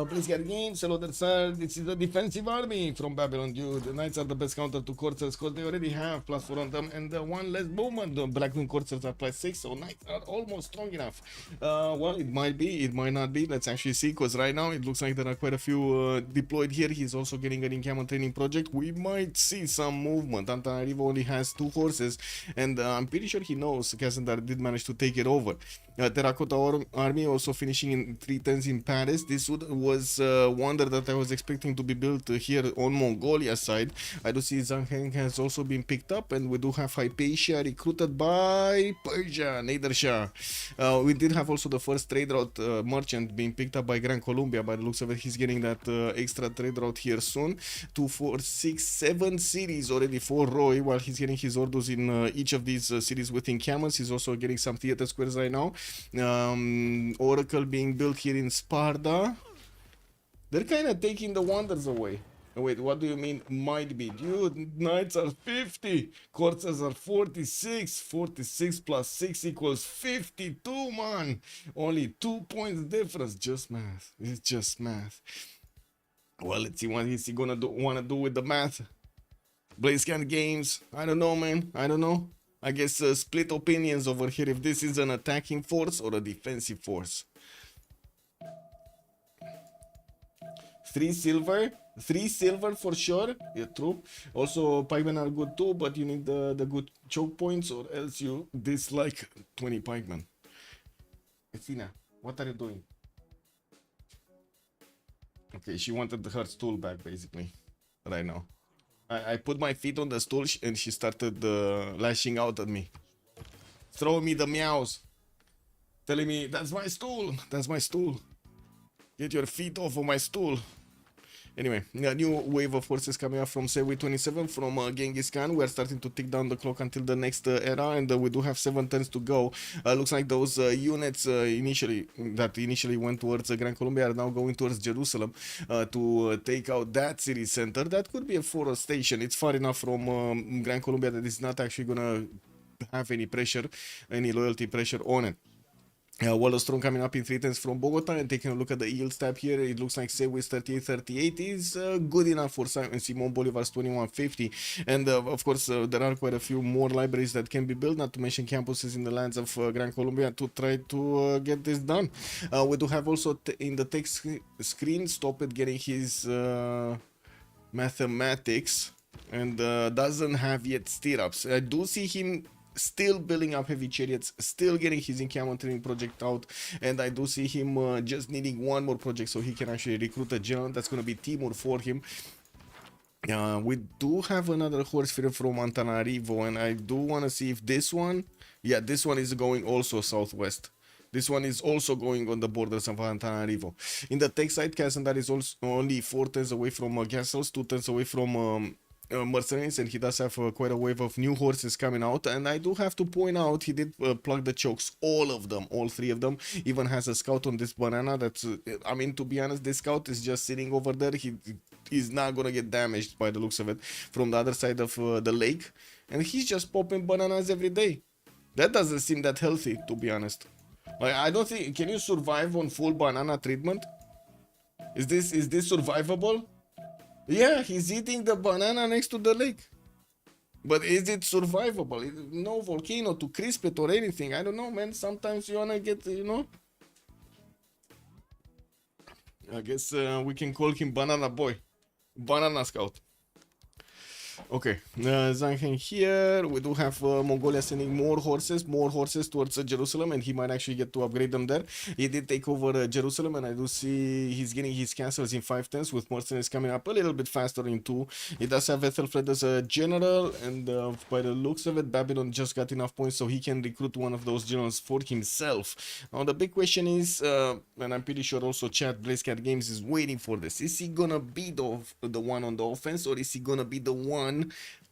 Please get games, hello there, sir. This is the defensive army from Babylon, dude. The knights are the best counter to coursers because they already have +4 on them and one less movement. The black wing coursers are +6, so knights are almost strong enough. Well, it might be, it might not be. Let's actually see, because right now it looks like there are quite a few deployed here. He's also getting an encampment training project. We might see some movement. Antananarivo only has 2 horses, and I'm pretty sure he knows Kazandar did manage to take it over. Terracotta army also finishing in 310s in Paris. This was a wonder that I was expecting to be built here on Mongolia side. I do see Zhang Heng has also been picked up, and we do have Hypatia recruited by Persia, Nader Shah. We did have also the first trade route merchant being picked up by Gran Colombia. By the looks of it, he's getting that extra trade route here soon. 2, 4, 6, 7 cities already for Roy, while he's getting his orders in each of these cities with encampments. He's also getting some theater squares right now. Oracle being built here in Sparta. They're kind of taking the wonders away. Wait, what do you mean might be? Dude, knights are 50, coursers are 46, 46 plus 6 equals 52, man. Only 2 points difference, just math. It's just math. Well, let's see what is he gonna wanna do with the math. Blazecan Games, I don't know, man. I don't know. I guess split opinions over here if this is an attacking force or a defensive force. 3 silver, 3 silver for sure. Yeah, true. Also, pikemen are good too, but you need the good choke points, or else you dislike 20 pikemen. Athena, what are you doing? Okay, she wanted her stool back, basically, right now. I put my feet on the stool and she started lashing out at me. Throwing me the meows. Telling me, that's my stool, that's my stool. Get your feet off of my stool. Anyway, a new wave of forces coming up from Civ27 from Genghis Khan. We are starting to tick down the clock until the next era, and we do have 7 turns to go. Looks like those units initially went towards Grand Colombia are now going towards Jerusalem to take out that city center. That could be a forestation. It's far enough from Grand Colombia that it's not actually gonna have any pressure, any loyalty pressure on it. Wallowstone coming up in 3 turns from Bogota, and taking a look at the yield tab here, it looks like Civ6 3838 is good enough for Simon Bolivar's 2150, and of course there are quite a few more libraries that can be built, not to mention campuses in the lands of Gran Colombia to try to get this done. We do have also in the text screen Stop it getting his mathematics, and doesn't have yet stirrups. I do see him still building up heavy chariots, still getting his encampment training project out, and I do see him just needing one more project so he can actually recruit a general. That's going to be Timur for him. We do have another horse feeder from Antananarivo, and I do want to see if this one, yeah, this one is going also southwest. This one is also going on the borders of Antananarivo. In the tech side, Kazandar is also only 4 turns away from castles, 2 turns away from mercenaries, and he does have quite a wave of new horses coming out. And I do have to point out, he did plug the chokes, all of them, all 3 of them. Even has a scout on this banana. That's I mean, to be honest, this scout is just sitting over there. He is not gonna get damaged by the looks of it from the other side of the lake, and he's just popping bananas every day. That doesn't seem that healthy, to be honest. Like, I don't think, can you survive on full banana treatment? Is this survivable? Yeah, he's eating the banana next to the lake. But is it survivable? No volcano to crisp it or anything. I don't know, man. Sometimes you wanna get, you know. I guess we can call him Banana Boy. Banana Scout. Okay, Zanghen here. We do have Mongolia sending more horses towards Jerusalem, and he might actually get to upgrade them there. He did take over Jerusalem, and I do see he's getting his castles in 5 turns, with mercenaries coming up a little bit faster in 2. He does have Ethelfred as a general, and by the looks of it, Babylon just got enough points so he can recruit one of those generals for himself. Now the big question is, and I'm pretty sure also chat Blazecat Games is waiting for this, is he gonna be the one on the offense, or is he gonna be the one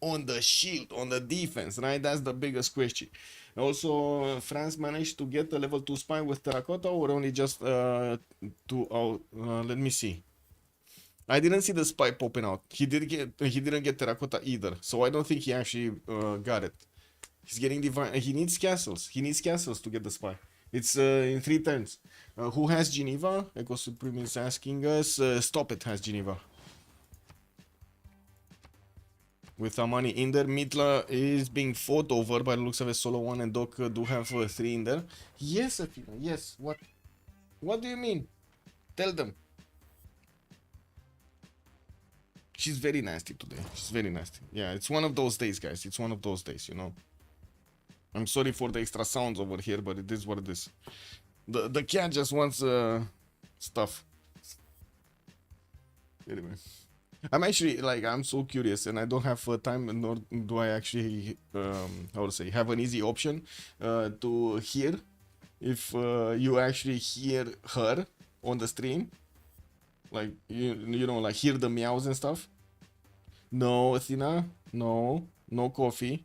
on the shield, on the defense, right? That's the biggest question. Also, France managed to get a level 2 spy with terracotta, or only just let me see. I didn't see the spy popping out. He didn't get terracotta either, so I don't think he actually got it. He's getting divine. He needs castles. He needs castles to get the spy. It's in 3 turns. Who has Geneva? Echo Supreme is asking us. Stop it has Geneva. With Amani in there, Mitla is being fought over by the looks of a solo 1, and Doc do have 3 in there. Yes, Athena, yes. What do you mean? Tell them. She's very nasty today. She's very nasty. Yeah, it's one of those days, guys. It's one of those days, you know. I'm sorry for the extra sounds over here, but it is what it is. The cat just wants stuff. Anyway. I'm actually, like, I'm so curious, and I don't have time, nor do I actually, how to say, have an easy option to hear if you actually hear her on the stream. Like, you know, like, hear the meows and stuff. No, Athena, no coffee.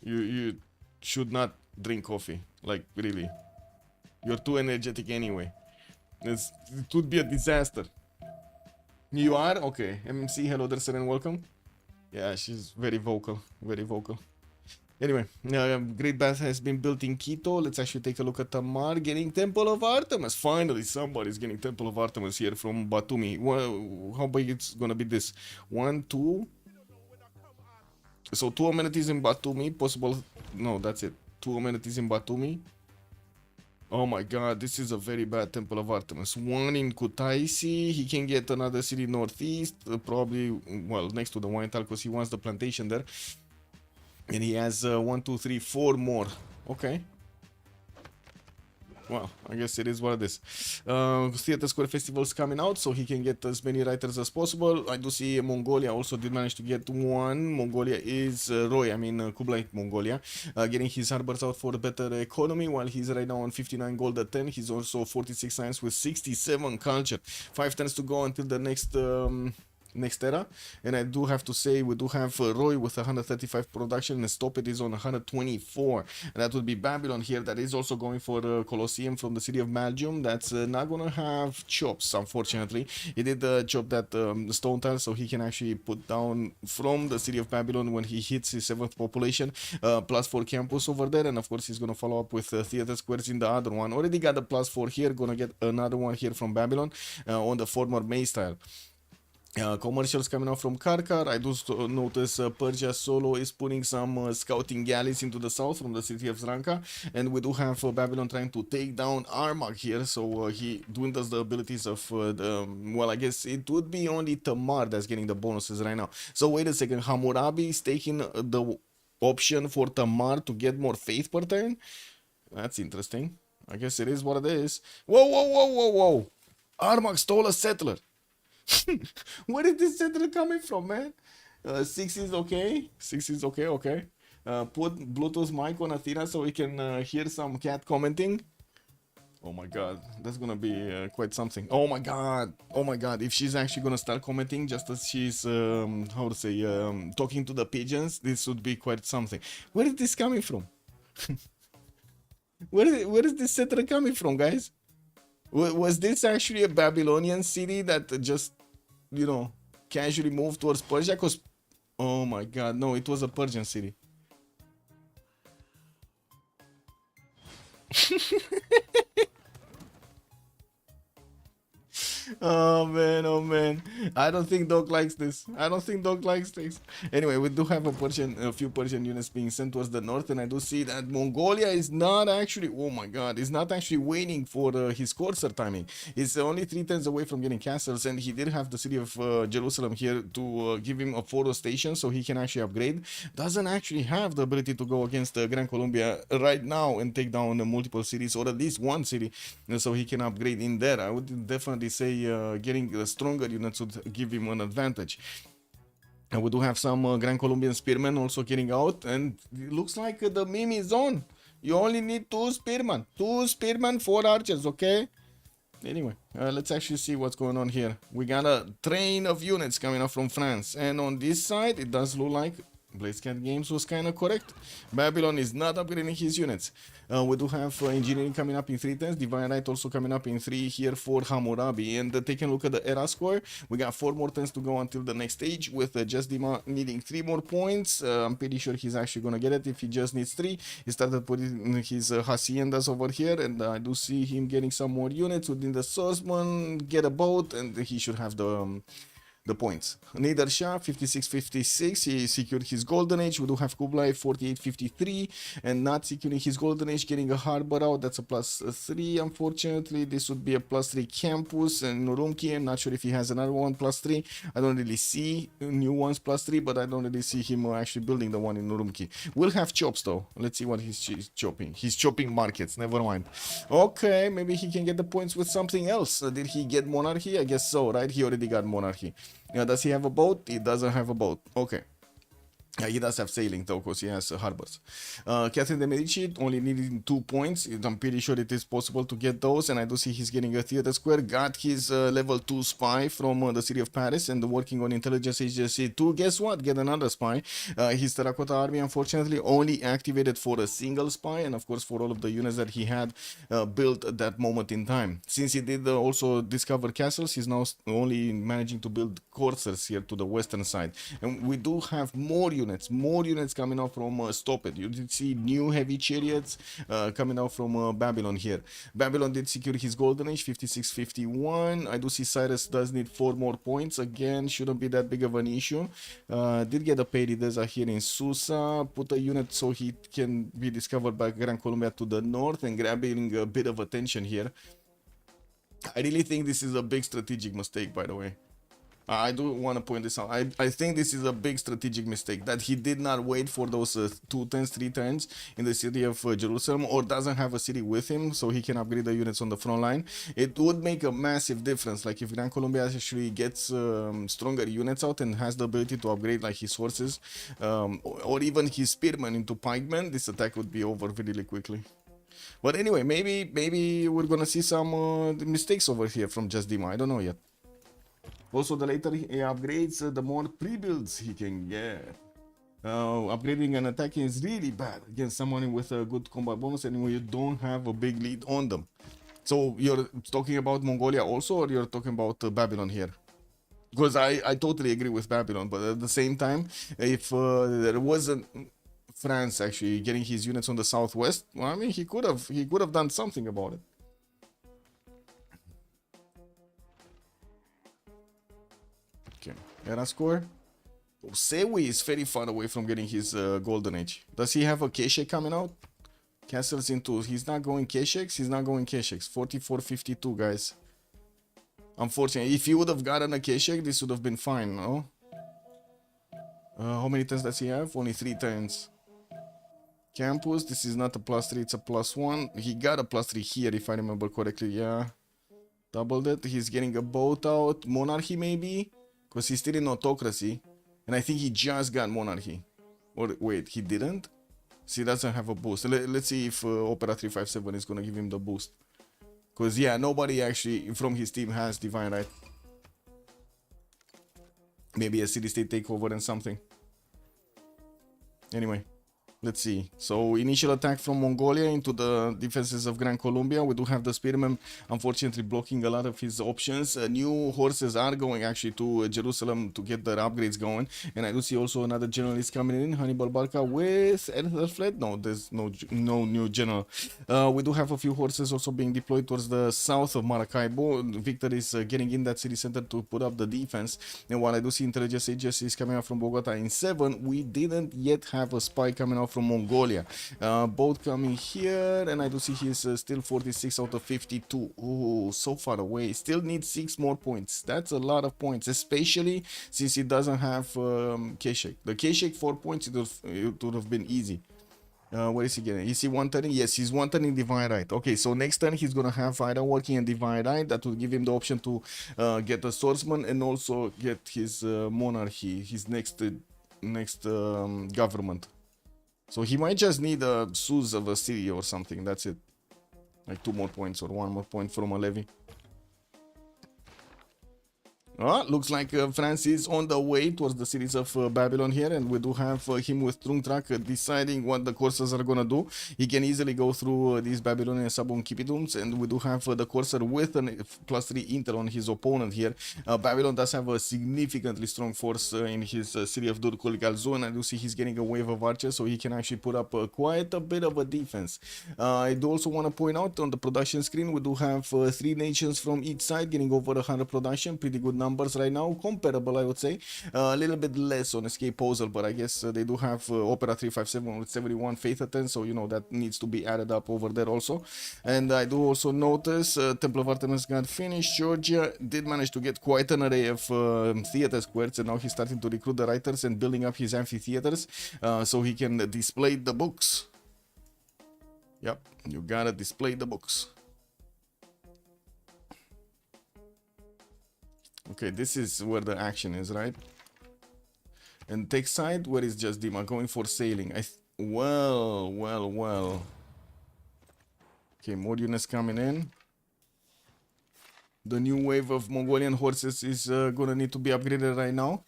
You should not drink coffee, like, really. You're too energetic anyway. It would be a disaster. You are? Okay. MMC, hello there, sir, and welcome. Yeah, she's very vocal, very vocal. Anyway, Great Bath has been built in Quito. Let's actually take a look at Tamar getting Temple of Artemis. Finally, somebody's getting Temple of Artemis here from Batumi. Well, how big it's gonna be this? 1, 2. So 2 amenities in Batumi. Possible. No, that's it. 2 amenities in Batumi. Oh my god, this is a very bad Temple of Artemis. 1 in Kutaisi. He can get another city northeast. Probably, well, next to the wine tile because he wants the plantation there. And he has 1, 2, 3, 4 more. Okay. Well, I guess it is what it is. Theater Square Festival is coming out, so he can get as many writers as possible. I do see Mongolia also did manage to get 1. Mongolia is Kublai Mongolia, getting his harbors out for a better economy, while he's right now on 59 gold at 10. He's also 46 science with 67 culture. 5 turns to go until the next era, and I do have to say we do have Roy with 135 production, and Stopet is on 124, and that would be Babylon here that is also going for Colosseum from the city of Belgium. That's not gonna have chops, unfortunately. He did chop that stone tile, so he can actually put down from the city of Babylon when he hits his 7th population, +4 campus over there, and of course he's gonna follow up with theater squares in the other one. Already got the +4 here, gonna get another one here from Babylon on the former Maze tile. Commercials coming out from Karkar. I do notice Persia Solo is putting some scouting galleys into the south from the city of Zranka, and we do have Babylon trying to take down Armagh here, so he dwindles the abilities of well, I guess it would be only Tamar that's getting the bonuses right now. So wait a second, Hammurabi is taking the option for Tamar to get more faith per turn? That's interesting. I guess it is what it is. Whoa, whoa, whoa, whoa, whoa! Armagh stole a settler. Where is this settler coming from, man? 6 is okay. 6 is okay, okay. Put Bluetooth mic on Athena so we can hear some cat commenting. Oh my god, that's gonna be quite something. Oh my god, oh my god. If she's actually gonna start commenting just as she's, how to say, talking to the pigeons, this would be quite something. Where is this coming from? Where is this settler coming from, guys? Was this actually a Babylonian city that just, you know, casually moved towards Persia? Because, oh my god, no, it was a Persian city. Oh man, oh man. I don't think Doc likes this. I don't think Doc likes this. Anyway, we do have a few Persian units being sent towards the north, and I do see that Mongolia is not actually, oh my god, is not actually waiting for his courser timing. He's only 3 turns away from getting castles, and he did have the city of Jerusalem here to give him a photo station so he can actually upgrade. Doesn't actually have the ability to go against Grand Colombia right now and take down multiple cities, or at least one city, so he can upgrade in there. I would definitely say getting stronger units would give him an advantage. And we do have some Grand Colombian spearmen also getting out, and it looks like the meme is on. You only need 2 spearmen. 2 spearmen, 4 archers, okay? Anyway, let's actually see what's going on here. We got a train of units coming up from France, and on this side, it does look like BlazeCat Games was kind of correct. Babylon is not upgrading his units. We do have engineering coming up in 3 turns. Divine Right also coming up in 3 here for Hammurabi. And taking a look at the era score, we got 4 more turns to go until the next stage, with Just Dima needing 3 more points. I'm pretty sure he's actually gonna get it if he just needs 3. He started putting his haciendas over here, and I do see him getting some more units within the Sosman, get a boat, and he should have the points. Nader Shah 56-56, he secured his golden age. We do have Kublai 48-53, and not securing his golden age, getting a harbor out. That's a +3. Unfortunately, this would be a +3 campus, and Urumqi, I'm not sure if he has another one +3. I don't really see new ones +3, but I don't really see him actually building the one in Urumqi. We'll have chops though. Let's see what he's chopping. He's chopping markets, never mind. Okay, maybe he can get the points with something else. Did he get monarchy? I guess so, right? He already got monarchy. Does he have a boat? He doesn't have a boat. Okay. He does have sailing though, because he has harbors. Catherine de Medici only needing 2 points. I'm pretty sure it is possible to get those, and I do see he's getting a theater square. Got his level 2 spy from the city of Paris, and working on intelligence agency 2. Guess what? Get another spy. His terracotta army unfortunately only activated for a single spy, and of course for all of the units that he had built at that moment in time. Since he did also discover castles, he's now only managing to build coursers here to the western side, and we do have more units coming out from Stop It. You did see new heavy chariots coming out from Babylon here. Babylon did secure his golden age, 56-51. I do see Cyrus does need 4 more points. Again, shouldn't be that big of an issue. Did get a Perideza here in Susa. Put a unit so he can be discovered by Gran Colombia to the north and grabbing a bit of attention here. I really think this is a big strategic mistake, by the way. I do want to point this out. I think this is a big strategic mistake, that he did not wait for those 2 turns, 3 turns in the city of Jerusalem, or doesn't have a city with him so he can upgrade the units on the front line. It would make a massive difference. Like if Gran Colombia actually gets stronger units out and has the ability to upgrade like his horses or even his spearmen into pikemen, this attack would be over really quickly. But anyway, maybe we're gonna see some mistakes over here from Just Dima. I don't know yet. Also, the later he upgrades, the more pre-builds he can get. Upgrading an attack is really bad against someone with a good combat bonus and when you don't have a big lead on them. So you're talking about Mongolia also, or you're talking about Babylon here? Because I totally agree with Babylon, but at the same time, if there wasn't France actually getting his units on the southwest, well, I mean, he could have done something about it. Okay, era score. Sewi is very far away from getting his golden age. Does he have a Keshek coming out? Castles into. He's not going Kesheks. He's not going Kesheks. 44-52, guys. Unfortunately, if he would have gotten a Keshek, this would have been fine, no? How many turns does he have? Only 3 turns. Campus, this is not a +3, it's a +1. He got a +3 here, if I remember correctly, yeah. Doubled it. He's getting a boat out. Monarchy, maybe? Because he's still in autocracy. And I think he just got monarchy. Or wait, he didn't? See, he doesn't have a boost. Let's see if Opera 357 is going to give him the boost. Because, yeah, nobody actually from his team has Divine Right. Maybe a city-state takeover and something. Anyway. Let's see. So, initial attack from Mongolia into the defenses of Gran Colombia. We do have the Spearmen, unfortunately, blocking a lot of his options. New horses are going actually to Jerusalem to get their upgrades going. And I do see also another generalist coming in, Hannibal Barca with Ethelfled. No, there's no new general. We do have a few horses also being deployed towards the south of Maracaibo. Victor is getting in that city center to put up the defense. And while I do see intelligence agencies coming out from Bogota in 7, we didn't yet have a spy coming out from Mongolia. Both coming here, and I do see he's still 46 out of 52. Ooh, so far away. Still needs 6 more points. That's a lot of points, especially since he doesn't have Keshek. The Keshek 4 points, it would have been easy. Where is he getting? Is he one turning? Yes, he's one turning Divine Right. Okay, so next turn he's gonna have Iron Working and Divine Right. That will give him the option to get a swordsman and also get his monarchy, his next government. So he might just need a Suz of a city or something. That's it. Like 2 more points or 1 more point from a levy. Looks like France is on the way towards the cities of Babylon here, and we do have him with Trungtrak deciding what the coursers are gonna do. He can easily go through these Babylonian Sabon-Kipidums, and we do have the courser with a +3 intel on his opponent here. Babylon does have a significantly strong force in his city of Durkul Galzu, and I do see he's getting a wave of archers, so he can actually put up quite a bit of a defense. I do also want to point out on the production screen, we do have 3 nations from each side getting over 100 production. Pretty good numbers right now, comparable I would say. A little bit less on Escape Posel, but I guess they do have Opera 357 with 71 Faith Attempts, so you know that needs to be added up over there also. And I do also notice Temple of Artemis got finished. Georgia did manage to get quite an array of theater squares, and now he's starting to recruit the writers and building up his amphitheaters so he can display the books. Yep, you gotta display the books. Okay, this is where the action is, right? And take side, where is Just Dima? Going for sailing. Well. Okay, more units coming in. The new wave of Mongolian horses is gonna need to be upgraded right now.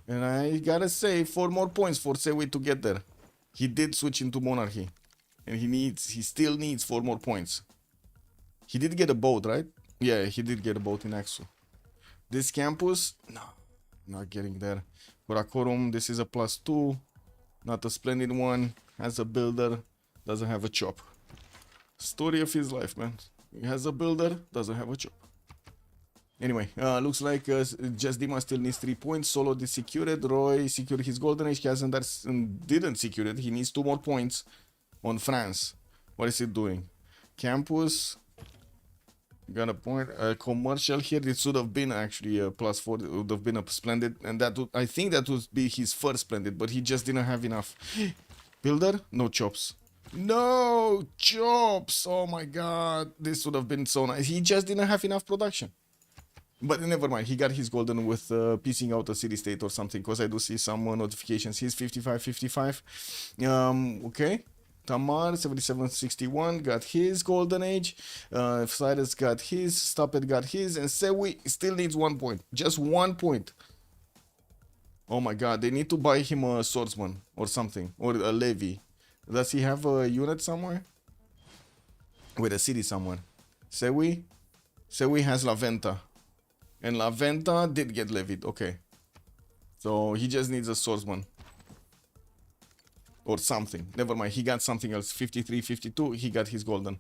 And I gotta say, 4 more points for Sewi to get there. He did switch into monarchy. And he still needs 4 more points. He did get a boat, right? Yeah, he did get a boat in Axu. This campus, no, not getting there. Karakorum, this is a +2. Not a splendid one. Has a builder. Doesn't have a chop. Story of his life, man. He has a builder. Doesn't have a chop. Anyway, looks like just Dima still needs 3 points. Solo is secured. Roy secured his golden age. Kazandar didn't secure it. He needs 2 more points on France. What is he doing? Campus got a point. Commercial here. It should have been actually a +4. It would have been a splendid, and that would, I think that would be his first splendid, but he just didn't have enough. Builder, no chops. No chops. Oh my god, this would have been so nice. He just didn't have enough production. But never mind, he got his golden with piecing out a city state or something, because I do see some notifications. He's 55-55. Okay. Tamar, 77-61, got his golden age. Cyrus got his. Stopet got his. And Sewi still needs 1 point. Just 1 point. Oh my god, they need to buy him a swordsman or something. Or a levy. Does he have a unit somewhere? With a city somewhere. Sewi? Sewi has La Venta. And La Venta did get levied. Okay. So he just needs a swordsman. Or something. Never mind. He got something else. 53-52. He got his golden.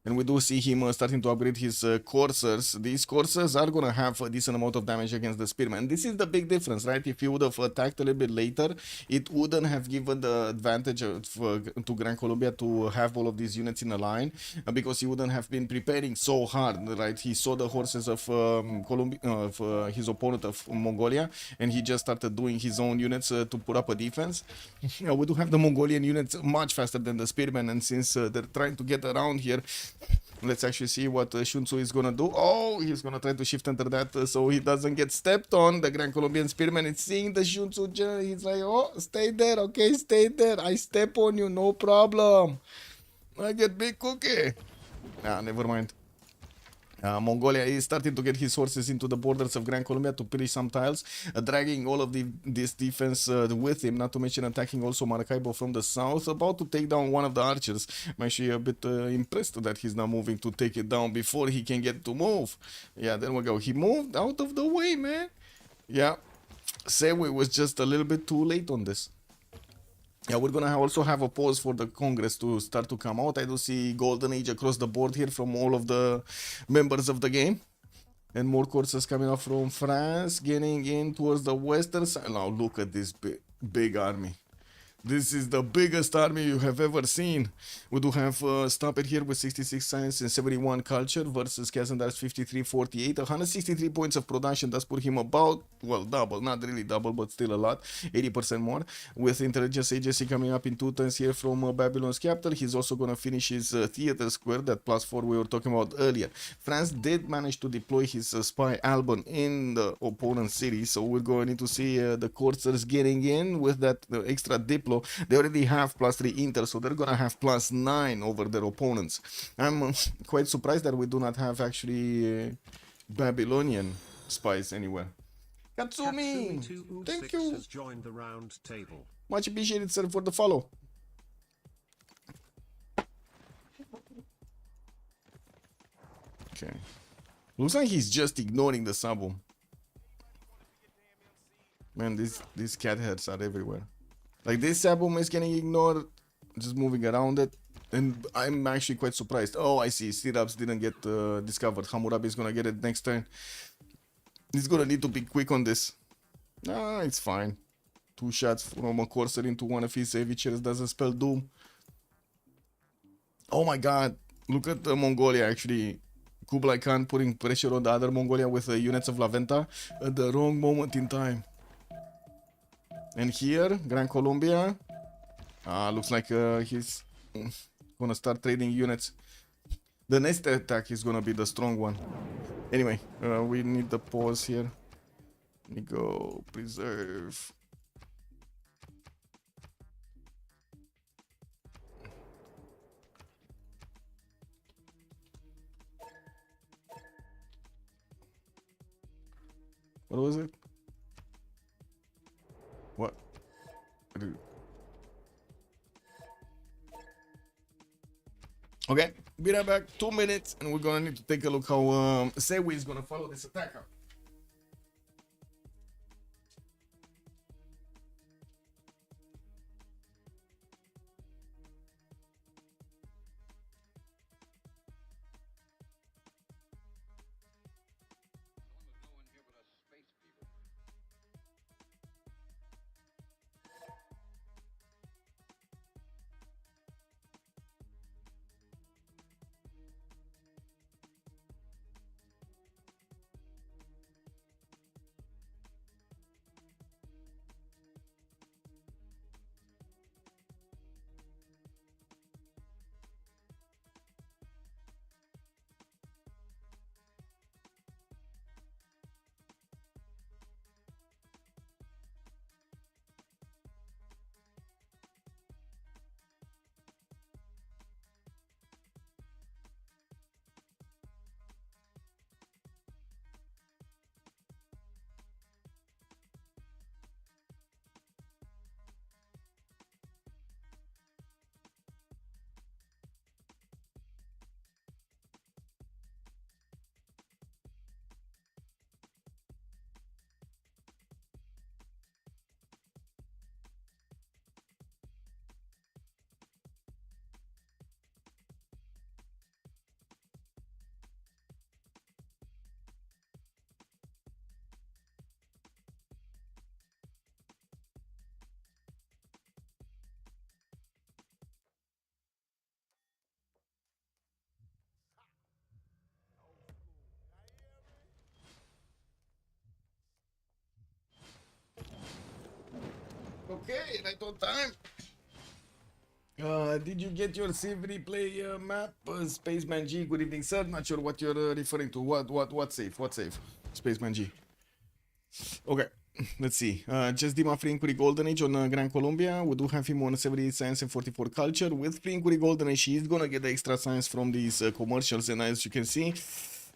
And we do see him starting to upgrade his coursers. These coursers are going to have a decent amount of damage against the spearmen. This is the big difference, right? If he would have attacked a little bit later, it wouldn't have given the advantage to Gran Colombia to have all of these units in a line, because he wouldn't have been preparing so hard, right? He saw the horses of his opponent of Mongolia, and he just started doing his own units to put up a defense. We do have the Mongolian units much faster than the spearmen, and since they're trying to get around here, let's actually see what Shunsu is gonna do. Oh, he's gonna try to shift under that so he doesn't get stepped on. The Grand Colombian Spearman is seeing the Shunsu. He's like, oh, stay there, okay, stay there. I step on you, no problem. I get big cookie. Ah, never mind. Mongolia is starting to get his horses into the borders of Gran Colombia to pillage some tiles, dragging all of this defense with him, not to mention attacking also Maracaibo from the south, about to take down one of the archers. I'm actually a bit impressed that he's now moving to take it down before he can get to move. Yeah, there we go. He moved out of the way, man. Yeah, Sewi was just a little bit too late on this. Yeah, we're gonna also have a pause for the Congress to start to come out. I do see Golden Age across the board here from all of the members of the game. And more courses coming up from France, getting in towards the western side. Now look at this big army. This is the biggest army you have ever seen. We do have Stop It here with 66 science and 71 culture versus Kazandar's 53-48. 163 points of production does put him about, well, double. Not really double, but still a lot. 80% more. With intelligence agency coming up in 2 turns here from Babylon's capital. He's also going to finish his theater square, that +4 we were talking about earlier. France did manage to deploy his spy Albon in the opponent's city. So we're going to need to see the coursers getting in with that extra diplo. They already have +3 intel, so they're gonna have +9 over their opponents. I'm quite surprised that we do not have actually Babylonian spies anywhere. Katsumi, thank you. Has joined the round table. Much appreciated, sir, for the follow. Okay. Looks like he's just ignoring the sabo. Man, these cat heads are everywhere. Like, this album is getting ignored, just moving around it, and I'm actually quite surprised. Oh, I see, Stirrups didn't get discovered. Hammurabi is gonna get it next turn. He's gonna need to be quick on this. Ah, it's fine. 2 shots from a courser into one of his heavy chairs doesn't spell doom. Oh my god, look at Mongolia actually. Kublai Khan putting pressure on the other Mongolia with the units of La Venta at the wrong moment in time. And here, Gran Colombia, looks like he's gonna start trading units. The next attack is gonna be the strong one. Anyway, we need the pause here. Let me go preserve. What was it? What? Okay, be right back. 2 minutes, and we're gonna need to take a look how Sewi is gonna follow this attack up. Okay, right on time. Did you get your Civ replay map? Spaceman G, good evening, sir. Not sure what you're referring to. What save? What save? Spaceman G. Okay, let's see. Just Dima free inquiry Golden Age on Gran Colombia. We do have him on 78 Science and 44 Culture. With free inquiry Golden Age, he's gonna get the extra science from these commercials, and as you can see,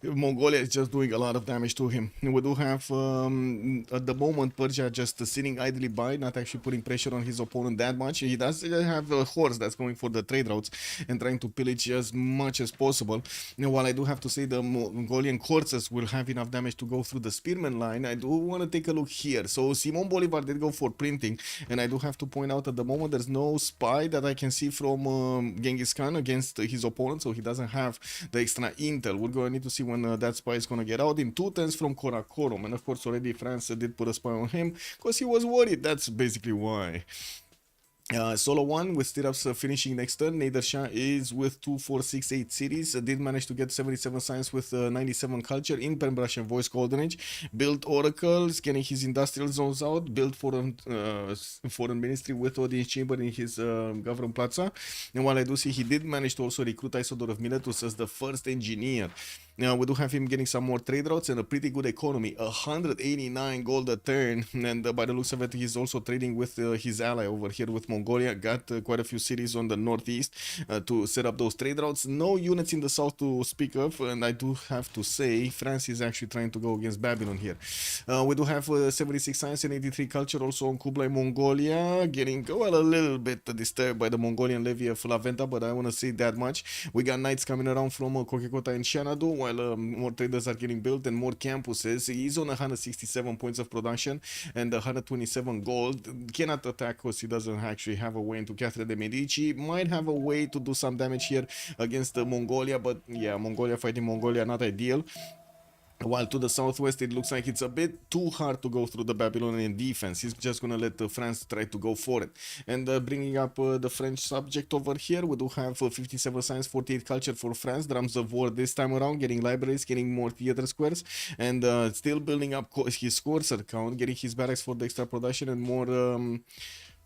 Mongolia is just doing a lot of damage to him. We do have, at the moment, Persia just sitting idly by, not actually putting pressure on his opponent that much. He does have a horse that's going for the trade routes and trying to pillage as much as possible. Now, while I do have to say the Mongolian horses will have enough damage to go through the spearman line, I do want to take a look here. So Simon Bolivar did go for printing, and I do have to point out at the moment there's no spy that I can see from Genghis Khan against his opponent, so he doesn't have the extra intel. We're going to need to see when that spy is going to get out in 2 turns from Karakorum, and of course already France did put a spy on him because he was worried. That's basically why. Solo 1 with stirrups finishing next turn. Nader Shah is with 2468 cities. Did manage to get 77 science with 97 culture in Pen Brush and Voice Golden Age. Built oracles, getting his industrial zones out. Built foreign ministry with audience chamber in his government plaza. And while I do see he did manage to also recruit Isodor of Miletus as the first engineer. Now we do have him getting some more trade routes and a pretty good economy, 189 gold a turn, and by the looks of it, he's also trading with his ally over here with Mongolia. Got quite a few cities on the northeast to set up those trade routes. No units in the south to speak of, and I do have to say France is actually trying to go against Babylon here. We do have 76 science and 83 culture also on Kublai, Mongolia, getting well a little bit disturbed by the Mongolian levy of Laventa, but I want to say that much. We got knights coming around from Kokekota and Shanadu, while more traders are getting built and more campuses. He's on 167 points of production and 127 gold. Cannot attack because he doesn't actually have a way into Catherine de Medici. Might have a way to do some damage here against Mongolia, but yeah, Mongolia fighting Mongolia, not ideal. While to the southwest, it looks like it's a bit too hard to go through the Babylonian defense. He's just going to let France try to go for it. And bringing up the French subject over here, we do have 57 science, 48 culture for France. Drums of war this time around, getting libraries, getting more theater squares, and still building up his courser count, getting his barracks for the extra production and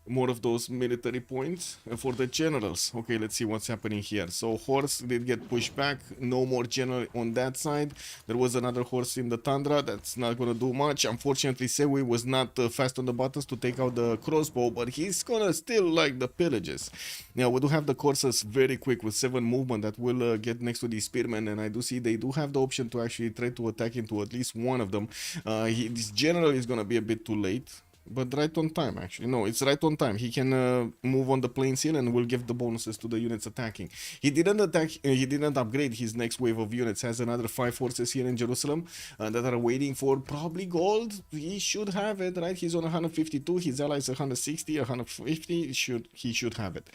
more of those military points for the generals. Okay, let's see what's happening here. So horse did get pushed back, no more general on that side. There was another horse in the tundra, that's not gonna do much. Unfortunately, Sewi was not fast on the buttons to take out the crossbow, but he's gonna still like the pillages. Now we do have the coursers very quick with 7 movement that will get next to the spearmen, and I do see they do have the option to actually try to attack into at least one of them. This general is gonna be a bit too late, but right on time. Actually, no, it's right on time. He can move on the plains here and will give the bonuses to the units attacking. He didn't attack, he didn't upgrade his next wave of units. Has another 5 forces here in Jerusalem that are waiting for probably gold. He should have it, right? He's on 152, his ally is 160, 150. He should have it.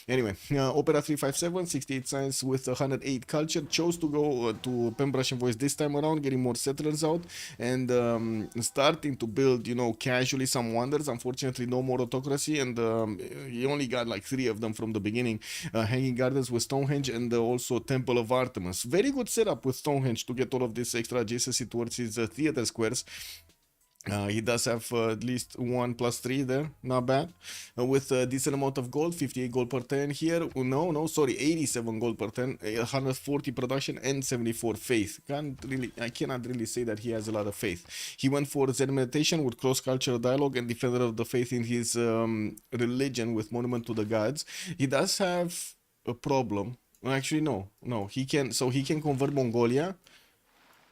Anyway, Opera 357, 68 science with 108 culture, chose to go to Pembrush and Voice this time around, getting more settlers out and starting to build, you know, casually some wonders. Unfortunately, no more autocracy, and he only got like 3 of them from the beginning. Hanging Gardens with Stonehenge and also Temple of Artemis. Very good setup with Stonehenge to get all of this extra adjacency towards his theater squares. He does have at least 1 + 3 there, not bad. With a decent amount of gold, 58 gold per turn here. No, sorry, 87 gold per turn, 140 production and 74 faith. I cannot really say that he has a lot of faith. He went for Zen meditation with cross-cultural dialogue and defender of the faith in his religion with monument to the gods. He does have a problem. Actually, no, he can convert Mongolia.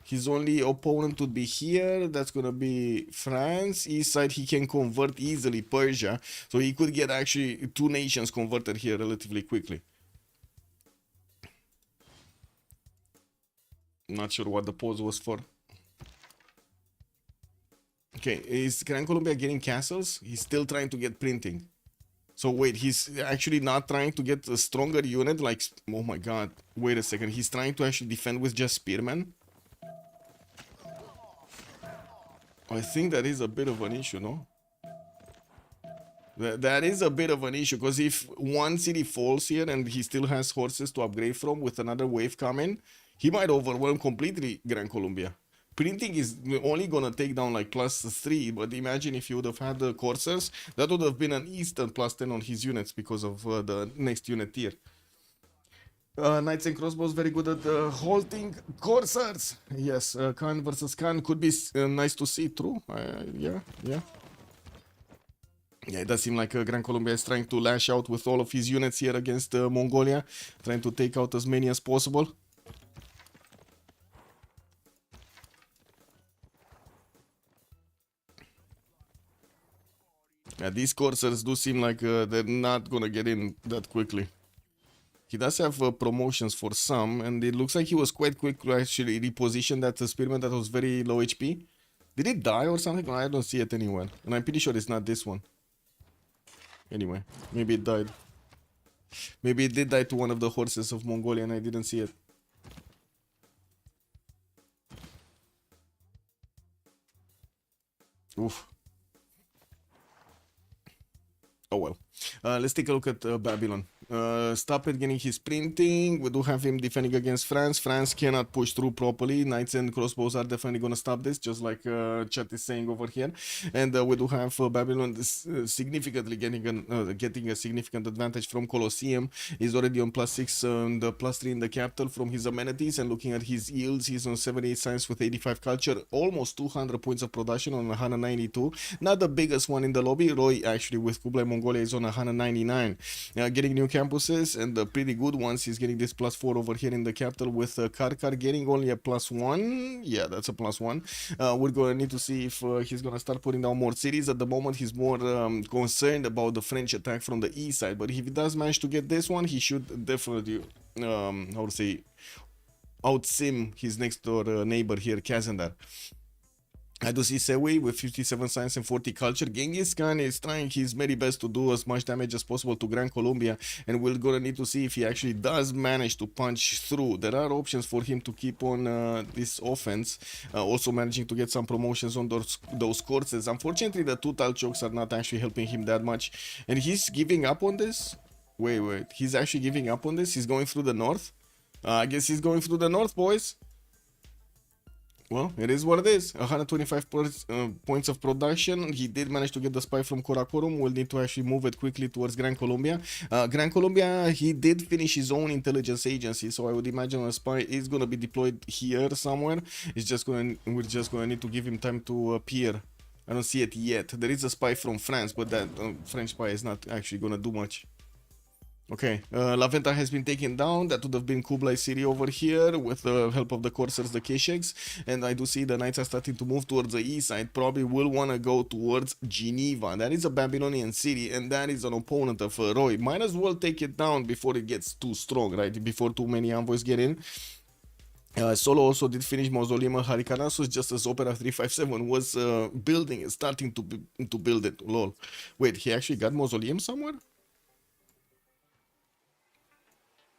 His only opponent would be here. That's gonna be France. East side, he can convert easily Persia. So he could get actually 2 nations converted here relatively quickly. Not sure what the pause was for. Okay, is Gran Colombia getting castles? He's still trying to get printing. So wait, he's actually not trying to get a stronger unit? Like, oh my god, wait a second. He's trying to actually defend with just spearmen? I think that is a bit of an issue, no? That is a bit of an issue, because if one city falls here and he still has horses to upgrade from with another wave coming, he might overwhelm completely Gran Colombia. sprinting is only gonna take down like +3, but imagine if you would have had the coursers, that would have been an instant +10 on his units because of the next unit tier. Knights and crossbows very good at halting coursers. Yes, Khan versus Khan could be nice to see. True. Yeah. Yeah, it does seem like Gran Colombia is trying to lash out with all of his units here against Mongolia, trying to take out as many as possible. Yeah, these coursers do seem like they're not gonna get in that quickly. He does have promotions for some, and it looks like he was quite quick to actually reposition that spearman that was very low HP. Did it die or something? I don't see it anywhere, and I'm pretty sure it's not this one. Anyway, maybe it died. Maybe it did die to one of the horses of Mongolia and I didn't see it. Oof. Oh well. Let's take a look at Babylon. Stop it getting his sprinting. We do have him defending against France. France cannot push through properly. Knights and crossbows are definitely going to stop this, just like chat is saying over here. And we do have Babylon significantly getting a significant advantage from Colosseum. He's already on +6 and +3 in the capital from his amenities. And looking at his yields, he's on 78 science with 85 culture. Almost 200 points of production on 192. Not the biggest one in the lobby. Roy actually with Kublai Mongolia is on 199. Getting new campuses and the pretty good ones. He's getting this +4 over here in the capital with Karkar getting only a +1. Yeah, that's a +1. We're going to need to see if he's going to start putting down more cities. At the moment, he's more concerned about the French attack from the east side. But if he does manage to get this one, he should definitely, how to say, outsim his next door neighbor here, Kazandar. I do see Sewi with 57 science and 40 culture. Genghis Khan is trying his very best to do as much damage as possible to Gran Colombia, and we're gonna need to see if he actually does manage to punch through. There are options for him to keep on this offense, also managing to get some promotions on those courses. Unfortunately, the 2 tile chokes are not actually helping him that much, and he's giving up on this. Wait, he's actually giving up on this? He's going through the north? I guess he's going through the north, boys. Well, it is what it is. 125 points of production. He did manage to get the spy from Karakorum. We'll need to actually move it quickly towards Gran Colombia. Gran Colombia, he did finish his own intelligence agency, so I would imagine a spy is going to be deployed here somewhere. We're just going to need to give him time to appear. I don't see it yet. There is a spy from France, but that French spy is not actually going to do much. Okay, La Venta has been taken down. That would have been Kublai City over here with the help of the Corsairs, the Kesheks. And I do see the Knights are starting to move towards the east side. Probably will want to go towards Geneva. That is a Babylonian city, and that is an opponent of Roy. Might as well take it down before it gets too strong, right? Before too many envoys get in. Solo also did finish Mausoleum Harikanasus just as Opera 357 was starting to build it. Lol. Wait, he actually got Mausoleum somewhere?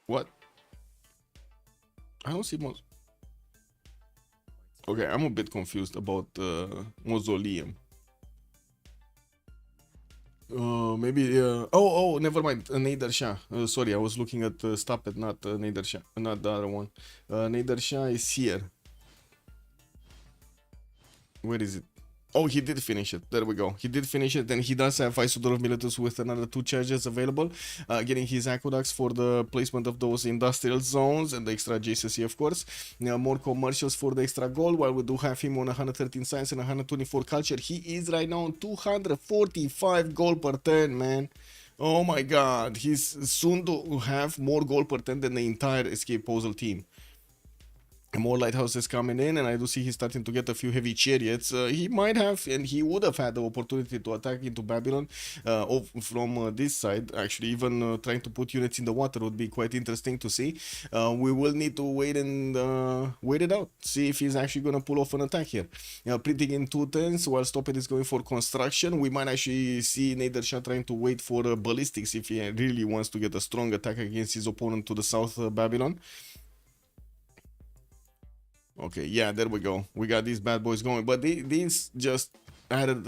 What? I don't see Okay, I'm a bit confused about Mausoleum. Maybe oh, never mind. Nader Shah. Sorry, I was looking at Stop It, not Nader Shah, not the other one. Nader Shah is here. Where is it? Oh, he did finish it. There we go. He did finish it. Then he does have Isodor of Miletus with another 2 charges available. Getting his aqueducts for the placement of those industrial zones and the extra JCC, of course. More commercials for the extra gold, while we do have him on 113 science and 124 culture. He is right now on 245 gold per turn, man. Oh my god. He's soon to have more gold per turn than the entire Escape Posel team. More lighthouses coming in, and I do see he's starting to get a few heavy chariots. He might have, and he would have had the opportunity to attack into Babylon from this side. Actually, even trying to put units in the water would be quite interesting to see. We will need to wait and wait it out, see if he's actually going to pull off an attack here. Printing in 2 turns while Stoppet is going for construction. We might actually see Nader Shah trying to wait for ballistics if he really wants to get a strong attack against his opponent to the south, Babylon. Okay, yeah, there we go. We got these bad boys going, but these just added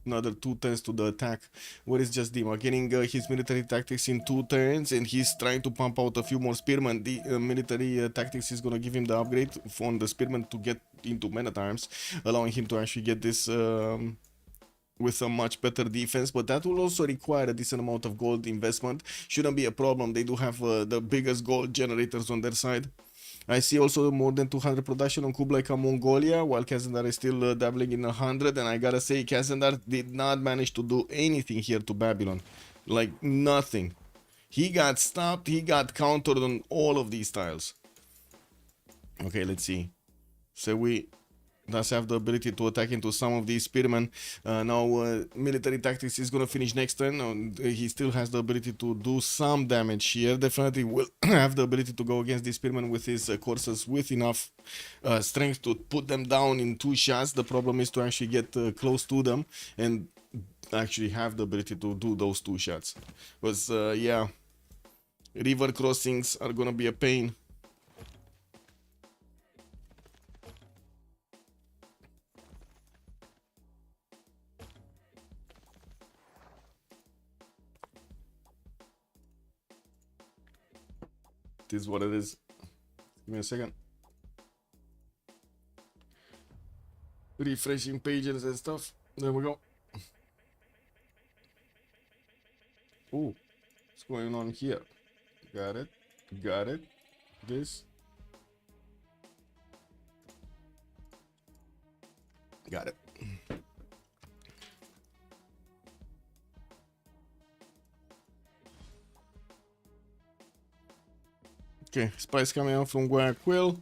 another 2 turns to the attack. What is just Dima? Getting his military tactics in 2 turns, and he's trying to pump out a few more spearmen. The military tactics is gonna give him the upgrade on the spearmen to get into men at arms, allowing him to actually get this with a much better defense, but that will also require a decent amount of gold investment. Shouldn't be a problem. They do have the biggest gold generators on their side. I see also more than 200 production on Kublai Khan Mongolia, while Kazandar is still dabbling in 100, and I gotta say, Kazandar did not manage to do anything here to Babylon. Like, nothing. He got stopped, he got countered on all of these tiles. Okay, let's see. So we does have the ability to attack into some of these spearmen. Now military tactics is gonna finish next turn. He still has the ability to do some damage here. Definitely will have the ability to go against these spearmen with his courses with enough strength to put them down in 2 shots. The problem is to actually get close to them and actually have the ability to do those 2 shots. Because yeah, river crossings are gonna be a pain. This is what it is. Give me a second. Refreshing pages and stuff. There we go. Ooh, what's going on here? Got it. Got it. This. Got it. Okay, spies coming out from Guayaquil.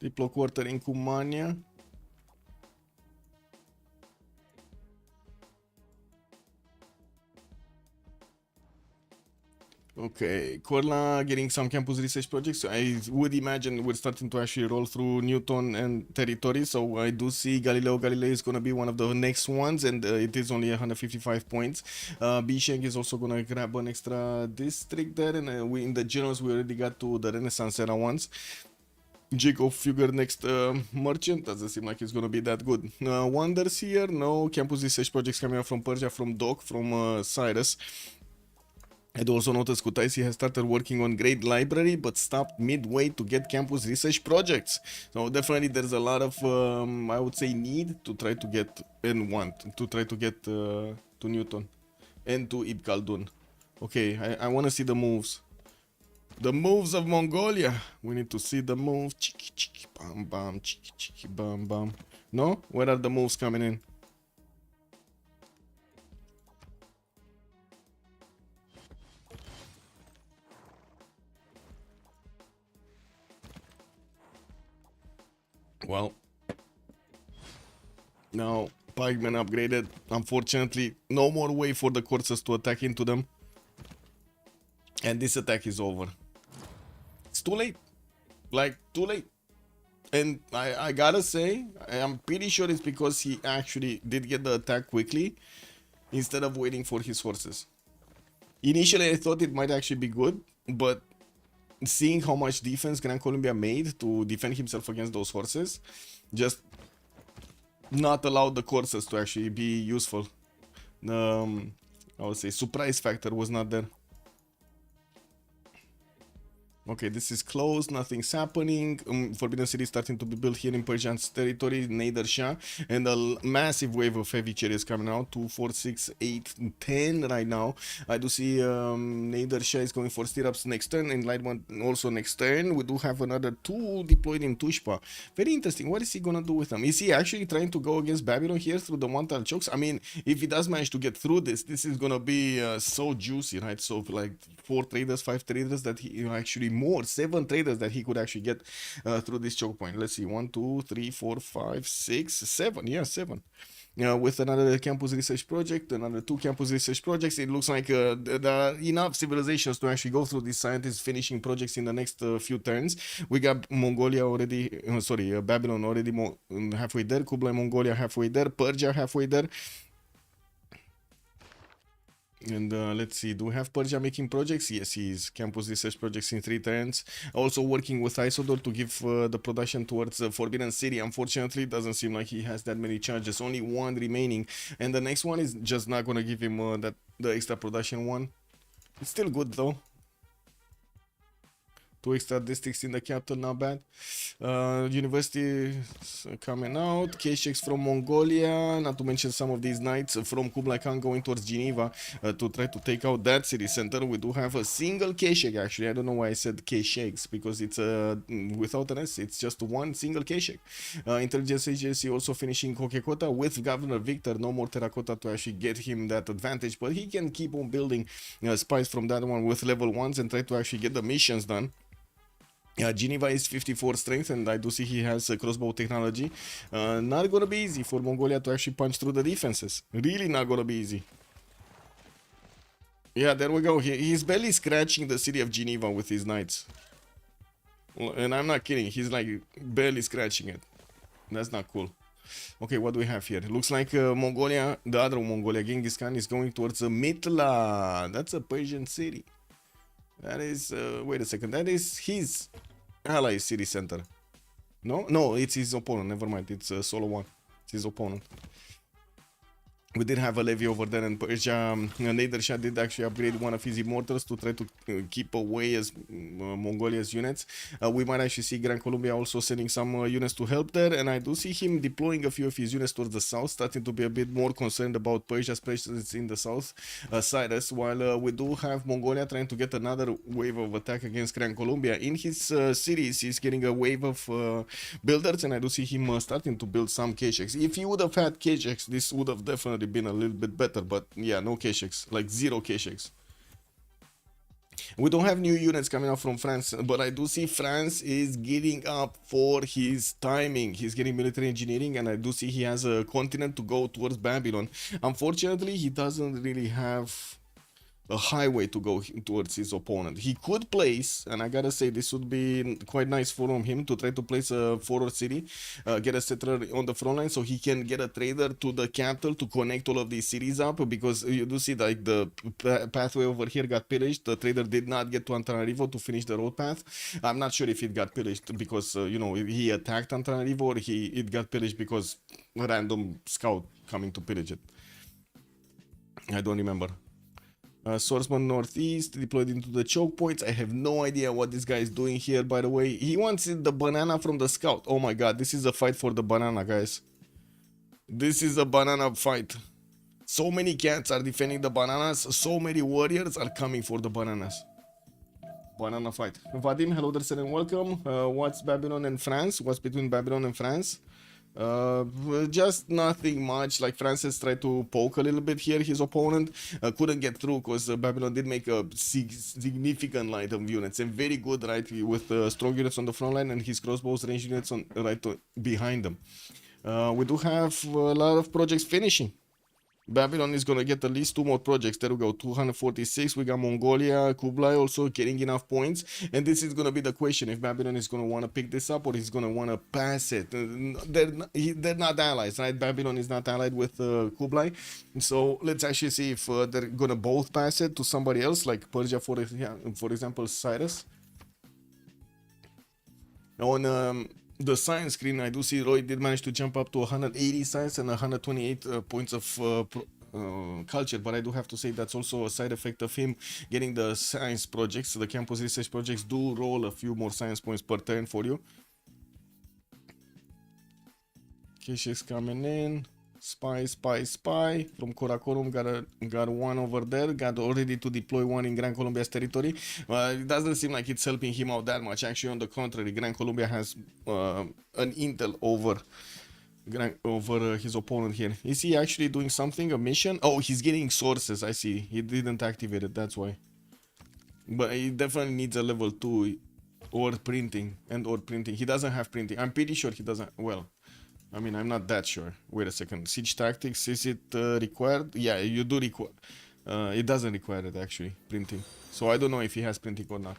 Diplo quarter in Cumania. Okay, Corla getting some campus research projects. I would imagine we're starting to actually roll through Newton and territory. So I do see Galileo Galilei is going to be one of the next ones, and it is only 155 points. Bisheng is also going to grab an extra district there, and we in the generals we already got to the Renaissance era ones. Jacob figure next merchant doesn't seem like it's gonna be that good. Wonders here, no campus research projects coming out from Persia, from Doc, from Cyrus. I'd also noticed Kutaisi has started working on Great Library, but stopped midway to get campus research projects. So definitely there's a lot of, I would say, need to try to get, and want, to try to get to Newton and to Ibn Khaldun. Okay, I want to see the moves. The moves of Mongolia. We need to see the move. Chiki chiki bam bam, chiki chiki bam bam. No? Where are the moves coming in? Well, now pikemen upgraded. Unfortunately, no more way for the courses to attack into them. And this attack is over. It's too late. Like, too late. And I gotta say, I'm pretty sure it's because he actually did get the attack quickly instead of waiting for his horses. Initially, I thought it might actually be good, but seeing how much defense Gran Colombia made to defend himself against those horses, just not allowed the courses to actually be useful. I would say surprise factor was not there. Okay, this is closed, nothing's happening. Forbidden City starting to be built here in Persian's territory, Nader Shah, and a massive wave of heavy chariots coming out, 2, 4, 6, 8, 10 right now. I do see Nader Shah is going for stirrups next turn, and Lightman also next turn. We do have another 2 deployed in Tushpa. Very interesting. What is he gonna do with them? Is he actually trying to go against Babylon here through the one-tile chokes? I mean, if he does manage to get through this, this is gonna be so juicy, right? So like 4 traders, 5 traders that he actually more 7 traders that he could actually get through this choke point. Let's see, 1, 2, 3, 4, 5, 6, 7. Yeah, 7. With another campus research project, another 2 campus research projects, it looks like there are enough civilizations to actually go through these scientists finishing projects in the next few turns. We got Mongolia already, Babylon already halfway there, Kublai Mongolia halfway there, Persia halfway there. And let's see, do we have Persia making projects? Yes, he is. Campus research projects in 3 turns. Also working with Isodor to give the production towards Forbidden City. Unfortunately, it doesn't seem like he has that many charges. Only 1 remaining. And the next one is just not gonna give him the extra production one. It's still good though. 2 extra districts in the capital, not bad. University coming out. K-Sheks from Mongolia, not to mention some of these knights from Kublai Khan going towards Geneva to try to take out that city center. We do have a single K-Shek actually. I don't know why I said K-Sheks, because it's without an S, it's just one single K-Shek. Intelligence agency also finishing Kokekota with Governor Victor. No more terracotta to actually get him that advantage, but he can keep on building spies from that one with level 1s and try to actually get the missions done. Geneva is 54 strength, and I do see he has crossbow technology. Not gonna be easy for Mongolia to actually punch through the defenses. Really not gonna be easy. Yeah, there we go. He's barely scratching the city of Geneva with his knights. And I'm not kidding. He's like barely scratching it. That's not cool. Okay, what do we have here? Looks like Mongolia, the other Mongolia, Genghis Khan, is going towards Mitla. That's a Persian city. That is, wait a second, that is his ally city center. No? No, it's his opponent, never mind, it's solo one. It's his opponent. We did have a levy over there in Persia. Nader Shah did actually upgrade one of his immortals to try to keep away as Mongolia's units. We might actually see Gran Colombia also sending some units to help there, and I do see him deploying a few of his units towards the south, starting to be a bit more concerned about Persia's presence in the south, CivCIS, while we do have Mongolia trying to get another wave of attack against Gran Colombia. In his cities, he's getting a wave of builders, and I do see him starting to build some K-Sheks. If he would have had K-Sheks, this would have definitely been a little bit better, but yeah, no K-Sheks, like 0 K-Sheks. We don't have new units coming out from France, but I do see France is getting up for his timing. He's getting military engineering, and I do see he has a continent to go towards Babylon. Unfortunately, he doesn't really have a highway to go towards his opponent. He could place, and I gotta say this would be quite nice for him to try to place a forward city, get a settler on the front line so he can get a trader to the capital to connect all of these cities up, because you do see like the pathway over here got pillaged. The trader did not get to Antananarivo to finish the road path. I'm not sure if it got pillaged because you know, he attacked Antananarivo, or it got pillaged because a random scout coming to pillage it. I don't remember. Swordsman Northeast deployed into the choke points. I have no idea what this guy is doing here, by the way. He wants the banana from the scout. Oh my god, this is a fight for the banana, guys. This is a banana fight. So many cats are defending the bananas. So many warriors are coming for the bananas. Banana fight. Vadim, hello there, and welcome. What's Babylon and France? What's between Babylon and France? Just nothing much. Like, Francis tried to poke a little bit here his opponent, couldn't get through because Babylon did make a significant light of units, and very good right with strong units on the front line and his crossbows range units on right behind them. We do have a lot of projects finishing. Babylon is gonna get at least 2 more projects. There we go, 246. We got Mongolia, Kublai also getting enough points, and this is gonna be the question, if Babylon is gonna want to pick this up or he's gonna want to pass it. They're not allies, right? Babylon is not allied with Kublai, so let's actually see if they're gonna both pass it to somebody else, like Persia, for example, Cyrus. On the science screen, I do see Roy did manage to jump up to 180 science and 128 points of culture, but I do have to say that's also a side effect of him getting the science projects. The campus research projects do roll a few more science points per turn for you. Kishik's coming in. Spy from Karakorum, got one over there, got already to deploy one in Gran Colombia's territory. It doesn't seem like it's helping him out that much. Actually, on the contrary, Gran Colombia has an intel over his opponent here. Is he actually doing something, a mission? Oh, he's getting sources, I see. He didn't activate it, that's why. But he definitely needs a level 2 or printing, He doesn't have printing. I'm pretty sure he doesn't. Well, I mean, I'm not that sure. Wait a second. Siege tactics, is it required? Yeah, you do require. It doesn't require it, actually, printing. So I don't know if he has printing or not.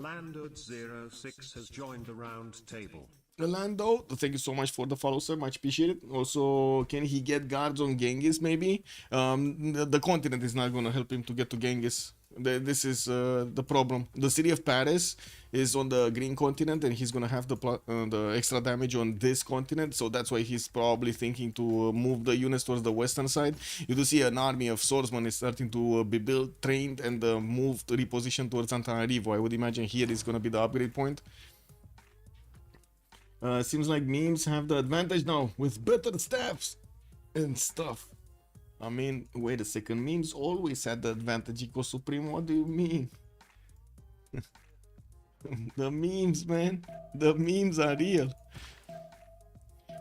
Landud06 has joined the round table. Orlando, thank you so much for the follow, sir. Much appreciated. Also, can he get guards on Genghis? Maybe. The continent is not gonna help him to get to Genghis. This is the problem. The city of Paris is on the green continent, and he's gonna have the extra damage on this continent. So that's why he's probably thinking to move the units towards the western side. You do see an army of swordsmen is starting to be built, trained, and moved, repositioned towards Antananarivo. I would imagine here is gonna be the upgrade point. Seems like memes have the advantage now with better staffs and stuff. I mean, wait a second, memes always had the advantage equal supreme. What do you mean? The memes, man. The memes are real.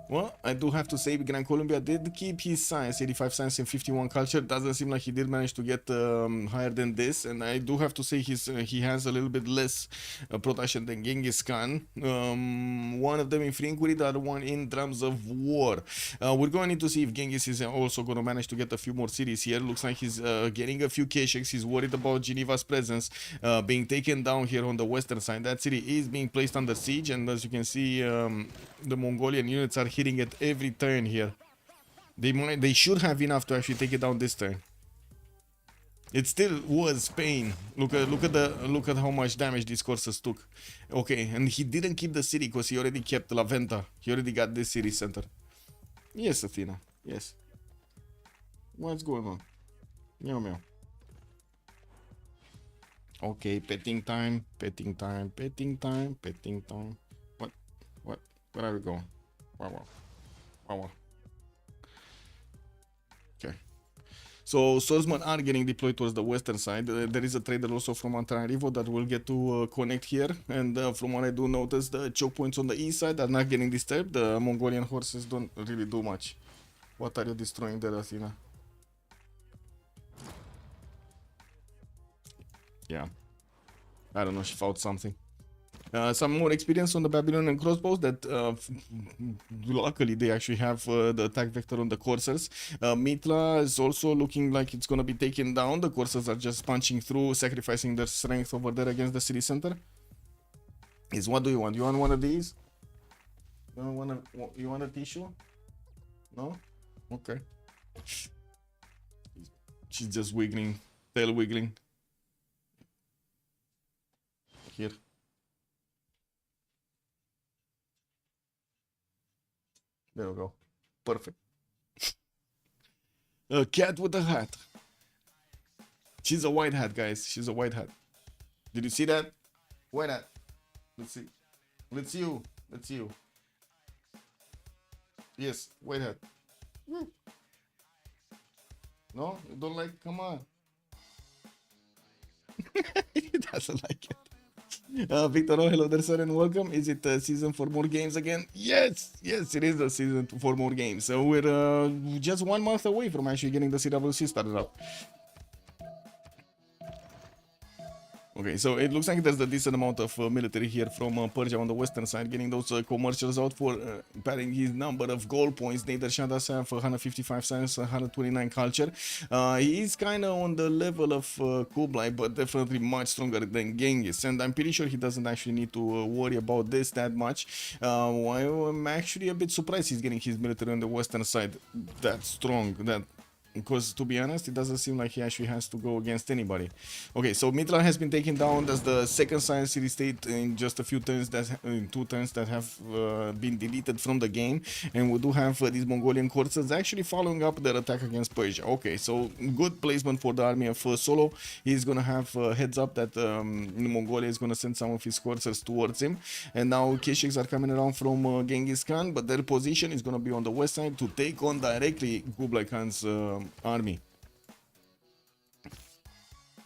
Well, I do have to say Gran Colombia did keep his science, 85 science and 51 culture. Doesn't seem like he did manage to get higher than this. And I do have to say he has a little bit less production than Genghis Khan. One of them in free inquiry, the other one in drums of war. We're going to need to see if Genghis is also going to manage to get a few more cities here. Looks like he's getting a few Kesheks. He's worried about Geneva's presence being taken down here on the western side. That city is being placed under siege. And as you can see, the Mongolian units are hitting it every turn here. They should have enough to actually take it down this turn. It still was pain. Look at how much damage these courses took. Okay, and he didn't keep the city because he already kept La Venta. He already got this city center. Yes, Athena. Yes. What's going on? Meow meow. Okay, petting time, petting time, petting time, petting time. What? Where are we going? Wow. Okay. So swordsmen are getting deployed towards the western side. There is a trader also from Antananarivo that will get to connect here. And from what I do notice, the choke points on the east side are not getting disturbed. The Mongolian horses don't really do much. What are you destroying there, Athena? Yeah. I don't know, she found something. Some more experience on the Babylonian crossbows that luckily they actually have the attack vector on the coursers. Mitla is also looking like it's gonna be taken down. The coursers are just punching through, sacrificing their strength over there against the city center. What do you want? You want one of these? You want a tissue? No? Okay. She's just wiggling, tail wiggling. Here. There we go. Perfect. A cat with a hat. She's a white hat, guys. She's a white hat. Did you see that? White hat. Let's see. Let's you. Let's you. Yes, white hat. No? You don't like? Come on. He doesn't like it. Victor, hello there, sir, and welcome. Is it a season for more games again? Yes, it is a season for more games. So we're just 1 month away from actually getting the CWC started up. Okay, so it looks like there's a decent amount of military here from Persia on the western side, getting those commercials out for padding his number of gold points. Nader Shah does have 155 science, 129 culture. He is kind of on the level of Kublai, but definitely much stronger than Genghis. And I'm pretty sure he doesn't actually need to worry about this that much. I'm actually a bit surprised he's getting his military on the western side that strong. Because to be honest, it doesn't seem like he actually has to go against anybody. Okay, so Mitra has been taken down. That's the second science city state in just a few turns, in 2 turns that have been deleted from the game. And we do have these Mongolian courses actually following up their attack against Persia. Okay, so good placement for the army of Solo. He's gonna have heads up that Mongolia is gonna send some of his coursers towards him. And now Kesheks are coming around from Genghis Khan, but their position is gonna be on the west side to take on directly Kublai Khan's army.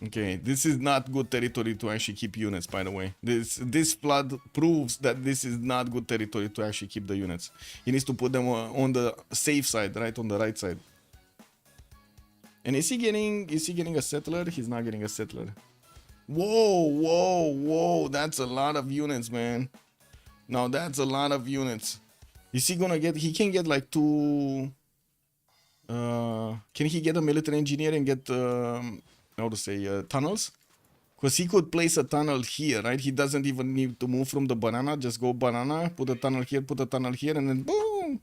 Okay, this is not good territory to actually keep units, by the way. This flood proves that this is not good territory to actually keep the units. He needs to put them on the safe side, right on the right side. And is he getting a settler? He's not getting a settler. Whoa, that's a lot of units, man. Now that's a lot of units. Is he gonna get, he can get like 2 can he get a military engineer and get how to say tunnels? Because he could place a tunnel here, right? He doesn't even need to move from the banana. Just go banana, put a tunnel here, put a tunnel here, and then boom!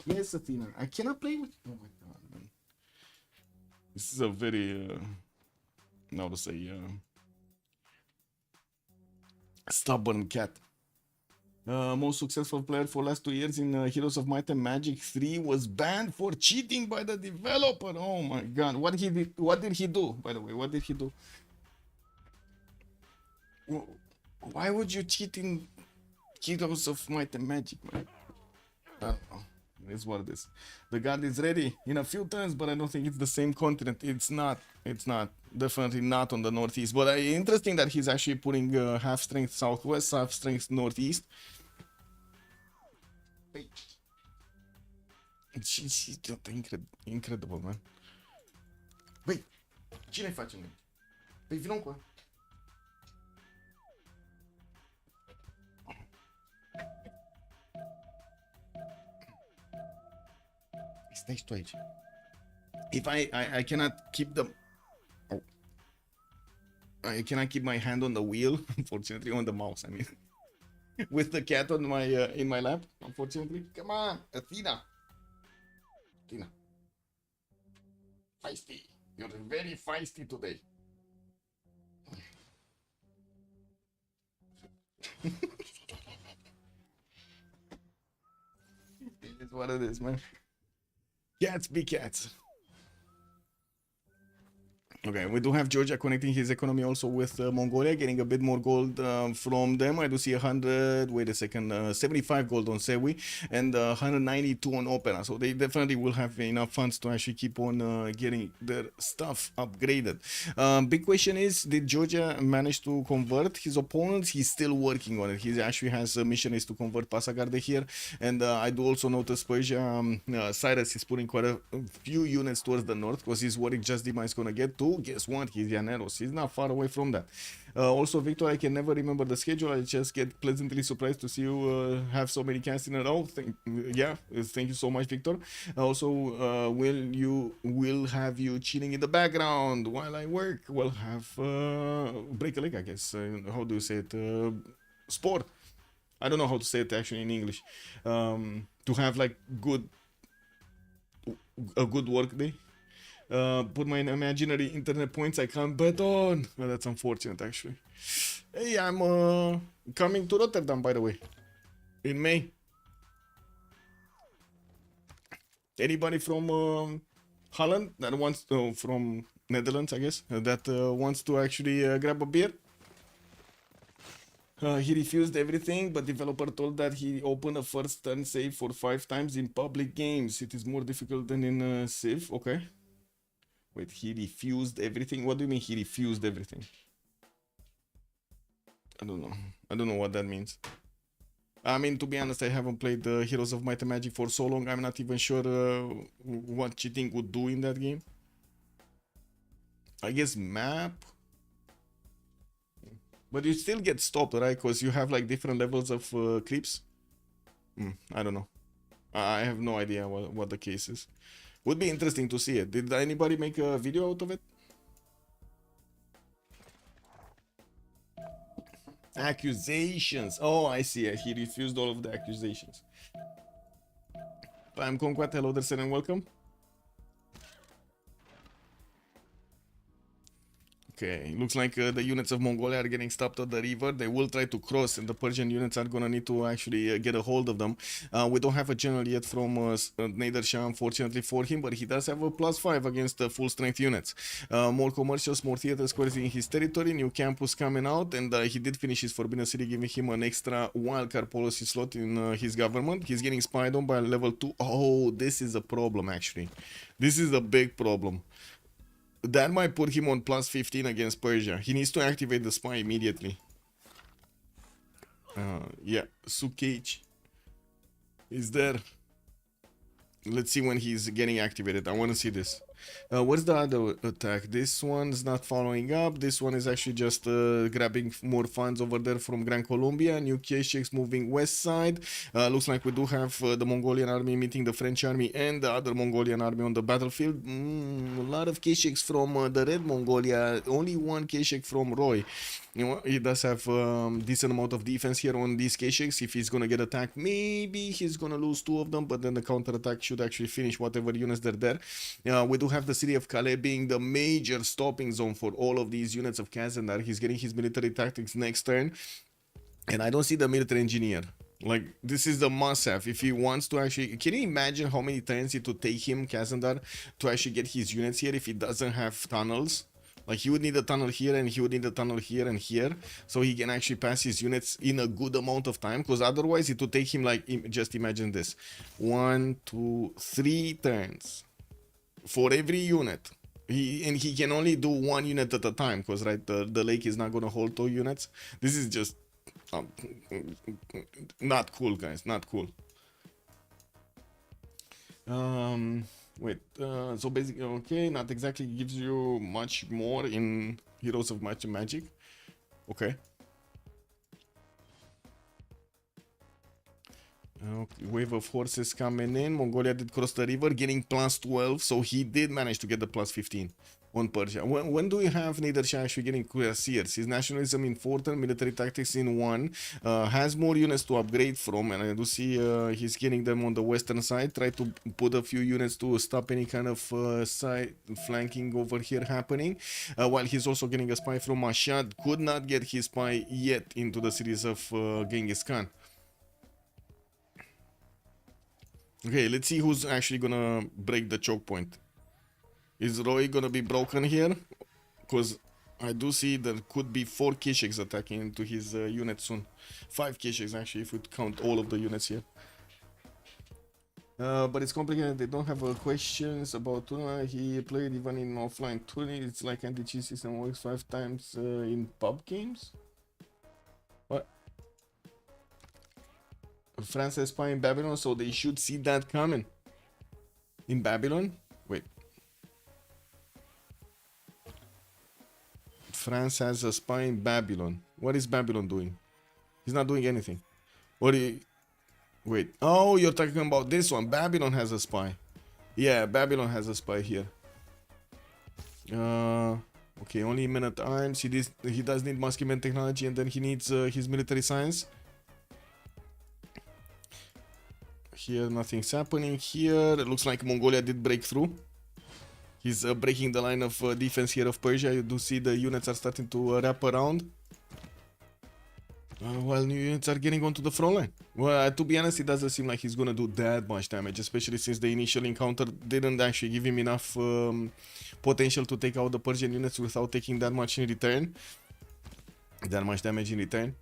Yes, Athena. I cannot play with... Oh my god, man. This is a very... how to say... stubborn cat. Most successful player for last 2 years in Heroes of Might and Magic 3 was banned for cheating by the developer. Oh my god. What did he do, by the way? What did he do? Why would you cheat in Heroes of Might and Magic, man? I don't know. It's what it is. The guard is ready in a few turns, but I don't think it's the same continent. It's not. It's not. Definitely not on the northeast. But interesting that he's actually putting half strength southwest, half strength northeast. Wait. She's incredible, man. Băi, cine face noi? Păi vină cu. Stai și tu aici. If I cannot keep the... Oh. I cannot keep my hand on the wheel, unfortunately, on the mouse, I mean. With the cat on my in my lap, unfortunately. Come on, Athena. Athena. Feisty. You're very feisty today. It is what it is, man. Cats be cats. Okay, we do have Georgia connecting his economy also with Mongolia, getting a bit more gold from them. I do see 100, wait a second, 75 gold on Sewi and 192 on Opera. So they definitely will have enough funds to actually keep on getting their stuff upgraded. Big question is, did Georgia manage to convert his opponents? He's still working on it. He actually has missionaries to convert Pasagarde here. And I do also notice Persia, Cyrus is putting quite a few units towards the north because he's worried just Dima is going to get to. Guess what? He's Llaneros. He's not far away from that. Also, Victor, I can never remember the schedule. I just get pleasantly surprised to see you have so many casts in a row. Thank you so much, Victor. Also, will have you chilling in the background while I work. We'll have break a leg, I guess. How do you say it? Sport. I don't know how to say it actually in English. To have like a good work day. Put my imaginary internet points I can't bet on. Well, that's unfortunate, actually. Hey, I'm coming to Rotterdam, by the way, in May. Anybody from Holland that wants to, from Netherlands, I guess, that wants to actually grab a beer? He refused everything, but developer told that he opened a first turn save for 5 times in public games. It is more difficult than in Civ. Okay. Wait, he refused everything? What do you mean he refused everything? I don't know. I don't know what that means. I mean, to be honest, I haven't played Heroes of Might and Magic for so long. I'm not even sure what cheating would do in that game. I guess map. But you still get stopped, right? Because you have like different levels of creeps. I don't know. I have no idea what the case is. Would be interesting to see it. Did anybody make a video out of it? Accusations. Oh, I see. He refused all of the accusations. I'm Conquat. Hello there, sir, and welcome. Okay, looks like the units of Mongolia are getting stopped at the river. They will try to cross, and the Persian units are gonna need to actually get a hold of them. We don't have a general yet from Nader Shah, unfortunately for him, but he does have a +5 against full strength units. More commercials, more theater squares in his territory, new campus coming out, and he did finish his Forbidden City, giving him an extra wildcard policy slot in his government. He's getting spied on by level 2. Oh, this is a problem, actually. This is a big problem. That might put him on +15 against Persia. He needs to activate the spy immediately. Yeah, Sukage is there. Let's see when he's getting activated. I want to see this. Where's the other attack? This one's not following up. This one is actually just grabbing more funds over there from Gran Colombia. New K6 moving west side. Looks like we do have the Mongolian army meeting the French army and the other Mongolian army on the battlefield. A lot of K6 from the Red Mongolia. Only one K6 from Roy. You know, he does have decent amount of defense here on these K6. If he's gonna get attacked, maybe he's gonna lose 2 of them, but then the counter attack should actually finish whatever units they're there. We do have the city of Calais being the major stopping zone for all of these units of Kazandar. He's getting his military tactics next turn, and I don't see the military engineer. Like, this is the must-have if he wants to actually... Can you imagine how many turns it would take him, Kazandar, to actually get his units here if he doesn't have tunnels? Like, he would need a tunnel here, and he would need a tunnel here and here, so he can actually pass his units in a good amount of time, because otherwise it would take him, like, just imagine this. 1, 2, 3 turns for every unit. He can only do 1 unit at a time, because, right, the lake is not going to hold 2 units. This is just not cool, guys, not cool. Wait, so basically, okay, not exactly gives you much more in Heroes of Might and Magic. Okay. Okay, wave of horses coming in. Mongolia did cross the river, getting plus 12, so he did manage to get the plus 15 on Persia. When do we have Niedershah actually getting Cuirassiers? His nationalism in 4 turn, military tactics in 1, has more units to upgrade from, and I do see he's getting them on the western side. Try to put a few units to stop any kind of side flanking over here happening, while he's also getting a spy from Mashhad. Could not get his spy yet into the series of Genghis Khan. Okay, let's see who's actually gonna break the choke point. Is Roy gonna be broken here? Because I do see there could be 4 Kishaks attacking into his unit soon. 5 Kishaks actually, if we count all of the units here. But it's complicated. They don't have questions about Tuna. He played even in offline tourney. It's like anti-cheat system works 5 times in pub games. What? France has spy in Babylon, so they should see that coming. In Babylon? Wait. France has a spy in Babylon. What is Babylon doing? He's not doing anything. What? Wait. Oh, you're talking about this one. Babylon has a spy. Yeah, Babylon has a spy here. Okay, only men at arms. He does need muskeman technology, and then he needs his military science. Here, nothing's happening. Here, it looks like Mongolia did break through. He's breaking the line of defense here of Persia. You do see the units are starting to wrap around. While new units are getting onto the front line. Well, to be honest, it doesn't seem like he's gonna do that much damage, especially since the initial encounter didn't actually give him enough potential to take out the Persian units without taking that much in return. That much damage in return.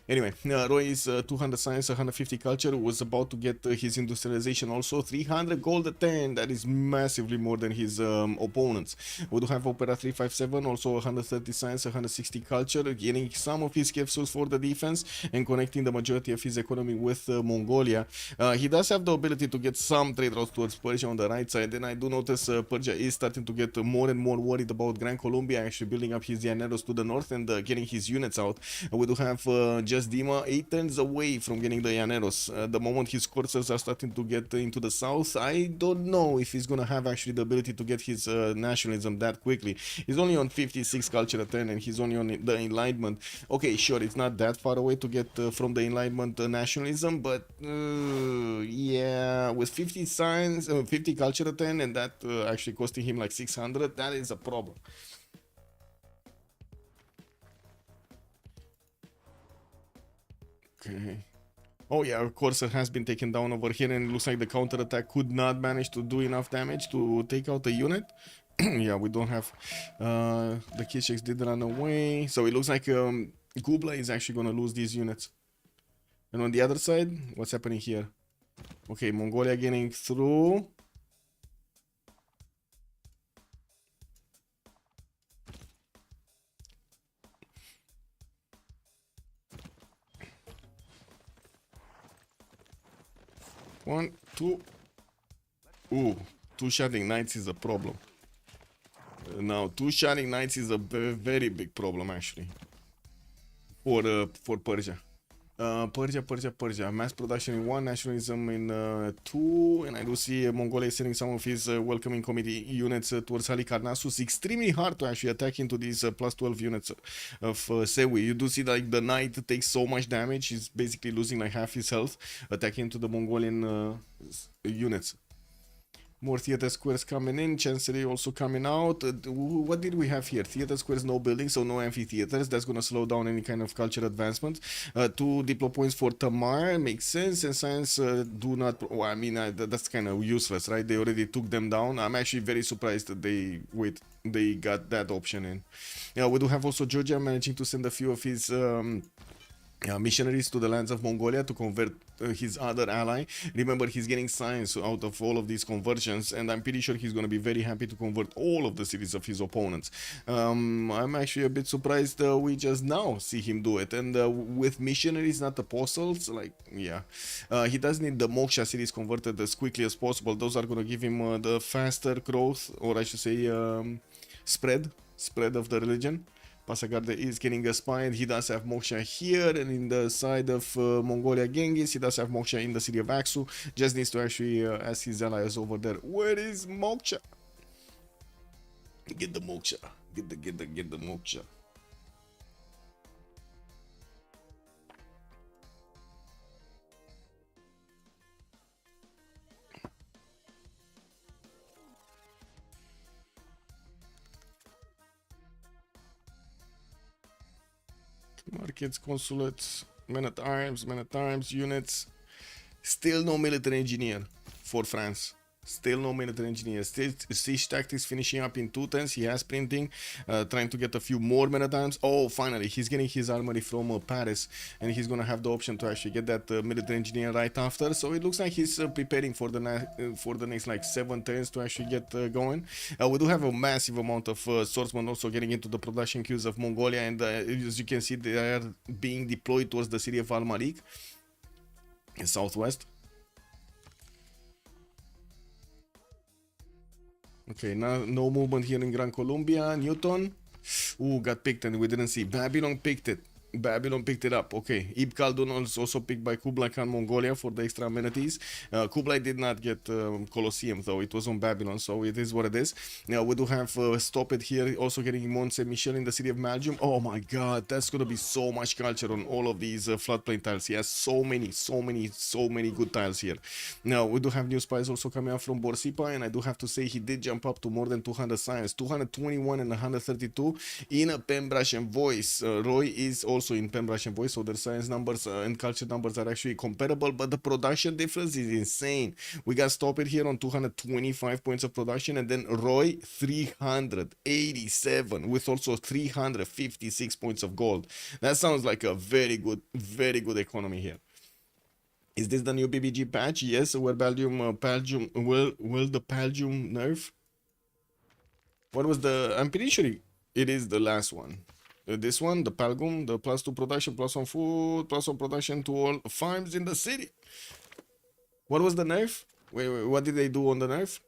Anyway, Roy is 200 science, 150 culture, was about to get his industrialization also, 300 gold a turn. That is massively more than his opponents. We do have Opera 357, also 130 science, 160 culture, getting some of his capsules for the defense and connecting the majority of his economy with Mongolia. He does have the ability to get some trade routes towards Persia on the right side, and I do notice Persia is starting to get more and more worried about Gran Colombia actually building up his Llaneros to the north and getting his units out. We do have just Dima 8 turns away from getting the Llaneros. The moment his coursers are starting to get into the south, I don't know if he's gonna have actually the ability to get his nationalism that quickly. He's only on 56 culture a turn, and he's only on the Enlightenment. Okay, sure, it's not that far away to get from the Enlightenment nationalism, but yeah, with 50 science, 50 culture a turn, and that actually costing him like 600, that is a problem. Okay. Oh yeah, of course it has been taken down over here, and it looks like the counter attack could not manage to do enough damage to take out the unit. Yeah, we don't have the Kishaks did run away, so it looks like Kubla is actually gonna lose these units. And on the other side, what's happening here? Okay, Mongolia getting through. One, two. Ooh, 2 Shading Knights is a problem. Now, two Shining Knights is a very big problem actually for Persia. Persia. Mass production in 1, nationalism in 2, and I do see Mongolia sending some of his welcoming committee units towards Halikarnassus. Extremely hard to actually attack into these plus 12 units of Sewi. You do see like the knight takes so much damage, he's basically losing like half his health attacking into the Mongolian units. More theater squares coming in, chancery also coming out. What did we have here? Theater squares, no buildings, so no amphitheaters. That's gonna slow down any kind of cultural advancement. 2 diplo points for Tamar, makes sense. And science do not. Well, I mean, that's kind of useless, right? They already took them down. I'm actually very surprised that they got that option in. Yeah, we do have also Georgia managing to send a few of his. Missionaries to the lands of Mongolia to convert his other ally. Remember, he's getting science out of all of these conversions, and I'm pretty sure he's going to be very happy to convert all of the cities of his opponents. I'm actually a bit surprised we just now see him do it, and with missionaries, not apostles, like, yeah. He does need the Moksha cities converted as quickly as possible. Those are going to give him the faster growth, or I should say spread of the religion. Pasagarde is getting a spine. He does have Moksha here, and in the side of Mongolia Genghis, he does have Moksha in the city of Aksu. Just needs to actually ask his allies over there, where is Moksha? Get the Moksha. Get the Moksha. Markets, consulates, men at arms, units. Still no military engineer for France. Still no military engineer. Still siege tactics finishing up in 2 turns. He has printing, trying to get a few more men at arms. Oh, finally, he's getting his armory from Paris, and he's gonna have the option to actually get that military engineer right after. So it looks like he's preparing for the next like 7 turns to actually get going. We do have a massive amount of swordsmen also getting into the production queues of Mongolia, and as you can see, they are being deployed towards the city of Al-Malik in southwest. Okay, now no movement here in Gran Colombia. Newton. Ooh, got picked and we didn't see. Babylon picked it. Babylon picked it up. Okay, Ibn Khaldun was also picked by Kublai Khan Mongolia for the extra amenities. Kublai did not get Colosseum though. It was on Babylon, so it is what it is. Now we do have Stop It here, also getting Mont Saint Michel in the city of Malgium. Oh my god, that's gonna be so much culture on all of these floodplain tiles. He has so many good tiles here. Now we do have new spies also coming out from Borsipa, and I do have to say he did jump up to more than 200 science, 221 and 132 in a Pembrasian voice. Roy is also in Pembrasian voice, so their science numbers and culture numbers are actually comparable, but the production difference is insane. We got Stop It here on 225 points of production, and then Roy 387 with also 356 points of gold. That sounds like a very good economy here. Is this the new BBG patch? Yes. Where Belgium will the Belgium nerf? What was the? I'm pretty sure it is the last one. This one, the Palgum, the +2 production, +1 food, +1 production to all farms in the city. What was the nerf? Wait, what did they do on the nerf?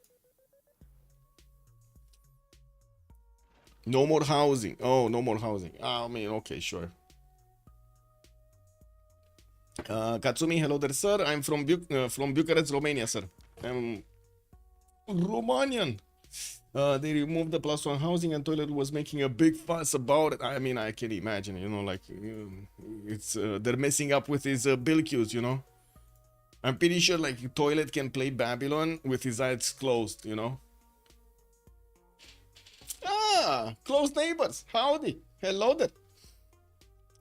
No more housing. Oh, no more housing. I mean, okay, sure. Katsumi, hello there, sir. I'm from Bucharest, Romania, sir. I'm Romanian. They removed the +1 housing, and Toilet was making a big fuss about it. I mean, I can imagine, you know, like it's they're messing up with his bill queues, you know. I'm pretty sure like Toilet can play Babylon with his eyes closed, you know. Ah, close neighbors. Howdy, hello there.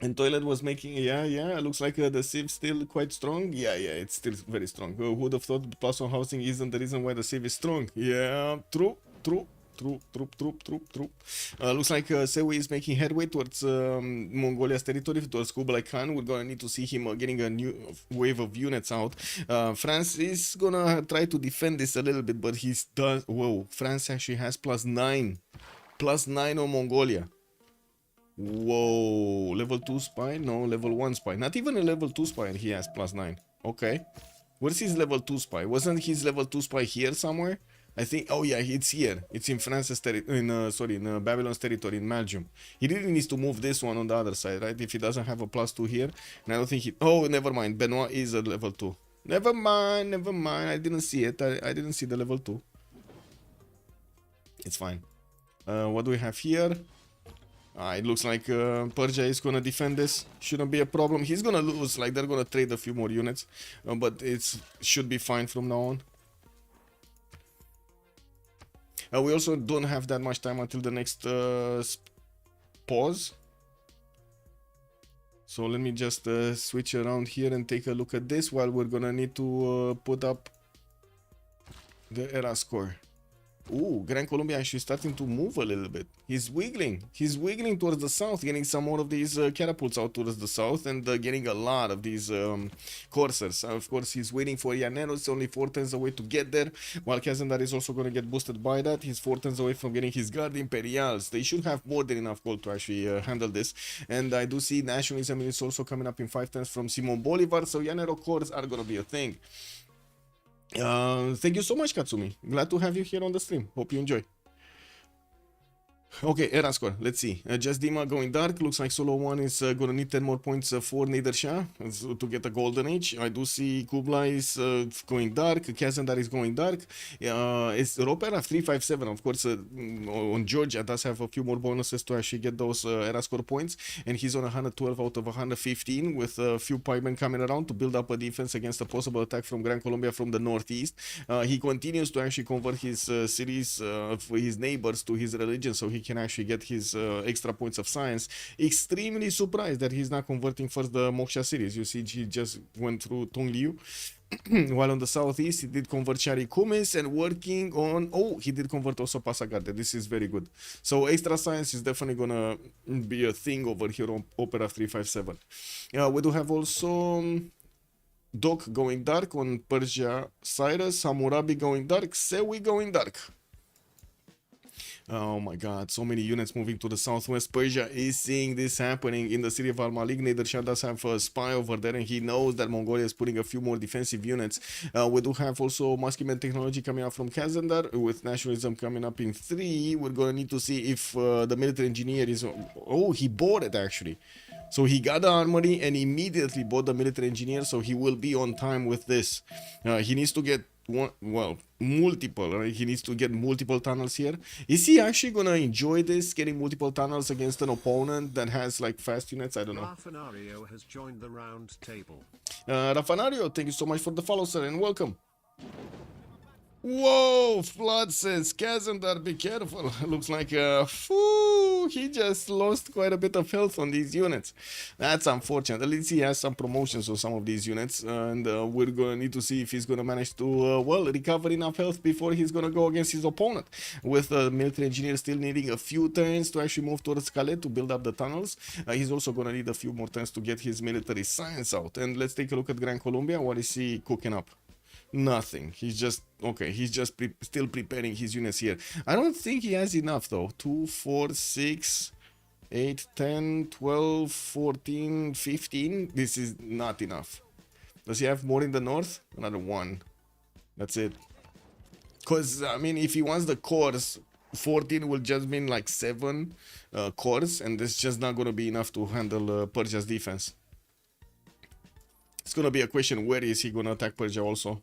And Toilet was making, yeah, it looks like the Civ still quite strong. Yeah, it's still very strong. Who would have thought the +1 housing isn't the reason why the Civ is strong? Yeah, true. Looks like Sewi is making headway towards Mongolia's territory, towards Kublai Khan. We're gonna need to see him getting a new wave of units out. France is gonna try to defend this a little bit, but he's done. Whoa, France actually has +9 on Mongolia. Whoa, level 2 spy? No, level 1 spy. Not even a level 2 spy, and he has +9. Okay. Where's his level 2 spy? Wasn't his level 2 spy here somewhere? I think, oh yeah, it's here. It's in France's territory, in Babylon's territory, in Belgium. He really needs to move this one on the other side, right? If he doesn't have a +2 here, and I don't think he, oh, never mind. Benoit is a level 2. Never mind, never mind. I didn't see it. I didn't see the level 2. It's fine. What do we have here? It looks like Persia is gonna defend this. Shouldn't be a problem. He's gonna lose, like they're gonna trade a few more units, but it's should be fine from now on. We also don't have that much time until the next pause. So let me just switch around here and take a look at this while we're gonna need to put up the era score. Ooh, Grand Colombia actually starting to move a little bit. He's wiggling. He's wiggling towards the south, getting some more of these catapults out towards the south and getting a lot of these coursers. Of course, he's waiting for Llanero. It's only 4 turns away to get there, while Kazandar is also going to get boosted by that. He's 4 turns away from getting his Guard Imperials. They should have more than enough gold to actually handle this. And I do see Nationalism is also coming up in 5 turns from Simon Bolivar, so Llanero cores are going to be a thing. Thank you so much, Katsumi. Glad to have you here on the stream. Hope you enjoy. Okay, era score. Let's see. Just Dima going dark. Looks like Solo 1 is gonna need 10 more points for Nader Shah to get a golden age. I do see Kublai is going dark. Kazandar is going dark. It's Ropera 357. Of course, on Georgia does have a few more bonuses to actually get those era score points. And he's on 112 out of 115 with a few pikemen coming around to build up a defense against a possible attack from Gran Colombia from the northeast. He continues to actually convert his cities, his neighbors to his religion, so he can actually get his extra points of science. Extremely surprised that he's not converting first the Moksha series. You see, he just went through Tongliu. While on the southeast, he did convert Shari Kumis and working on... Oh, he did convert also Pasagarde. This is very good. So extra science is definitely gonna be a thing over here on Opera 357. We do have also... Doc going dark on Persia Cyrus, Hammurabi going dark, Sewi going dark. Oh my god, so many units moving to the southwest. Persia is seeing this happening in the city of Al-Malik. Nader Shah does have a spy over there and he knows that Mongolia is putting a few more defensive units. We do have also Muskeman technology coming out from Kazandar with nationalism coming up in 3. We're going to need to see if the military engineer is... Oh, he bought it actually. So he got the armory and immediately bought the military engineer, so he will be on time with this. He needs to get multiple, right? He needs to get multiple tunnels here. Is he actually gonna enjoy this, getting multiple tunnels against an opponent that has like fast units? I don't know. Rafanario has joined the round table. Rafanario, thank you so much for the follow, sir, and welcome. Whoa, Flood says, Kazandar, be careful. Looks like he just lost quite a bit of health on these units. That's unfortunate. At least he has some promotions on some of these units, and we're gonna need to see if he's gonna manage to recover enough health before he's gonna go against his opponent. With the military engineer still needing a few turns to actually move towards Calais to build up the tunnels. He's also gonna need a few more turns to get his military science out. And let's take a look at Gran Colombia. What is he cooking up? Nothing. He's just okay. He's just still preparing his units here. I don't think he has enough though. 2, 4, 6, 8, 10, 12, 14, 15. This is not enough. Does he have more in the north? Another 1. That's it. Because I mean, if he wants the cores, 14 will just mean like 7 cores, and it's just not gonna be enough to handle Persia's defense. It's gonna be a question: where is he gonna attack Persia also?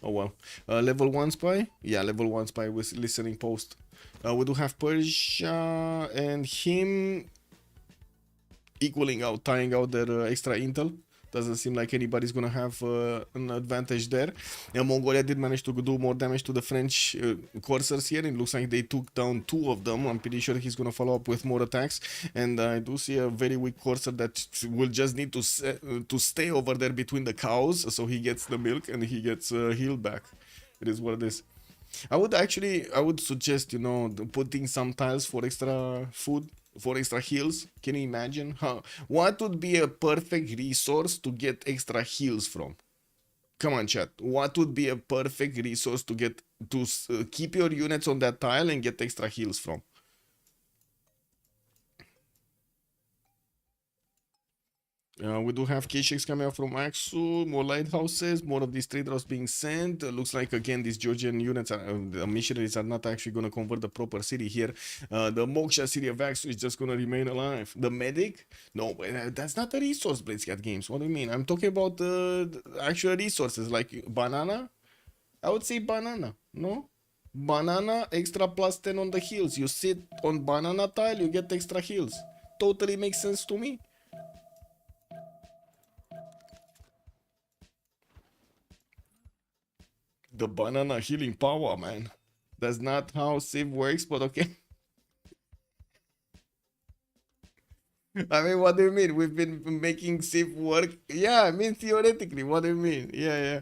Oh well. Level 1 spy? Yeah, level 1 spy with listening post. We do have Persia and him equaling out, tying out their extra intel. Doesn't seem like anybody's gonna have an advantage there. Mongolia did manage to do more damage to the French coursers here. It looks like they took down 2 of them. I'm pretty sure he's gonna follow up with more attacks. And I do see a very weak courser that will just need to stay over there between the cows, so he gets the milk and he gets healed back. It is what it is. I would suggest, you know, putting some tiles for extra food, for extra heals. Can you imagine what would be a perfect resource to get extra heals from? Come on, chat. What would be a perfect resource to get to keep your units on that tile and get extra heals from? We do have K6 coming out from Axu, more lighthouses, more of these trade routes being sent. Looks like again these Georgian units, the missionaries are not actually going to convert the proper city here. The Moksha city of Axu is just going to remain alive. The medic? No, that's not a resource, Blitzcat Games. What do you mean? I'm talking about the actual resources like banana. I would say banana, no? Banana, extra plus 10 on the heals. You sit on banana tile, you get extra heals. Totally makes sense to me. The banana healing power, man. That's not how Civ works, but okay. I mean, what do you mean? We've been making Civ work. Yeah, I mean, theoretically, what do you mean? Yeah, yeah.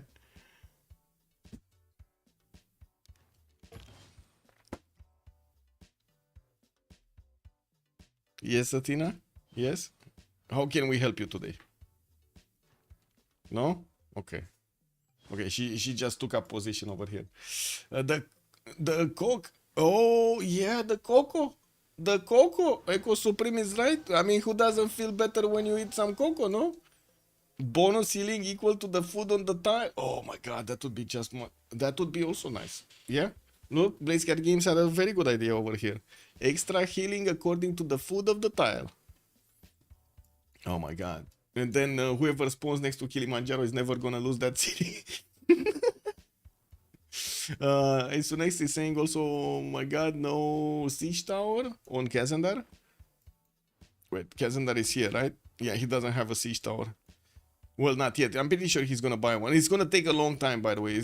Yes, Athena? Yes? How can we help you today? No? Okay. Okay, she just took up position over here. The cock. Oh yeah, the cocoa. The cocoa. Echo Supreme is right. I mean, who doesn't feel better when you eat some cocoa, no? Bonus healing equal to the food on the tile. Oh my god, that would be just that would be also nice. Yeah. Look, Blazecat Games had a very good idea over here. Extra healing according to the food of the tile. Oh my god. And then whoever spawns next to Kilimanjaro is never gonna lose that city. Isunex is saying also, oh my god, no siege tower on Kazandar. Wait, Kazandar is here, right? Yeah, he doesn't have a siege tower. Well, not yet. I'm pretty sure he's gonna buy one. It's gonna take a long time, by the way.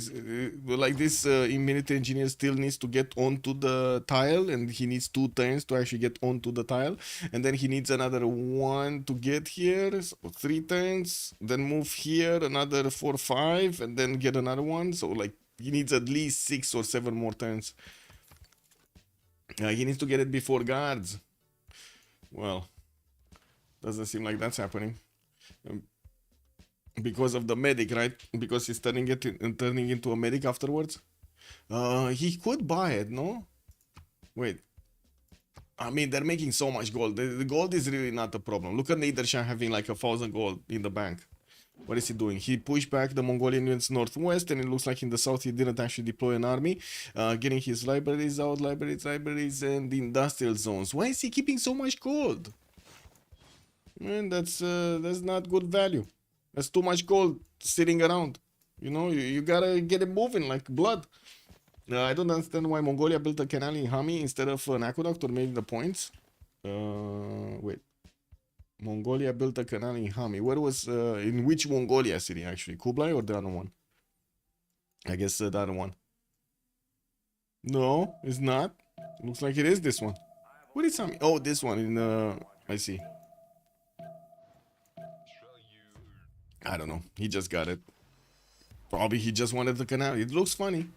Like this military engineer still needs to get onto the tile, and he needs 2 turns to actually get onto the tile, and then he needs another 1 to get here, so 3 turns, then move here, another 4, 5, and then get another one. So like he needs at least 6 or 7 more turns. He needs to get it before guards. Well, doesn't seem like that's happening. Because of the medic, right? Because he's turning into a medic afterwards. He could buy it, no? Wait. I mean, they're making so much gold. The gold is really not a problem. Look at Nadershan having like 1,000 gold in the bank. What is he doing? He pushed back the Mongolian units northwest, and it looks like in the south he didn't actually deploy an army. Getting his libraries out, libraries, and industrial zones. Why is he keeping so much gold? Man, that's not good value. That's too much gold sitting around. You know, you gotta get it moving like blood. I don't understand why Mongolia built a canal in Hami instead of an aqueduct or maybe the points. Wait. Mongolia built a canal in Hami. Where was, in which Mongolia city actually? Kublai or the other one? I guess the other one. No, it's not. Looks like it is this one. What is Hami? Oh, this one in, I see. I don't know. He just got it. Probably he just wanted the canal. It looks funny.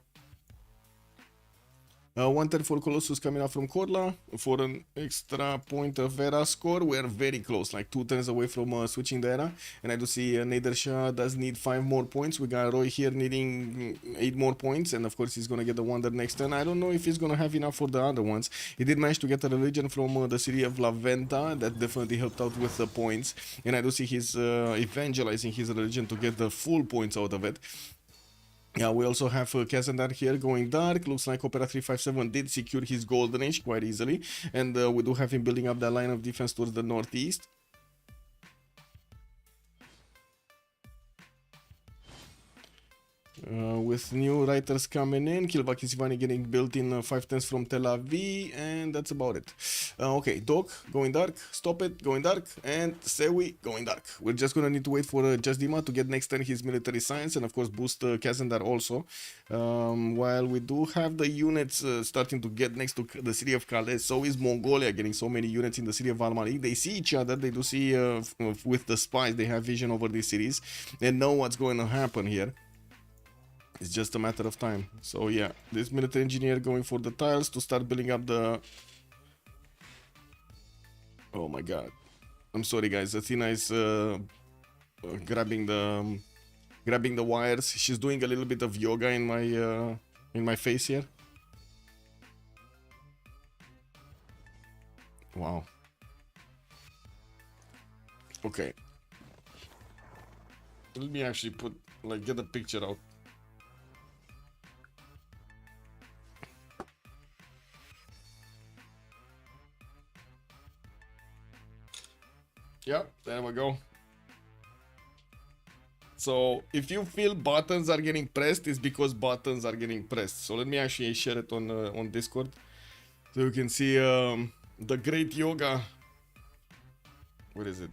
110 for Colossus coming out from Korla for an extra point of era score. We are very close, like 2 turns away from switching the era. And I do see Nadersha does need 5 more points. We got Roy here needing 8 more points. And of course, he's going to get the Wonder next turn. I don't know if he's going to have enough for the other ones. He did manage to get a religion from the city of La Venta. That definitely helped out with the points. And I do see he's evangelizing his religion to get the full points out of it. Yeah, we also have Kazandar here going dark. Looks like Opera 357 did secure his golden age quite easily. And we do have him building up that line of defense towards the northeast. With new writers coming in, Kilvaki Sivani getting built in 5 turns from Tel Aviv, and that's about it. Okay, Dog going dark, stop it, going dark, and Sewi going dark. We're just gonna need to wait for Jasdima to get next turn his military science, and of course boost Kazandar also. While we do have the units starting to get next to the city of Calais, so is Mongolia getting so many units in the city of Almaty. They see each other, they do see with the spies, they have vision over these cities, and know what's going to happen here. It's just a matter of time. So yeah, this military engineer going for the tiles to start building up the... Oh my god. I'm sorry guys, Athena is grabbing the wires. She's doing a little bit of yoga in my face here. Wow. Okay. Let me actually put, like, get the picture out. Yep, there we go. So if you feel buttons are getting pressed, it's because buttons are getting pressed. So let me actually share it on Discord, so you can see the great yoga. What is it?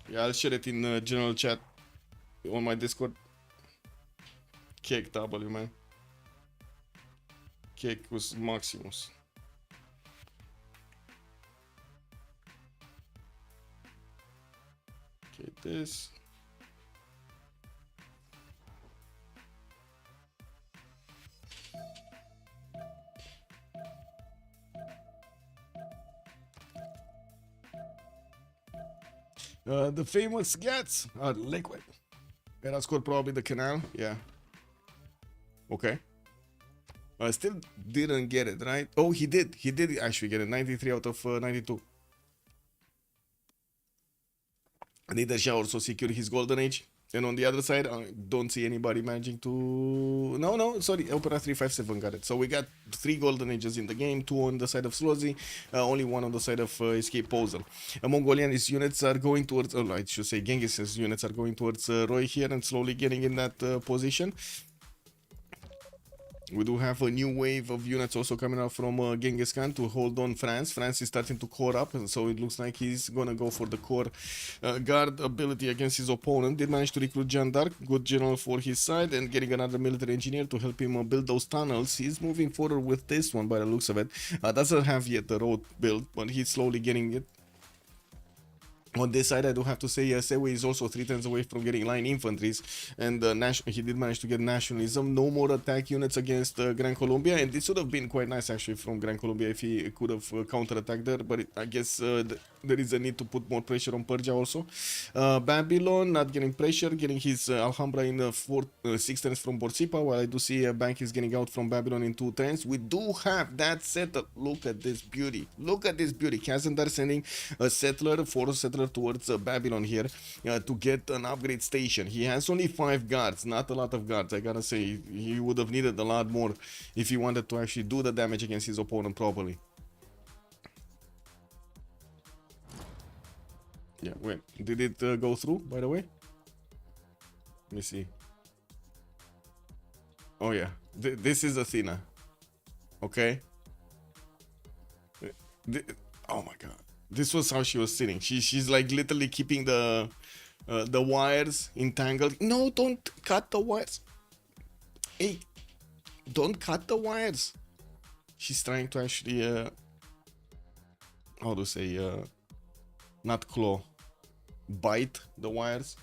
Yeah, I'll share it in general chat on my Discord. Cake W, man. Cake was Maximus. Okay, this. The famous gets are liquid. And I scored probably the canal. Yeah. Okay. I still didn't get it, right? Oh, he did. He did actually get it. 93 out of 92. Leadership also secured his golden age. And on the other side, I don't see anybody managing to... No, sorry, Opera 357 got it. So we got 3 golden ages in the game, 2 on the side of Slozhnii, only 1 on the side of Escape Posel. Mongolian's units are going towards... Oh, I should say Genghis' units are going towards Roy here and slowly getting in that position. We do have a new wave of units also coming out from Genghis Khan to hold on France. France is starting to core up, and so it looks like he's gonna go for the core guard ability against his opponent. Did manage to recruit Jeanne d'Arc, good general for his side, and getting another military engineer to help him build those tunnels. He's moving forward with this one by the looks of it. Doesn't have yet the road built, but he's slowly getting it. On this side, I do have to say, Sewe is also 3 turns away from getting line infantries, and he did manage to get nationalism. No more attack units against Gran Colombia, and this would have been quite nice actually from Gran Colombia if he could have counter-attacked there, but I guess there is a need to put more pressure on Persia also. Babylon not getting pressure, getting his Alhambra in 6 turns from Borsippa, while I do see Bank is getting out from Babylon in 2 turns. We do have that setup. Look at this beauty. Look at this beauty. Kazandar sending a settler, force settler towards Babylon here to get an upgrade station. He has only 5 guards, not a lot of guards. I gotta say, he would have needed a lot more if he wanted to actually do the damage against his opponent properly. Yeah, wait, did it go through, by the way? Let me see. Oh yeah, this is Athena. Okay. Oh my god. This was how she was sitting. She's like literally keeping the wires entangled. No, don't cut the wires. Hey, don't cut the wires. She's trying to actually how to say not claw, bite the wires.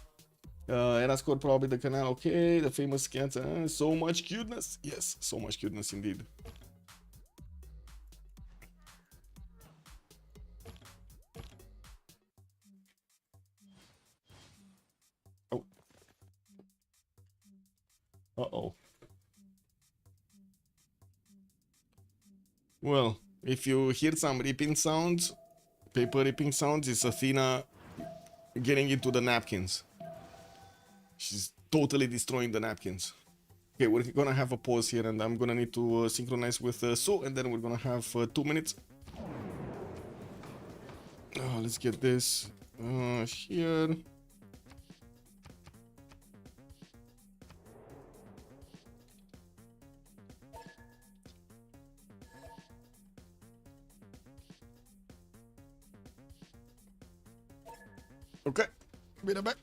And I scored probably the canal. Okay, the famous cats. So much cuteness. Yes, so much cuteness indeed. Oh. Uh-oh. Well, if you hear some ripping sounds, paper ripping sounds, it's Athena getting into the napkins. She's totally destroying the napkins. Okay, we're gonna have a pause here, and I'm gonna need to synchronize with Sue, and then we're gonna have 2 minutes. Let's get this here. Okay, be right back.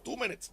2 minutes.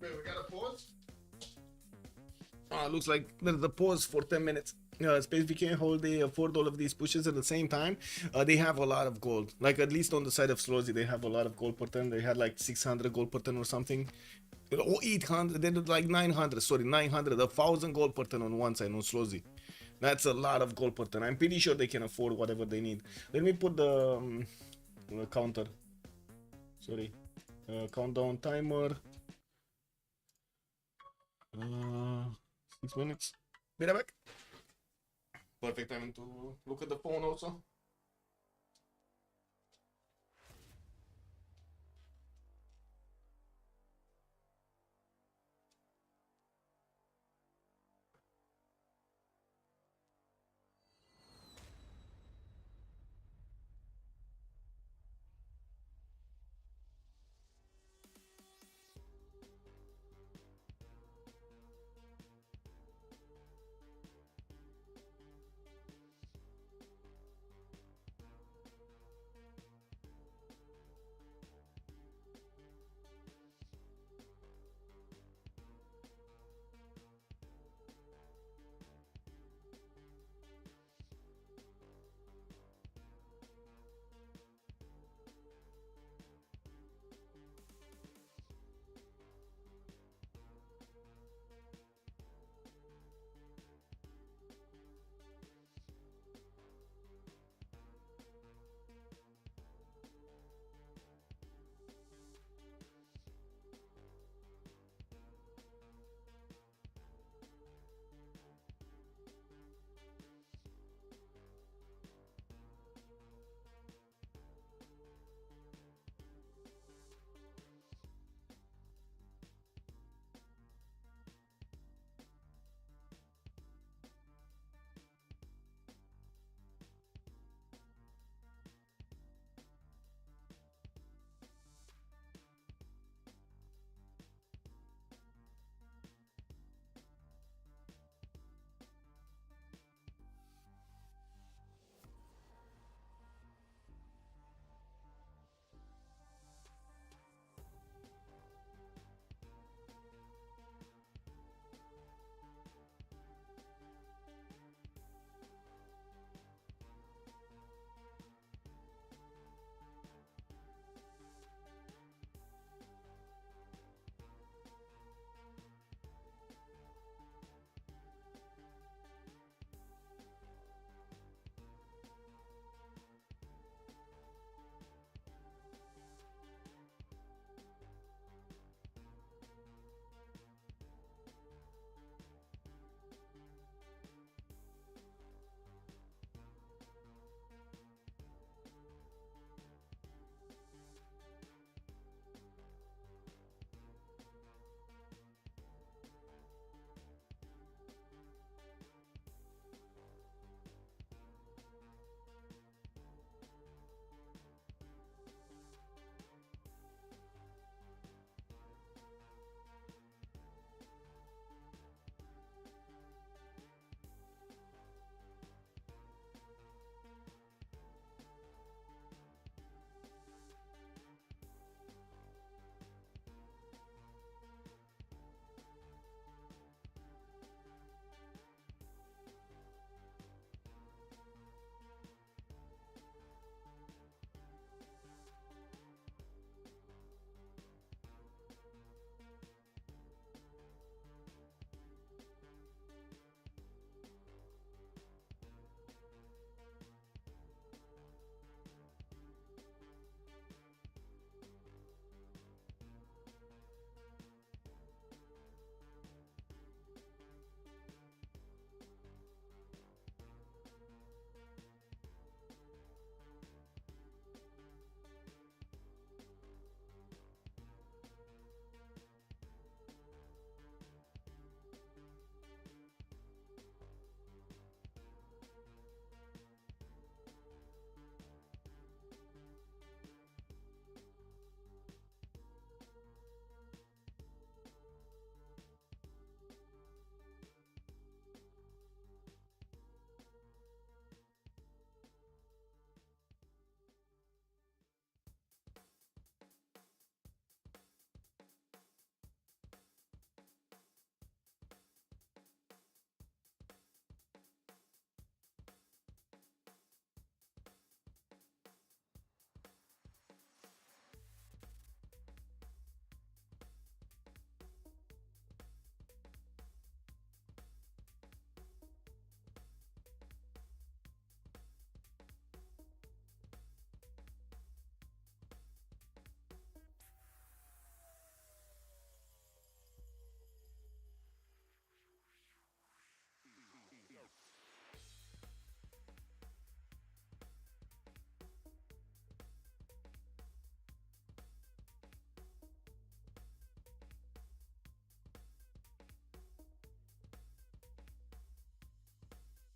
Wait, we got a pause? Looks like there's a pause for 10 minutes. Space VK hold they afford all of these pushes at the same time. They have a lot of gold. Like at least on the side of Slozhnii, they have a lot of gold per turn. They had like 600 gold per turn or something. Or 800, they did like 900, sorry, 900, 1,000 gold per turn on one side on Slozhnii. That's a lot of gold per turn. I'm pretty sure they can afford whatever they need. Let me put the counter. Sorry. Countdown timer. 6 minutes. Be right back. Perfect time to look at the phone also.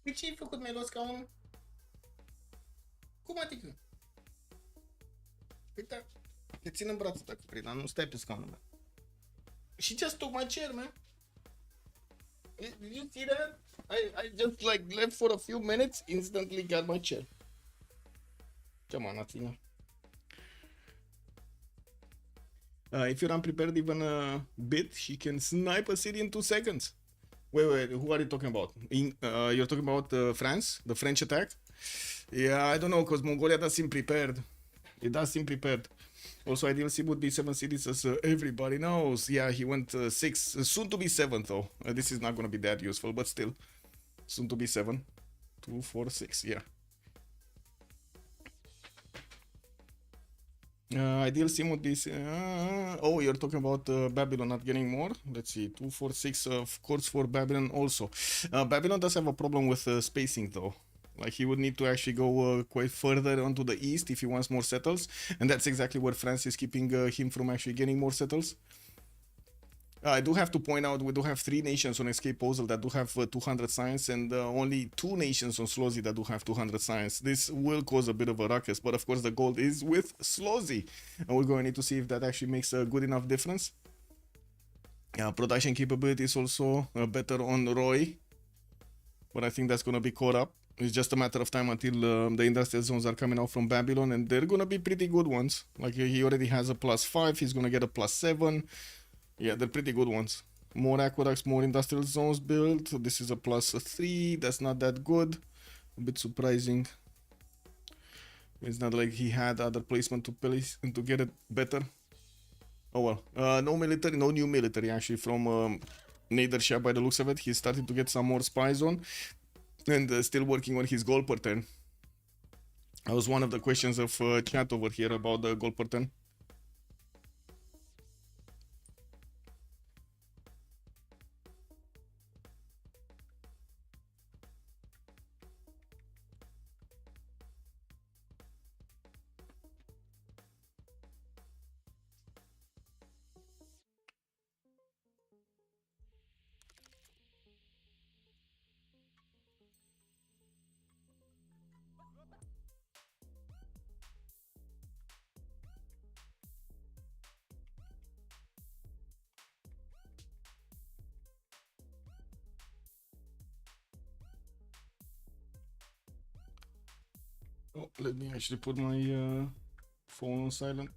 De ce ai făcut mi-ai luat scaunul? Cum adică? Uite, te țin în braț dacă vrei, dar nu stai pe scaunul meu. She just took my chair, man. Did you see that? I just like left for a few minutes, instantly got my chair. Come on, nothing. If you're unprepared even a bit, she can snipe a city in 2 seconds. Wait, who are you talking about? You're talking about France? The French attack? Yeah, I don't know, because Mongolia does seem prepared. It does seem prepared. Also, ideal sim would be 7 cities, as everybody knows. Yeah, he went 6, soon to be 7 though. This is not going to be that useful, but still. Soon to be 7. 2, 4, 6, yeah. Ideal sim would be... oh, you're talking about Babylon not getting more? Let's see, 2, 4, 6, of course for Babylon also. Babylon does have a problem with spacing though. Like he would need to actually go quite further onto the east if he wants more settles. And that's exactly where France is keeping him from actually getting more settles. I do have to point out, we do have 3 nations on Escape Posel that do have 200 science, and only 2 nations on Slozhnii that do have 200 science. This will cause a bit of a ruckus, but of course the gold is with Slozhnii. And we're going to need to see if that actually makes a good enough difference. Production capability is also better on Roy, but I think that's going to be caught up. It's just a matter of time until the industrial zones are coming out from Babylon, and they're going to be pretty good ones. Like he already has a +5, he's going to get a +7. Yeah, they're pretty good ones. More aqueducts, more industrial zones built. This is a +3. That's not that good. A bit surprising. It's not like he had other placement to place and to get it better. Oh well. No military, no new military actually from Nader by the looks of it. He's starting to get some more spies on. And still working on his goal per turn. That was one of the questions of chat over here about the goal per turn. Oh, let me actually put my phone on silent.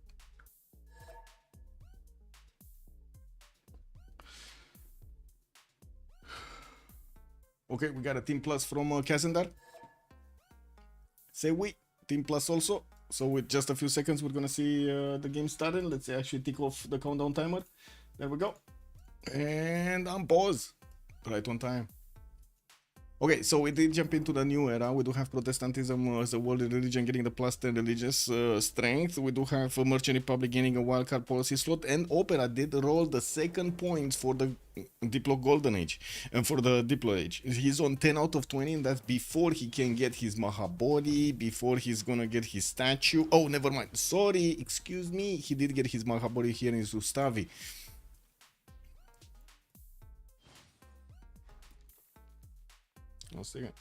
Okay, we got a team plus from Kazandar. Say we. Team plus also. So with just a few seconds, we're gonna see the game starting. Let's actually tick off the countdown timer. There we go. And I'm pause. Right on time. Okay, so we did jump into the new era. We do have Protestantism as a world religion getting the +10 religious strength. We do have Merchant Republic gaining a wildcard policy slot, and Opera did roll the 2nd points for the Diplo Golden Age and for the Diplo Age. He's on 10 out of 20, and that's before he can get his Mahabodhi, before he's gonna get his statue. Oh, never mind. Sorry, excuse me. He did get his Mahabodhi here in Zustavi. One second.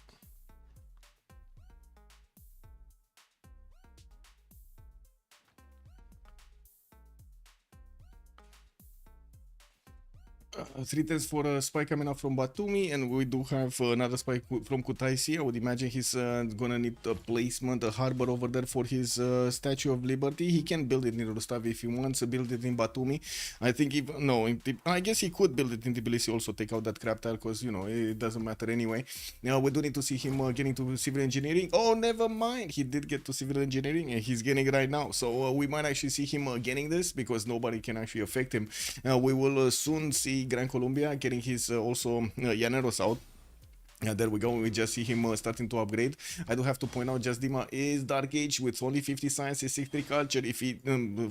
3 tests for a spy coming up from Batumi, and we do have another spy from Kutaisi. I would imagine he's gonna need a placement, a harbor over there for his Statue of Liberty. He can build it in Rustavi if he wants to build it in Batumi. I think even, no, I guess he could build it in Tbilisi also, take out that crap tile, because, you know, it doesn't matter anyway. Now, we do need to see him getting to civil engineering. Oh, never mind. He did get to civil engineering, and he's getting it right now. So we might actually see him getting this, because nobody can actually affect him. We will soon see Gran Colombia getting his also Llaneros out. There we go, we just see him starting to upgrade. I do have to point out, Just Dima is Dark Age with only 50 science, 63 culture. If he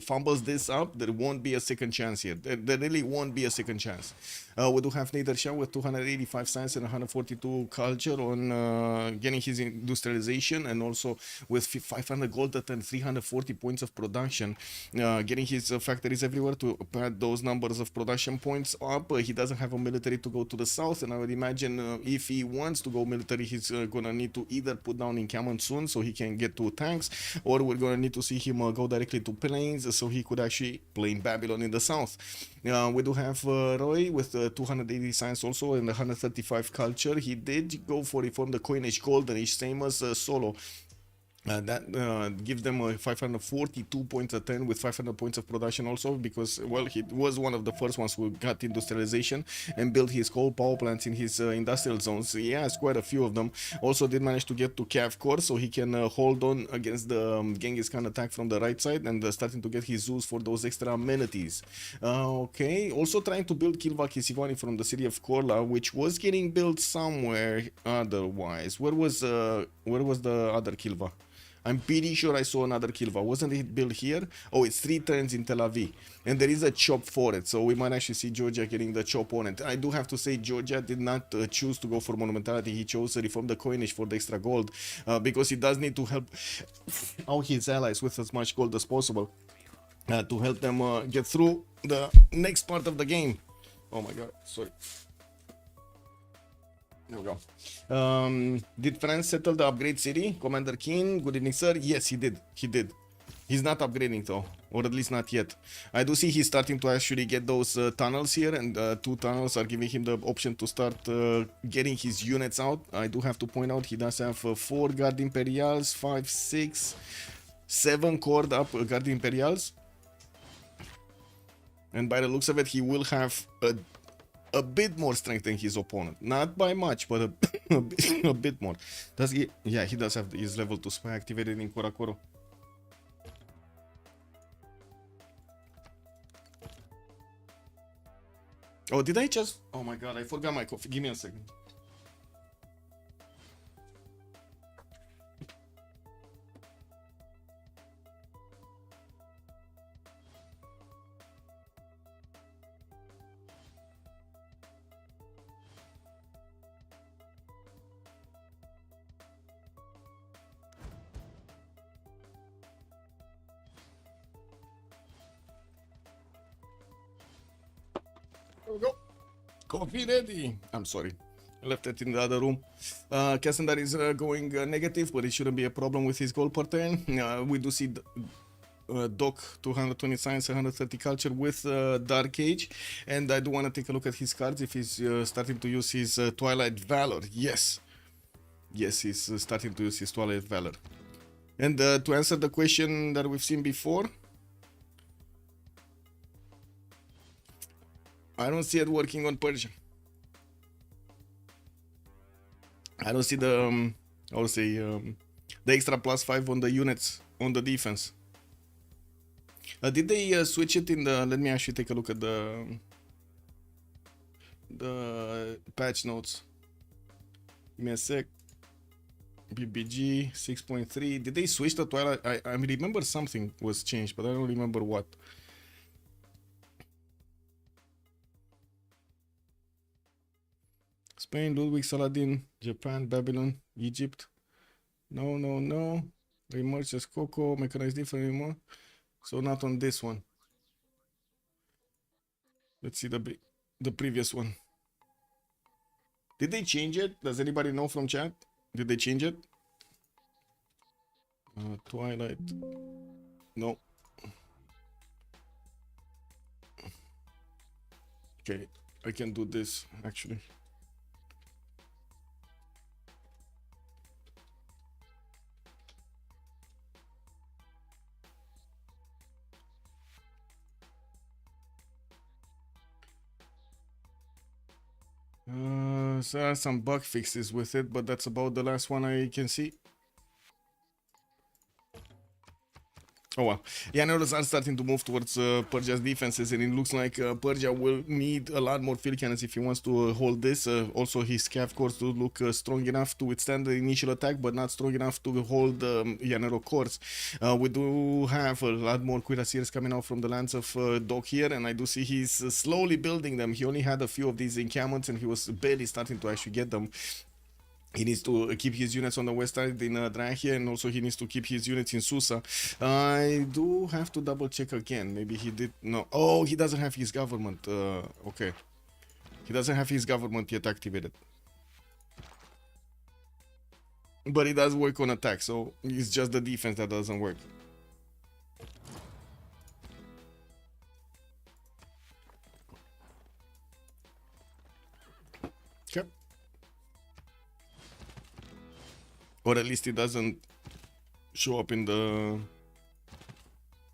fumbles this up, there won't be a second chance here. There really won't be a second chance. We do have Nader Shah with 285 science and 142 culture on getting his industrialization, and also with 500 gold and 340 points of production, getting his factories everywhere to pad those numbers of production points up. He doesn't have a military to go to the south, and I would imagine if he wants wants to go military, he's gonna need to either put down encampment soon so he can get to tanks, or we're gonna need to see him go directly to plains so he could actually play in Babylon in the south. We do have Roy with 280 science also and 135 culture. He did go for reform the coinage golden age, same as Solo. That gives them 542 points a turn with 500 points of production also, because, well, he was one of the first ones who got industrialization and built his coal power plants in his industrial zones. He has quite a few of them. Also did manage to get to Cav core so he can hold on against the Genghis Khan attack from the right side, and starting to get his zoos for those extra amenities. Okay, also trying to build Kilva Kisivani from the city of Korla, which was getting built somewhere otherwise. Where was the other Kilva? I'm pretty sure I saw another Kilva. Wasn't it built here? Oh, it's 3 turns in Tel Aviv. And there is a chop for it. So we might actually see Georgia getting the chop on it. I do have to say Georgia did not choose to go for monumentality. He chose to reform the coinage for the extra gold. Because he does need to help out his allies with as much gold as possible. To help them get through the next part of the game. Oh my god, sorry. There we go. Did France settle the upgrade city? Commander Keen, good evening, sir. Yes, he did. He did. He's not upgrading though, or at least not yet. I do see he's starting to actually get those tunnels here, and 2 tunnels are giving him the option to start getting his units out. I do have to point out he does have 4 Guard Imperials, 5, 6, 7 cord up Guard Imperials. And by the looks of it, he will have a bit more strength than his opponent. Not by much, but a bit more. Does he? Yeah, he does have his level 2 spy activated in Korakoro. Oh, did I just... Oh my god, I forgot my coffee. Give me a second. There we go. Coffee ready. I'm sorry. I left it in the other room. Cassandar is going negative, but it shouldn't be a problem with his goal per turn. We do see Doc 220 science, 130 culture with Dark Age. And I do want to take a look at his cards if he's starting to use his Twilight Valor. Yes. Yes, he's starting to use his Twilight Valor. And to answer the question that we've seen before, I don't see it working on Persia. I don't see the, I would say, the extra +5 on the units on the defense. Did they switch it in the? Let me actually take a look at the patch notes. Give me a sec. BBG 6.3. Did they switch the Twilight? I remember something was changed, but I don't remember what. Spain, Ludwig, Saladin, Japan, Babylon, Egypt. No, no, no. Remerge as Coco, mechanized different anymore. So not on this one. Let's see the previous one. Did they change it? Does anybody know from chat? Did they change it? Twilight. No. Okay, I can do this actually. So there are some bug fixes with it, but that's about the last one I can see. Oh well, yeah, Neuros are starting to move towards Persia's defenses, and it looks like Persia will need a lot more field cannons if he wants to hold this. Also, his cav cores do look strong enough to withstand the initial attack, but not strong enough to hold Yanero cores. We do have a lot more cuirassiers coming out from the lands of Doc here, and I do see he's slowly building them. He only had a few of these encampments, and he was barely starting to actually get them. He needs to keep his units on the west side in Drahia, and also he needs to keep his units in Susa. I do have to double check again. Maybe he did. No. Oh, he doesn't have his government. Okay. He doesn't have his government yet activated. But it does work on attack, so it's just the defense that doesn't work. Okay. Or at least it doesn't show up in the...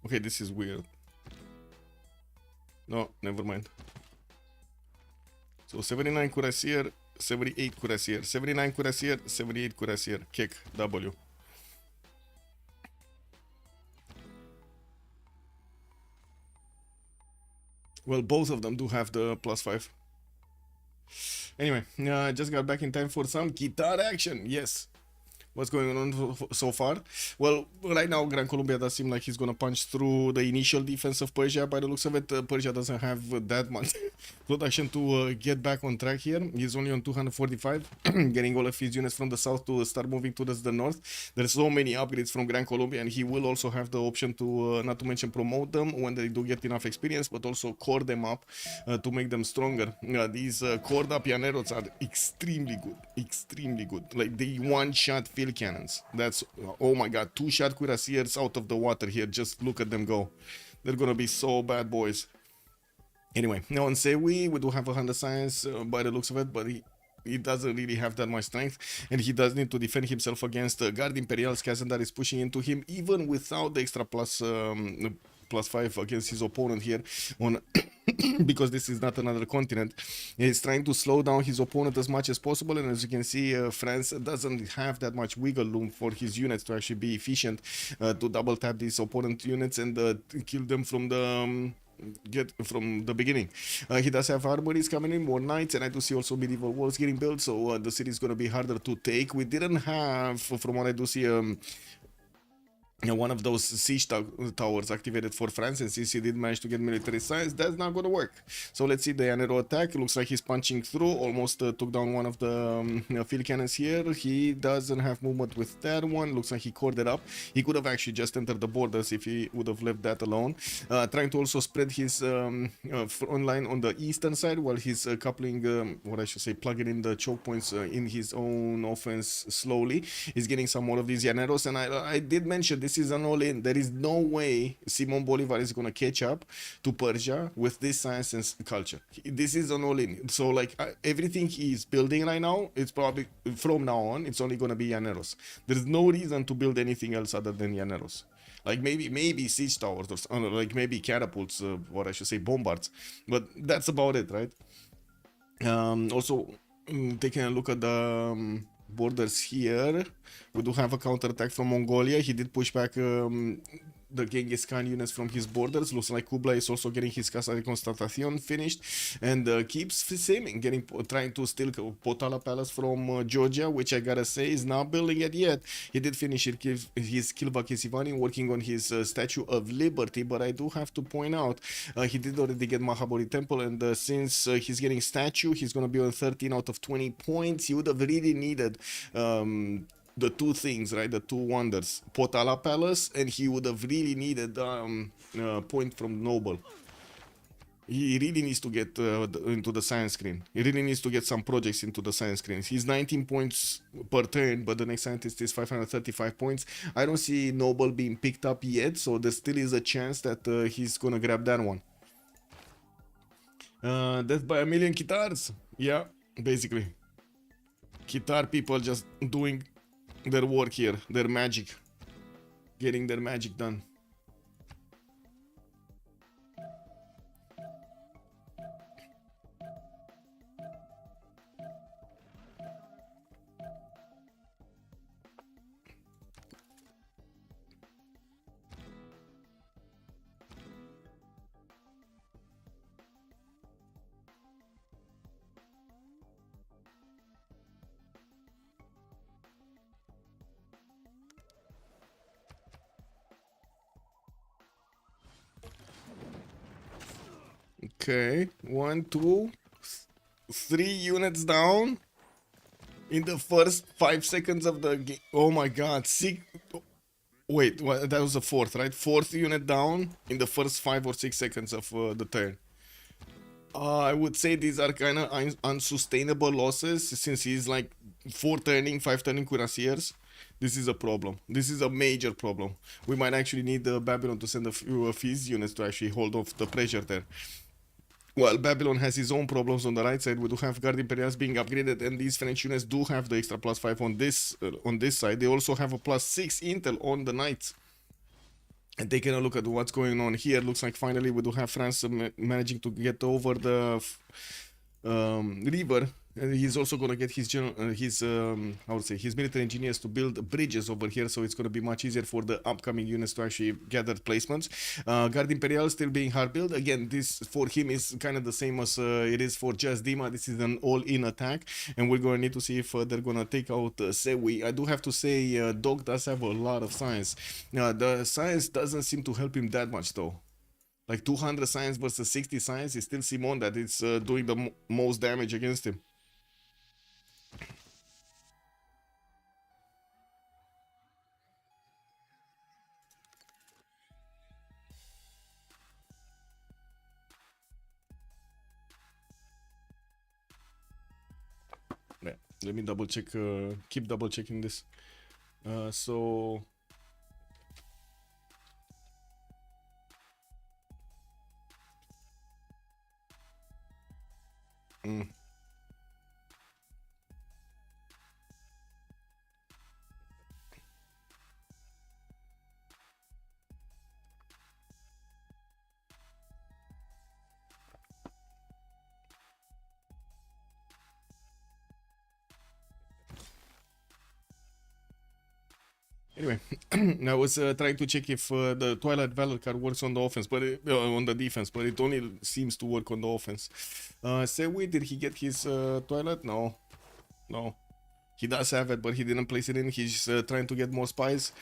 Okay, this is weird. No, never mind. So 79 Cuirassier, 78 Cuirassier, 79 Cuirassier, 78 Cuirassier, kick, W. Well, both of them do have the +5. Anyway, I just got back in time for some guitar action, yes. What's going on so far? Well, right now Gran Colombia does seem like he's gonna punch through the initial defense of Persia. By the looks of it, Persia doesn't have that much production to get back on track here. He's only on 245, getting all of his units from the south to start moving towards the north. There's so many upgrades from Gran Colombia, and he will also have the option to, not to mention promote them when they do get enough experience, but also core them up to make them stronger. These cored up llaneros are extremely good, extremely good. Like the one-shot field cannons. That's, oh my god, 2-shot cuirassiers out of the water here. Just look at them go. They're gonna be so bad, boys. Anyway, now on Sewi, we do have 100 science by the looks of it, but he doesn't really have that much strength, and he does need to defend himself against Guard Imperial Skazan that is pushing into him, even without the extra +5 against his opponent here on because this is not another continent. He's trying to slow down his opponent as much as possible, and as you can see, France doesn't have that much wiggle room for his units to actually be efficient to double tap these opponent units and kill them from the beginning. He does have armories coming in, more knights, and I do see also medieval walls getting built, so the city is going to be harder to take. We didn't have, from what I do see, one of those siege towers activated for France, and since he did manage to get military science, that's not going to work. So let's see the Llanero attack. It looks like he's punching through, almost took down one of the field cannons here. He doesn't have movement with that one. Looks like he cored it up. He could have actually just entered the borders if he would have left that alone. Trying to also spread his front line on the eastern side while he's coupling, what I should say, plugging in the choke points in his own offense slowly. He's getting some more of these Llaneros, and I did mention this is an all-in. There is no way Simon Bolivar is going to catch up to Persia with this science and culture. This is an all-in. So like everything he's building right now, it's probably from now on, it's only going to be Llaneros. There's no reason to build anything else other than Llaneros. Like maybe siege towers or like maybe catapults, what I should say, bombards. But that's about it, right? Also, taking a look at the borders here, we do have a counterattack from Mongolia. He did push back the Genghis Khan units from his borders. Looks like Kublai is also getting his Casa de Constatación finished and keeps simming, trying to steal Potala Palace from Georgia, which I gotta say is not building it yet. He did finish his Kilva Kesivani, working on his Statue of Liberty, but I do have to point out he did already get Mahabodhi Temple, and since he's getting statue, he's gonna be on 13 out of 20 points. He would have really needed the two things, right? The two wonders, Potala Palace, and he would have really needed point from Noble. He really needs to get into the science screen. He really needs to get some projects into the science screen. He's 19 points per turn, but the next scientist is 535 points. I don't see Noble being picked up yet, so there still is a chance that he's gonna grab that one. Death by a million guitars. Yeah, basically. Guitar people just doing their work here, their magic, getting their magic done. Okay, 1, 2, 3 units down in the first 5 seconds of the game. Oh my god, 6. Wait, what, that was the fourth, right? Fourth unit down in the first 5 or 6 seconds of the turn. I would say these are kind of unsustainable losses since he's like 4 turning, 5 turning cuirassiers. This is a problem. This is a major problem. We might actually need Babylon to send a few of his units to actually hold off the pressure there. Well, Babylon has his own problems on the right side. We do have Guard Imperials being upgraded, and these French units do have the extra +5 on this side. They also have a +6 intel on the knights. And taking a look at what's going on here, looks like finally we do have France managing to get over the river. And he's also gonna get his his military engineers to build bridges over here, so it's gonna be much easier for the upcoming units to actually gather placements. Guard Imperial still being hard built. Again, this for him is kind of the same as it is for just Dima. This is an all-in attack, and we're gonna need to see if they're gonna take out Sewi. I do have to say, Dog does have a lot of science. The science doesn't seem to help him that much though. Like 200 science versus 60 science is still Simon that it's doing the most damage against him. Yeah, let me double check, keep double checking this. So anyway, I was trying to check if the Twilight Valor card works on the offense, but on the defense, but it only seems to work on the offense. Sewi, did he get his Twilight? No, no. He does have it, but he didn't place it in. He's trying to get more spies,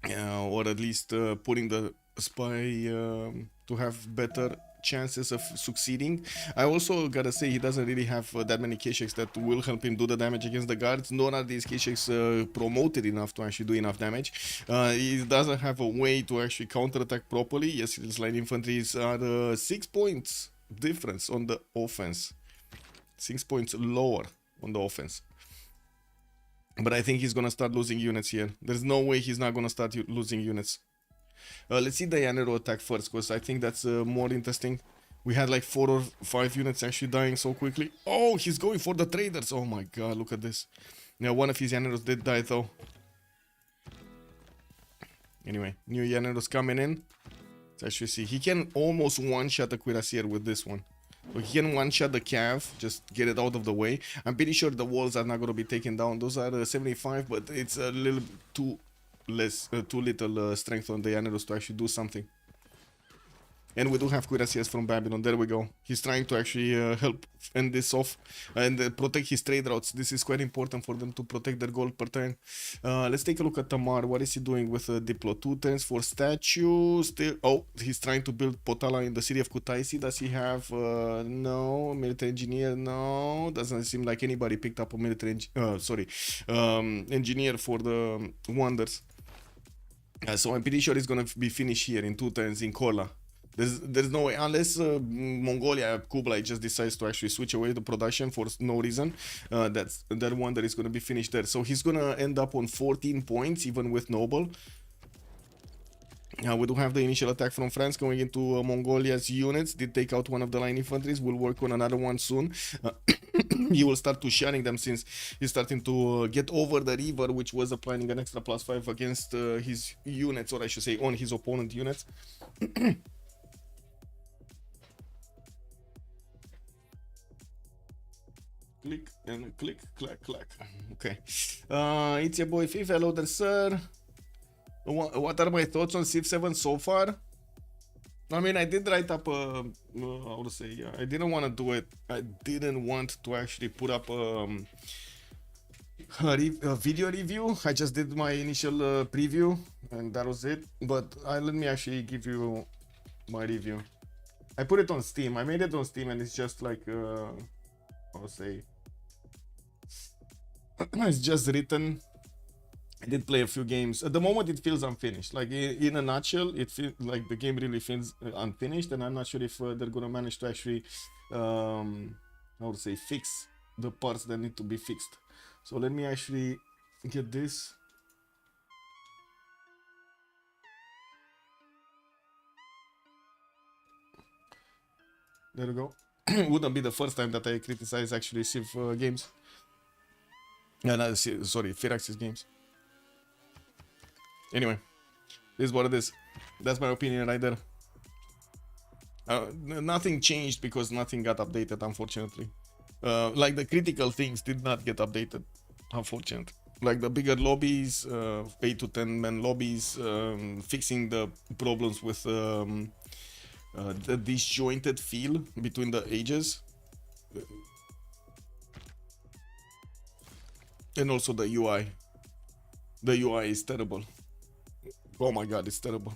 or at least putting the spy to have better chances of succeeding. I also gotta say he doesn't really have that many K-Shakes that will help him do the damage against the guards, nor are these K-Shakes promoted enough to actually do enough damage. He doesn't have a way to actually counterattack properly. Yes, his light infantries are 6 points difference on the offense, 6 points lower on the offense. But I think he's gonna start losing units here. There's no way he's not gonna start losing units. Let's see the Yanero attack first, because I think that's more interesting. We had like 4 or 5 units actually dying so quickly. Oh, he's going for the traders. Oh my god, look at this. Now, one of his Yaneros did die though. Anyway, new Yaneros coming in. Let's actually see. He can almost one-shot the Cuirassier with this one. So he can one-shot the Cav, just get it out of the way. I'm pretty sure the walls are not going to be taken down. Those are 75, but it's a little too little strength on the Yaneros to actually do something. And we do have Cuirassiers from Babylon. There we go. He's trying to actually help end this off and protect his trade routes. This is quite important for them to protect their gold per turn. Let's take a look at Tamar. What is he doing with Diplo? 2 turns for statue. Still, oh, he's trying to build Potala in the city of Kutaisi. Does he have no military engineer? No, doesn't seem like anybody picked up a military engineer for the wonders. So I'm pretty sure it's gonna be finished here in 2 turns in Kola. There's no way, unless Mongolia, Kublai just decides to actually switch away the production for no reason. That wonder is going to be finished there. So he's going to end up on 14 points, even with Noble. We do have the initial attack from France going into Mongolia's units. Did take out one of the line infantries. We'll work on another one soon. He will start to sharing them since he's starting to get over the river, which was applying an extra +5 against his units, or I should say on his opponent units. Click and click, clack, clack. Okay. It's your boy Fifa. Hello there, sir. What are my thoughts on Civ7 so far? I mean, I did write up how to say, I didn't want to do it. I didn't want to actually put up a video review. I just did my initial preview and that was it. But let me actually give you my review. I put it on Steam. I made it on Steam and it's just like I'll say it's just written. I did play a few games. At the moment it feels unfinished. Like in a nutshell, it feels like the game really feels unfinished, and I'm not sure if they're gonna manage to actually how to say fix the parts that need to be fixed. So let me actually get this. There we go. Wouldn't be the first time that I criticize actually Civ games. No, sorry, Firaxis games. Anyway, this is what it is. That's my opinion right there. Nothing changed because nothing got updated, unfortunately. Like the critical things did not get updated, unfortunately. Like the bigger lobbies, 8 to 10 man lobbies, fixing the problems with the disjointed feel between the ages. And also the UI. The UI is terrible. Oh my god, it's terrible.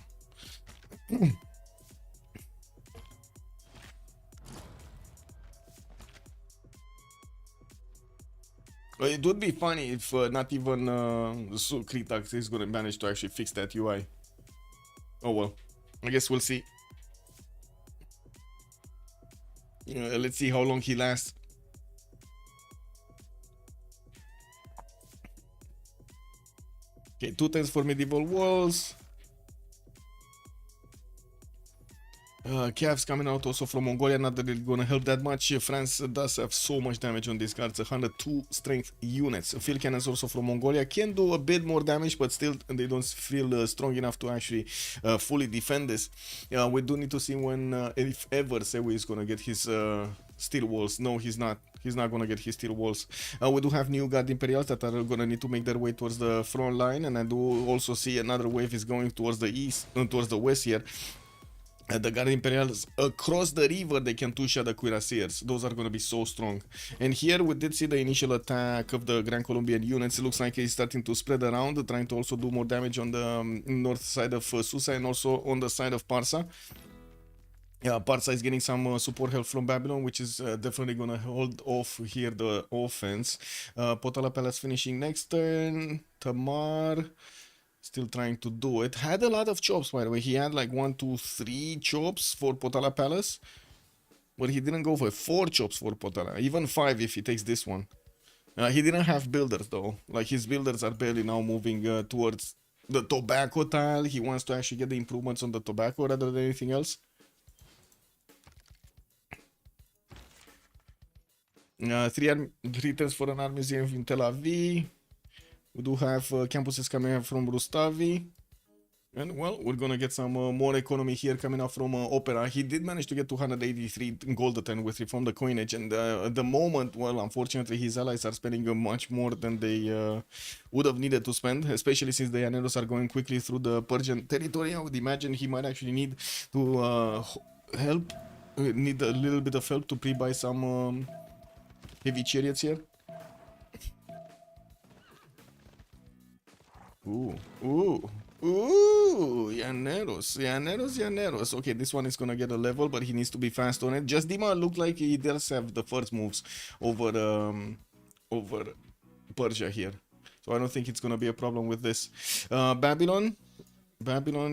It would be funny if not even Kritax is gonna manage to actually fix that UI. Oh well, I guess we'll see. Let's see how long he lasts. Okay, 2 times for medieval walls. Cavs coming out also from Mongolia, not that it's gonna help that much. France does have so much damage on these cards, 102 strength units. Field cannons also from Mongolia can do a bit more damage, but still they don't feel strong enough to actually fully defend this. We do need to see when, if ever, Sewi is gonna get his steel walls. No, he's not. He's not gonna get his steel walls. We do have new Guard Imperials that are gonna need to make their way towards the front line, and I do also see another wave is going towards the east, towards the west here. The Guard Imperials across the river, they can two-shot the Cuirassiers. Those are going to be so strong. And here we did see the initial attack of the Grand Colombian units. It looks like he's starting to spread around, trying to also do more damage on the north side of Susa and also on the side of Parsa. Yeah, Parsa is getting some support help from Babylon, which is definitely going to hold off here the offense. Potala Palace finishing next turn. Tamar still trying to do it. Had a lot of chops, by the way. He had like 1, 2, 3 chops for Potala Palace. But he didn't go for 4 chops for Potala. Even 5 if he takes this one. He didn't have builders though. Like his builders are barely now moving towards the tobacco tile. He wants to actually get the improvements on the tobacco rather than anything else. 3 turns for an art museum in Tel Aviv. We do have campuses coming up from Rustavi. And well, we're gonna get some more economy here coming up from Opera. He did manage to get 283 gold at 10 with from the coinage. And at the moment, well, unfortunately, his allies are spending much more than they would have needed to spend. Especially since the Llaneros are going quickly through the Persian territory. I would imagine he might actually need to help. Need a little bit of help to pre-buy some heavy chariots here. Ooh, Llaneros. Okay, this one is gonna get a level, but he needs to be fast on it. Just Dima looked like he does have the first moves over over Persia here, so I don't think it's gonna be a problem with this. Babylon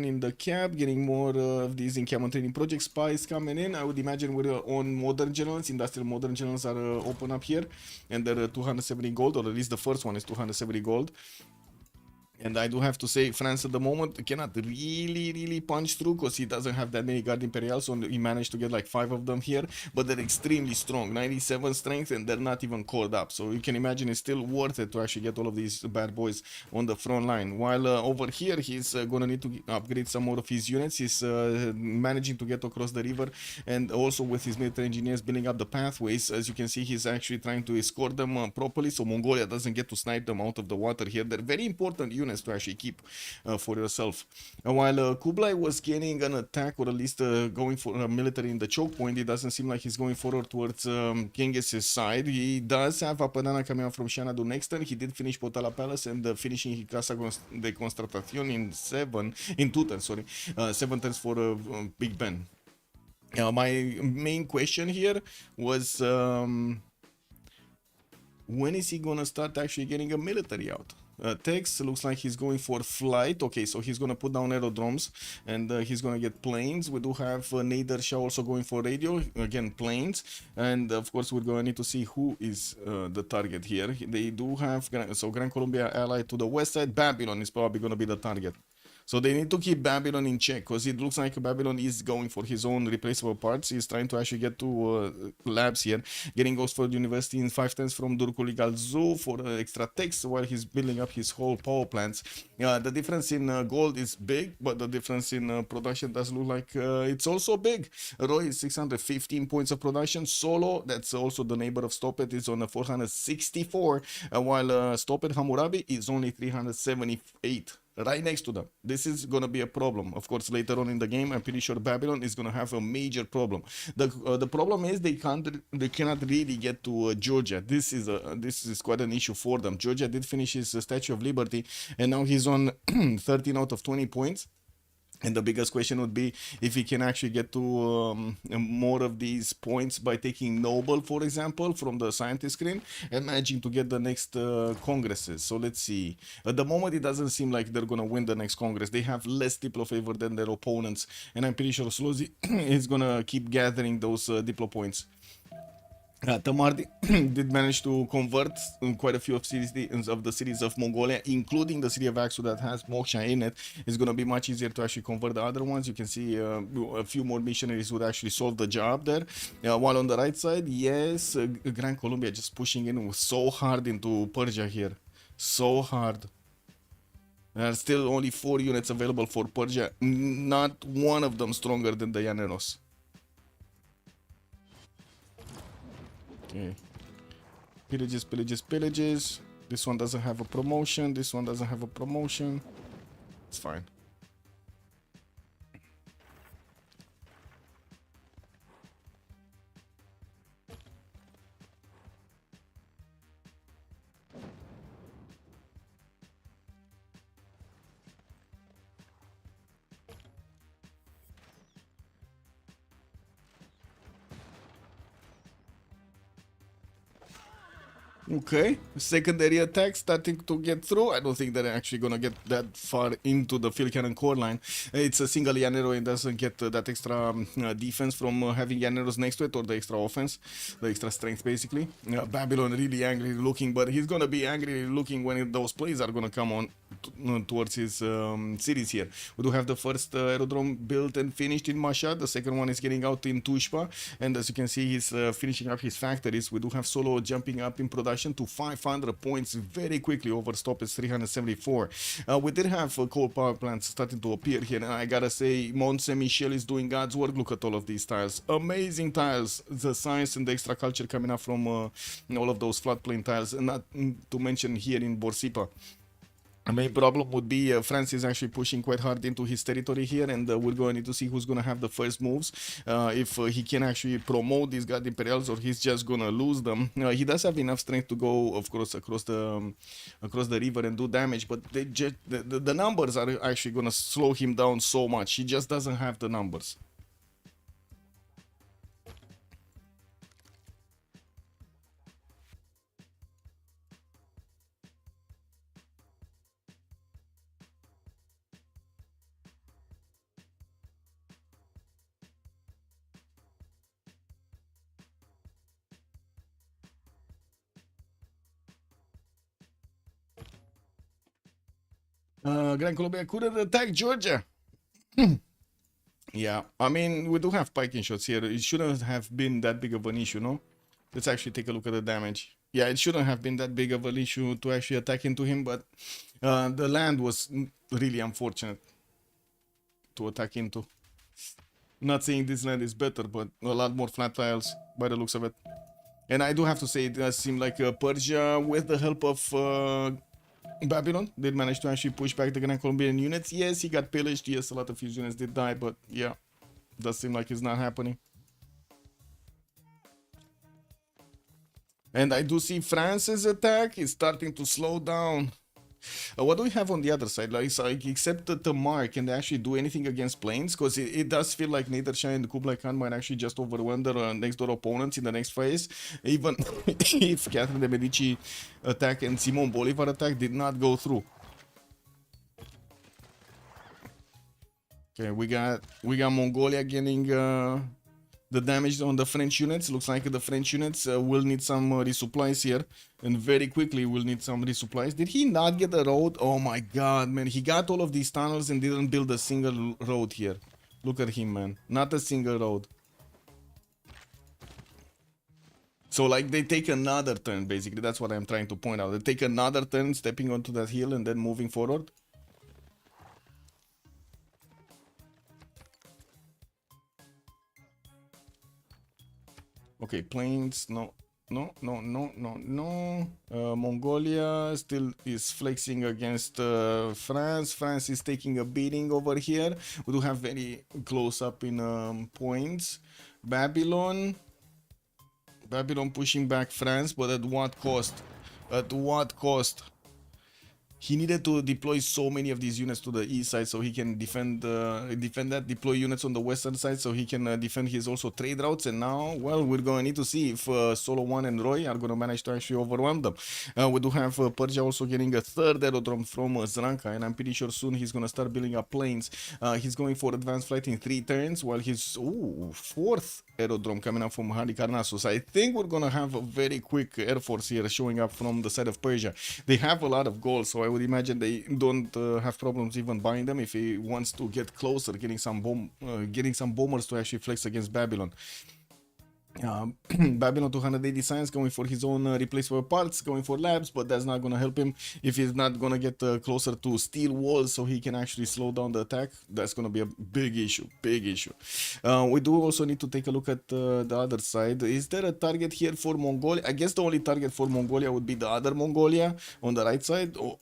in the cap, getting more of these encampment training project spies coming in. I would imagine we're on modern generals. Industrial modern generals are open up here, and they're 270 gold, or at least the first one is 270 gold. And I do have to say, France at the moment cannot really punch through because he doesn't have that many Guard Imperials, so he managed to get like 5 of them here, but they're extremely strong, 97 strength, and they're not even called up, so you can imagine it's still worth it to actually get all of these bad boys on the front line. While over here, he's gonna need to upgrade some more of his units. He's managing to get across the river, and also with his military engineers building up the pathways. As you can see, he's actually trying to escort them properly, so Mongolia doesn't get to snipe them out of the water here. They're very important units to actually keep for yourself. While Kublai was gaining an attack, or at least going for a military in the choke point, it doesn't seem like he's going forward towards Genghis' side. He does have Apadana coming out from Xanadu next turn. He did finish Potala Palace and finishing Casa de Constatación in 2 turns, sorry. 7 turns for Big Ben. My main question here was when is he gonna start actually getting a military out? Tex looks like he's going for flight. Okay, so he's gonna put down aerodromes, and he's gonna get planes. We do have Nader Shah also going for radio, again planes, and of course we're gonna need to see who is the target here. They do have, so Gran Colombia allied to the west side. Babylon is probably gonna be the target. So they need to keep Babylon in check, because it looks like Babylon is going for his own replaceable parts. He's trying to actually get to labs here, getting Oxford University in 5/10 from Durkuli Galzu for extra techs while he's building up his whole power plants. The difference in gold is big, but the difference in production does look like it's also big. Roy is 615 points of production. Solo, that's also the neighbor of Stopet, is on a 464, while Stopet Hammurabi is only 378. Right next to them. This is gonna be a problem. Of course, later on in the game, I'm pretty sure Babylon is gonna have a major problem. The problem is they cannot really get to Georgia. This is quite an issue for them. Georgia did finish his Statue of Liberty, and now he's on 13 out of 20 points. And the biggest question would be if he can actually get to more of these points by taking Nobel, for example, from the scientist screen and managing to get the next congresses. So let's see. At the moment, it doesn't seem like they're going to win the next congress. They have less Diplo favor than their opponents. And I'm pretty sure Slozhnii is going to keep gathering those Diplo points. Tamar did manage to convert quite a few of the cities of Mongolia, including the city of Aksu that has Moksha in it. It's going to be much easier to actually convert the other ones. You can see a few more missionaries would actually solve the job there. While on the right side, yes, Grand Columbia just pushing in so hard into Persia here. So hard. There are still only 4 units available for Persia. Not one of them stronger than the Llaneros. Okay. Pillages, pillages, pillages. This one doesn't have a promotion. This one doesn't have a promotion. It's fine. Okay, secondary attack starting to get through. I don't think they're actually gonna get that far into the field cannon core line. It's a single Llanero and doesn't get that extra defense from having Llaneros next to it, or the extra offense, the extra strength basically. Babylon really angry looking, but he's gonna be angry looking when those plays are gonna come on towards his cities here. We do have the first aerodrome built and finished in Mashhad. The second one is getting out in Tushpa, and as you can see, he's finishing up his factories. We do have Solo jumping up in production to 500 points very quickly. Over stop is 374. We did have coal power plants starting to appear here, and I gotta say, Mont Saint Michel is doing God's work. Look at all of these tiles, amazing tiles. The science and the extra culture coming up from all of those floodplain tiles, and not to mention here in Borsipa. The main problem would be France is actually pushing quite hard into his territory here, and we're going to need to see who's going to have the first moves. If he can actually promote these God Imperials, or he's just going to lose them. He does have enough strength to go, of course, across the river and do damage, but the numbers are actually going to slow him down so much. He just doesn't have the numbers. Grand Columbia couldn't attack Georgia. Yeah, I mean, we do have piking shots here. It shouldn't have been that big of an issue, no? Let's actually take a look at the damage. Yeah, it shouldn't have been that big of an issue to actually attack into him, but the land was really unfortunate to attack into. Not saying this land is better, but a lot more flat tiles by the looks of it. And I do have to say, it does seem like Persia, with the help of Babylon, did manage to actually push back the Grand Colombian units. Yes, he got pillaged. Yes, a lot of his units did die, but yeah, does seem like it's not happening. And I do see France's attack is starting to slow down. What do we have on the other side? Like, except that Tamar, can they actually do anything against planes? Because it does feel like Nader Shah and Kublai Khan might actually just overwhelm their next door opponents in the next phase. Even if Catherine de Medici attack and Simon Bolivar attack did not go through. Okay, we got Mongolia getting the damage on the French units. Looks like the French units will need some resupplies here, and very quickly will need some resupplies. Did he not get a road? Oh my god, man, he got all of these tunnels and didn't build a single road here. Look at him, man, not a single road. So like they take another turn, basically. That's what I'm trying to point out. They take another turn stepping onto that hill and then moving forward. Okay, plains, no. Mongolia still is flexing against France. France is taking a beating over here. We do have very close up in points. Babylon pushing back France, but at what cost? At what cost? He needed to deploy so many of these units to the east side so he can defend that, deploy units on the western side so he can defend his also trade routes. And now, well, we're going to need to see if Solo 1 and Roy are going to manage to actually overwhelm them. We do have Persia also getting a third aerodrome from Zranka, and I'm pretty sure soon he's going to start building up planes. He's going for advanced flight in 3 turns, while his fourth aerodrome coming up from Halikarnassus. I think we're going to have a very quick air force here showing up from the side of Persia. They have a lot of goals, so I would imagine they don't have problems even buying them if he wants to get closer, getting some bombers to actually flex against Babylon. Babylon 280 science going for his own replaceable parts, going for labs, but that's not going to help him if he's not going to get closer to steel walls so he can actually slow down the attack. That's going to be a big issue. We do also need to take a look at the other side. Is there a target here for Mongolia? I guess the only target for Mongolia would be the other Mongolia on the right side, or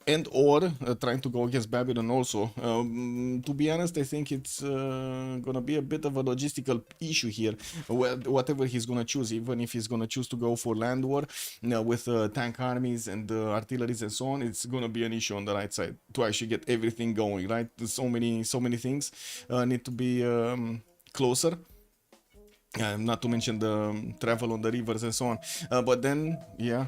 trying to go against Babylon also. To be honest, I think it's going to be a bit of a logistical issue here. Whatever he's gonna choose, even if he's gonna choose to go for land war with tank armies and artilleries and so on, it's gonna be an issue on the right side to actually get everything going, right? So many things need to be closer. Not to mention the travel on the rivers and so on. But then, yeah,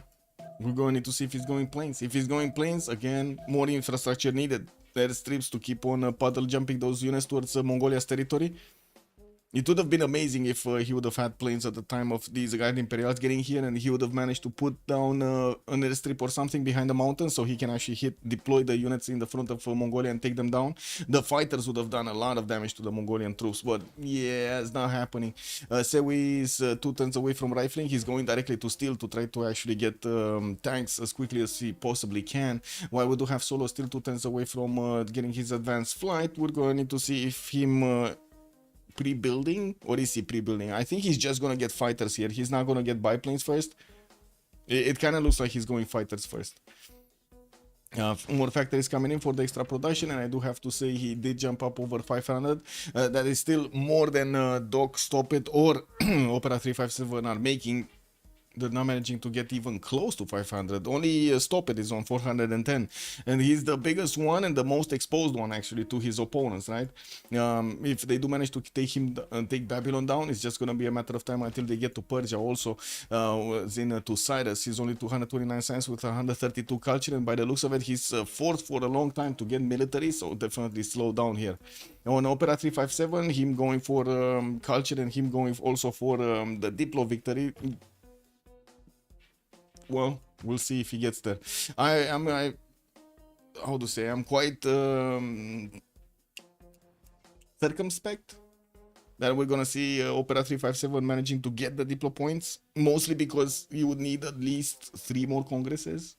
we're going to need to see if he's going planes. If he's going planes, again, more infrastructure needed. Airstrips to keep on puddle jumping those units towards Mongolia's territory. It would have been amazing if he would have had planes at the time of these Guard Imperials getting here, and he would have managed to put down an airstrip or something behind the mountains so he can actually deploy the units in the front of Mongolia and take them down. The fighters would have done a lot of damage to the Mongolian troops, but yeah, it's not happening. Sewi is 2 turns away from rifling. He's going directly to steel to try to actually get tanks as quickly as he possibly can. While we do have Solo still 2 turns away from getting his advanced flight, we're going to need to see if him... pre-building, or is he pre-building? I think he's just gonna get fighters here. He's not gonna get biplanes first. It kind of looks like he's going fighters first. More factories coming in for the extra production, and I do have to say he did jump up over 500. That is still more than Doc, Stop It, or Opera 357 are making. They're not managing to get even close to 500. Only Stop It is on 410, and he's the biggest one and the most exposed one actually to his opponents, right? If they do manage to take Babylon down, it's just gonna be a matter of time until they get to Persia also. To Cyrus, he's only 229 science with 132 culture, and by the looks of it, he's forced for a long time to get military, so definitely slow down here. On Opera 357, him going for culture and him going also for the Diplo victory. Well, we'll see if he gets there. I'm quite circumspect that we're gonna see Opera 357 managing to get the Diplo points, mostly because you would need at least 3 more congresses.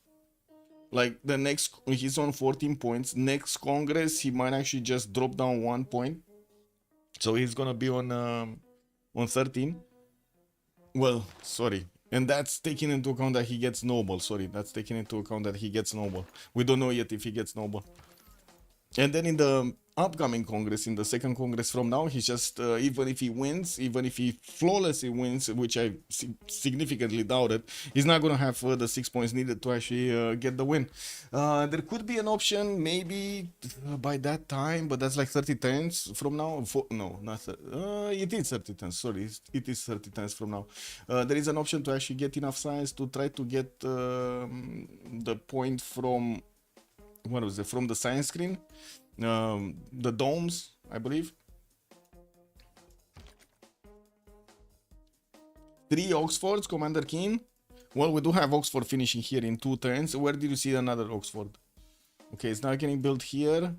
Like the next, he's on 14 points. Next congress, he might actually just drop down 1 point, so he's gonna be on 13. Well, sorry. And that's taking into account that he gets noble. Sorry, that's taking into account that he gets noble. We don't know yet if he gets noble. And then in the upcoming Congress, in the second Congress from now, he's just, even if he wins, even if he flawlessly wins, which I significantly doubt it, he's not going to have the 6 points needed to actually get the win. There could be an option, maybe by that time, but that's like 30 turns from now. No, not 30. It is 30 turns, sorry, it is 30 turns from now. There is an option to actually get enough science to try to get the point from, what was it, from the science screen? The domes, I believe. 3 Oxfords, Commander Keen. Well, we do have Oxford finishing here in 2 turns. Where did you see another Oxford? Okay, it's not getting built here.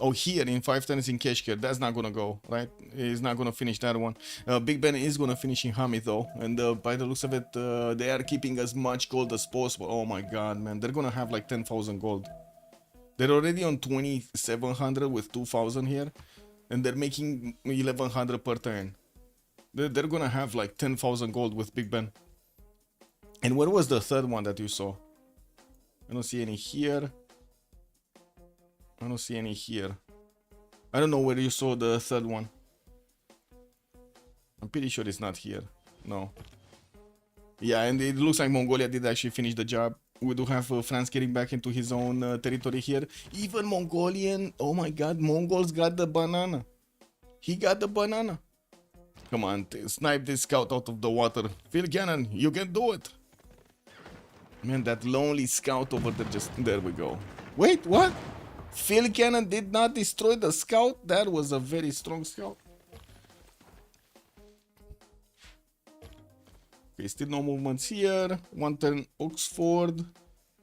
Oh, here in 5 turns in Keshkir. That's not gonna go, right? He's not gonna finish that one. Big Ben is gonna finish in Hamid though. And by the looks of it, they are keeping as much gold as possible. Oh my god, man. They're gonna have like 10,000 gold. They're already on 2,700 with 2,000 here. And they're making 1,100 per turn. They're gonna have like 10,000 gold with Big Ben. And where was the third one that you saw? I don't see any here. I don't see any here. I don't know where you saw the third one. I'm pretty sure it's not here. No. Yeah, and it looks like Mongolia did actually finish the job. We do have France getting back into his own territory here. Even Mongolian. Oh my god, Mongols got the banana. He got the banana. Come on, snipe this scout out of the water. Phil Cannon, you can do it. Man, that lonely scout over there just... There we go. Wait, what? Phil Cannon did not destroy the scout? That was a very strong scout. Okay, still no movements here. 1 turn Oxford.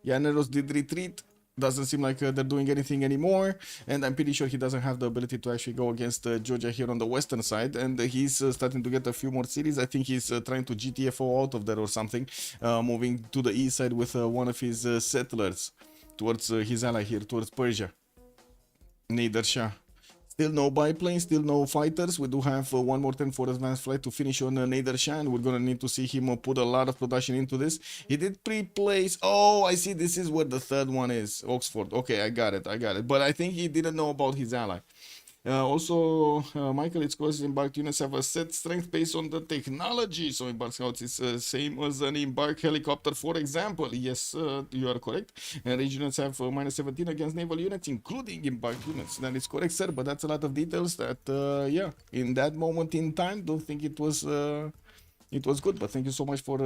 Janeros did retreat. Doesn't seem like they're doing anything anymore. And I'm pretty sure he doesn't have the ability to actually go against Georgia here on the western side. And he's starting to get a few more cities. I think he's trying to GTFO out of there or something. Moving to the east side with one of his settlers towards his ally here, towards Persia. Nader Shah. Still no biplanes, still no fighters. We do have one more turn for advanced flight to finish on Nader Shah, and we're gonna need to see him put a lot of production into this. He did pre-place. Oh, I see. This is where the third one is. Oxford. Okay, I got it. But I think he didn't know about his ally. Also, Michael, it's because embarked units have a set strength based on the technology. So embarked scouts is same as an embarked helicopter, for example. Yes, you are correct. And range units have minus 17 against naval units, including embarked units. That is correct, sir. But that's a lot of details that, yeah, in that moment in time, don't think it was... It was good, but thank you so much for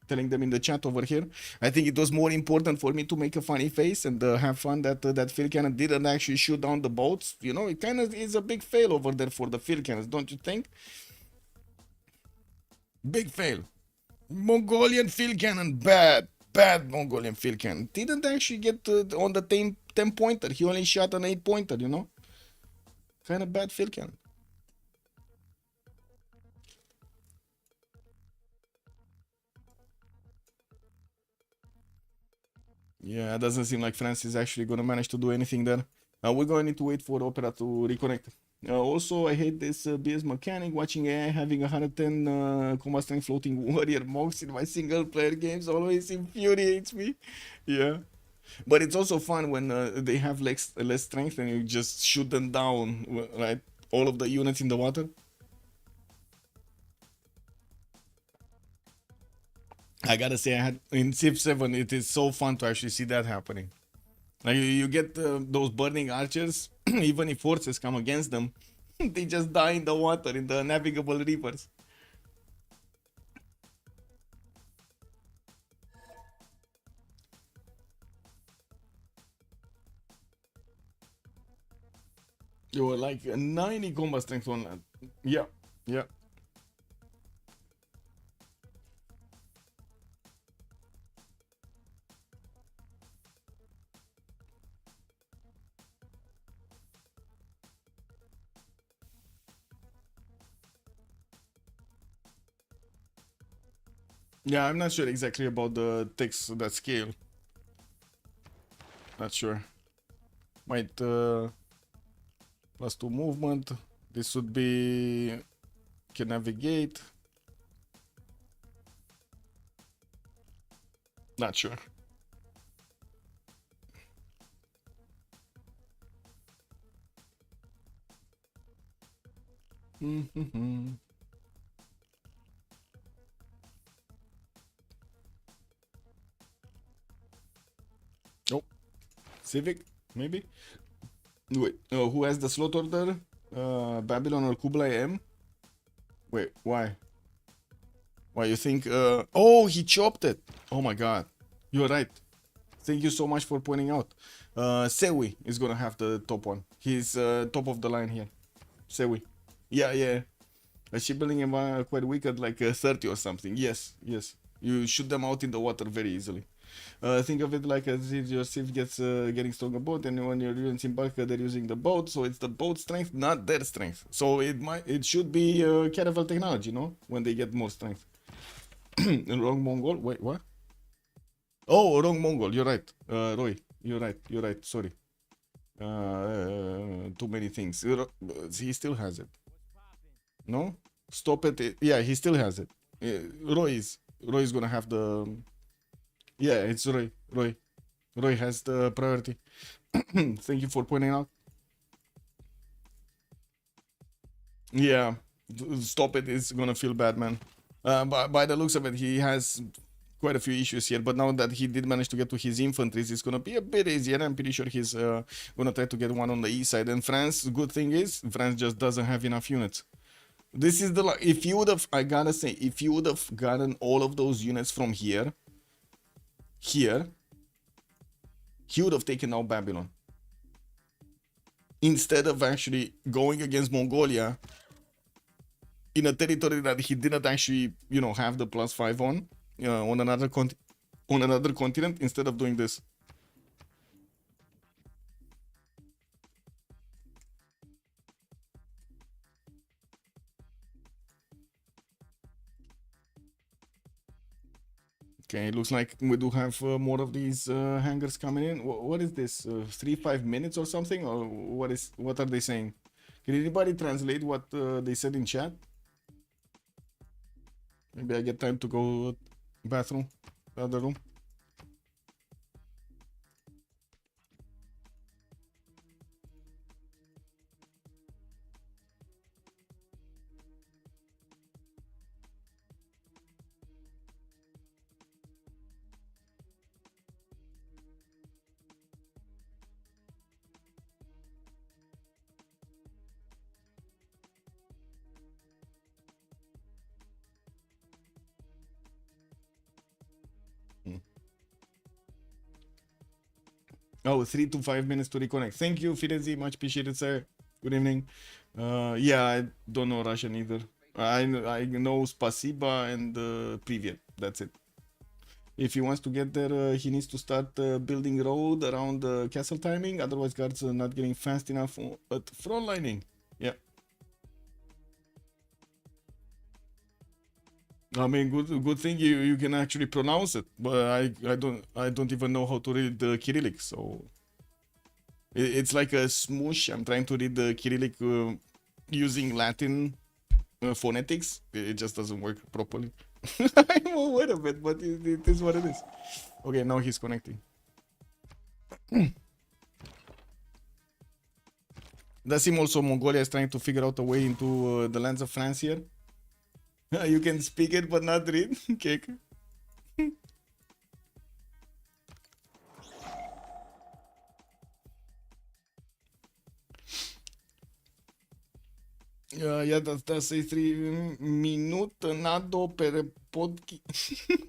telling them in the chat over here. I think it was more important for me to make a funny face and have fun that that Phil Cannon didn't actually shoot down the boats. You know, it kind of is a big fail over there for the Phil Cannons, don't you think? Big fail. Mongolian Phil Cannon, bad Mongolian Phil Cannon. Didn't actually get on the 10 pointer. He only shot an 8 pointer, you know? Kind of bad Phil Cannon. Yeah, it doesn't seem like France is actually going to manage to do anything there. We're going to need to wait for Opera to reconnect. Also, I hate this BS mechanic. Watching AI having 110 combat strength floating warrior monks in my single player games always infuriates me. Yeah. But it's also fun when they have less strength and you just shoot them down, right? All of the units in the water. I gotta say, in Civ7, it is so fun to actually see that happening. Like you get those burning archers, even if forces come against them, they just die in the water, in the navigable rivers. You were like 90 combat strength on land. Yeah, yeah. Yeah, I'm not sure exactly about the text, that scale. Not sure. Might +2 movement. This would be can navigate. Not sure. Oh, Civic, maybe. Wait, who has the slot order? Babylon or Kublai M? Wait, why? Why you think? Oh, he chopped it. Oh my god, you're right. Thank you so much for pointing out. Sewi is gonna have the top one. He's top of the line here. Sewi. Yeah, yeah. A shipbuilding environment quite weak at like 30 or something. Yes, yes. You shoot them out in the water very easily. Think of it like as if your ship gets getting stronger boat, and when your units embark, they're using the boat, so it's the boat strength, not their strength. So it should be caravel technology, no? When they get more strength. Wrong Mongol. Wait, what? Oh, wrong Mongol. You're right, Roy. You're right. You're right. Sorry. Too many things. He still has it. No? Stop it. Yeah, he still has it. Roy is gonna have the. Yeah, it's Roy. Roy has the priority. Thank you for pointing out. Yeah, stop it. It's gonna feel bad, man. By the looks of it, he has quite a few issues here. But now that he did manage to get to his infantries, it's gonna be a bit easier. I'm pretty sure he's gonna try to get one on the east side. And France, good thing is, France just doesn't have enough units. This is the if you would have, I gotta say, if you would have gotten all of those units from here, he would have taken out Babylon. Instead of actually going against Mongolia in a territory that he didn't actually, you know, have the +5 on another continent, instead of doing this. Okay, it looks like we do have more of these hangars coming in. What is this? 3-5 minutes or something? Or what are they saying? Can anybody translate what they said in chat? Maybe I get time to go bathroom, the other room. Oh, 3 to 5 minutes to reconnect. Thank you, Firenze. Much appreciated, sir. Good evening. Yeah, I don't know Russian either. I know Spasiba and Privyet. That's it. If he wants to get there, he needs to start building road around castle timing. Otherwise, guards are not getting fast enough at front lining. Yeah. I mean, good thing you can actually pronounce it, but I don't even know how to read the Cyrillic, so it's like a smoosh. I'm trying to read the Cyrillic using Latin phonetics. It just doesn't work properly. I'm aware of it, but it is what it is. Okay, now he's connecting. Does seem also Mongolia is trying to figure out a way into the lands of France here. You can speak it but not read. Okay. Yeah, that's a 3 minute nado per podki.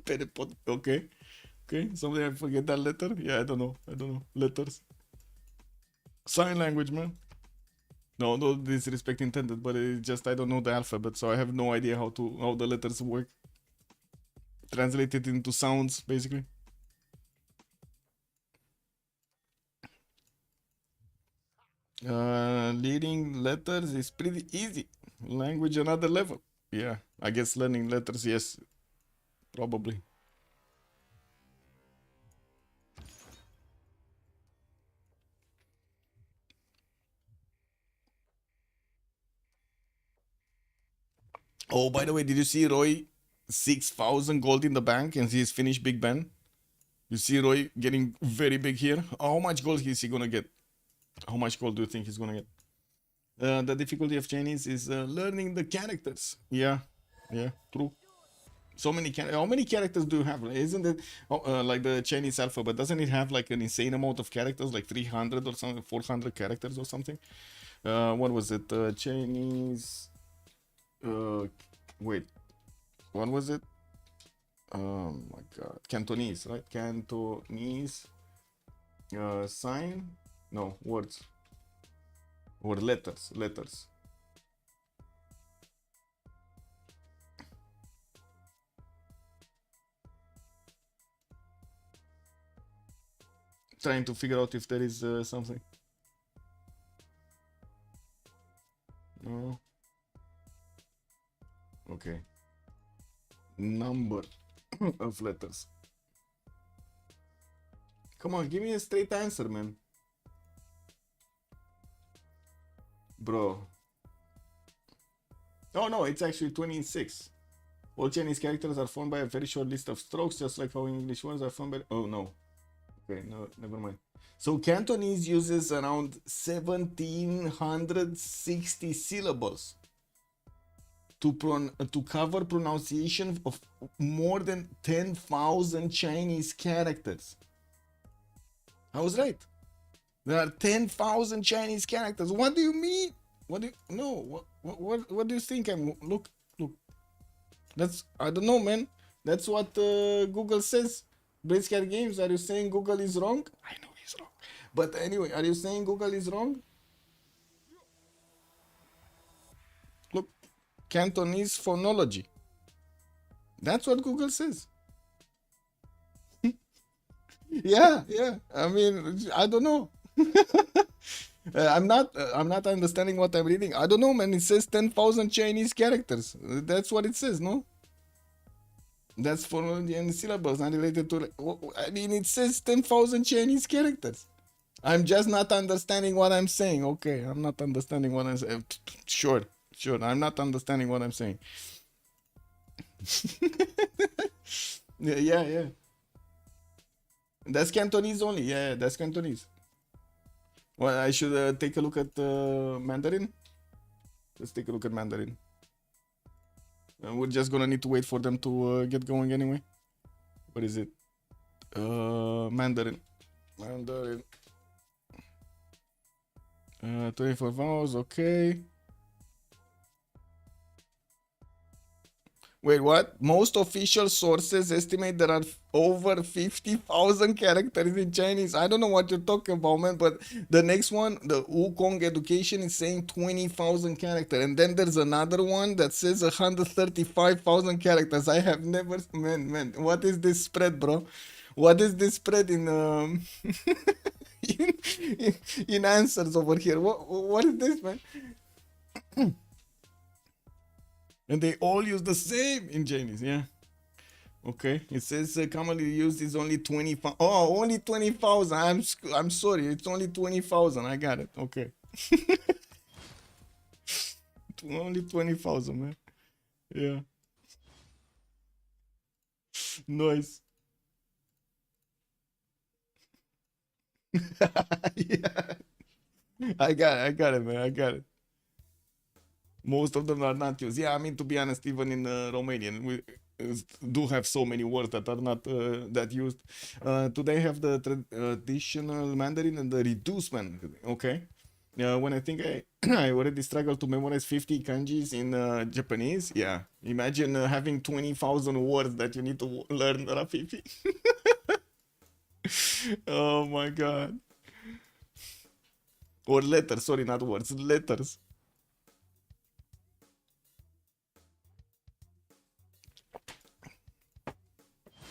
Per pod. Okay. Okay. Something I forget that letter. Yeah, I don't know. Letters. Sign language, man. No disrespect intended, but it's just I don't know the alphabet, so I have no idea how the letters work. Translated into sounds, basically. Learning letters is pretty easy. Language another level. Yeah, I guess learning letters, yes, probably. Oh, by the way, did you see Roy 6,000 gold in the bank and he's finished Big Ben? You see Roy getting very big here. How much gold is he gonna get? How much gold do you think he's gonna get? The difficulty of Chinese is learning the characters. Yeah, true. So many how many characters do you have? Isn't it like the Chinese alphabet? Doesn't it have like an insane amount of characters, like 300 or something, 400 characters or something? What was it? Chinese. Wait, what was it? Oh my god, Cantonese, right? Cantonese. Sign? No, words. Or letters. trying to figure out if there is something. No. Okay. Number of letters. Come on, give me a straight answer, man. Bro. Oh no, it's actually 26. All Chinese characters are formed by a very short list of strokes, just like how English words are formed by... Oh no. Okay, no, never mind. So Cantonese uses around 1760 syllables to cover pronunciation of more than 10,000 Chinese characters. I was right. There are 10,000 Chinese characters. What do you mean? What do you... No, what do you think I'm... Look. That's... I don't know, man. That's what Google says. Blitzcat Games, are you saying Google is wrong? I know he's wrong. But anyway, are you saying Google is wrong? Look, Cantonese phonology. That's what Google says. Yeah. I mean, I don't know. I'm not understanding what I'm reading. I don't know, man. It says 10,000 Chinese characters. That's what it says, no? That's phonology and syllables, not related to... I mean, it says 10,000 Chinese characters. I'm just not understanding what I'm saying. Okay, I'm not understanding what I'm saying. Sure. I'm not understanding what I'm saying. Yeah. That's Cantonese only. Yeah, that's Cantonese. Well, I should take a look at Mandarin. Let's take a look at Mandarin. We're just gonna need to wait for them to get going anyway. What is it? Mandarin. 24 vowels, okay. Wait, what? Most official sources estimate there are over 50,000 characters in Chinese. I don't know what you're talking about, man, but the next one, the Wukong Education, is saying 20,000 characters. And then there's another one that says 135,000 characters. I have never... Man, what is this spread, bro? What is this spread in... in answers over here? What is this, man? And they all use the same in Chinese, yeah. Okay, it says commonly used is only 20,000. Oh, only 20,000. I'm sorry, it's only 20,000. I got it. Okay. Only 20,000, man. Yeah. Nice. Yeah. I got it, man. I got it. Most of them are not used. Yeah, I mean, to be honest, even in Romanian, we do have so many words that are not that used. Today I have the traditional Mandarin and the reduced Mandarin. Okay. When I think I already struggled to memorize 50 kanjis in Japanese. Yeah. Imagine having 20,000 words that you need to learn, Rafifi. Oh my God. Or letters. Sorry, not words. Letters.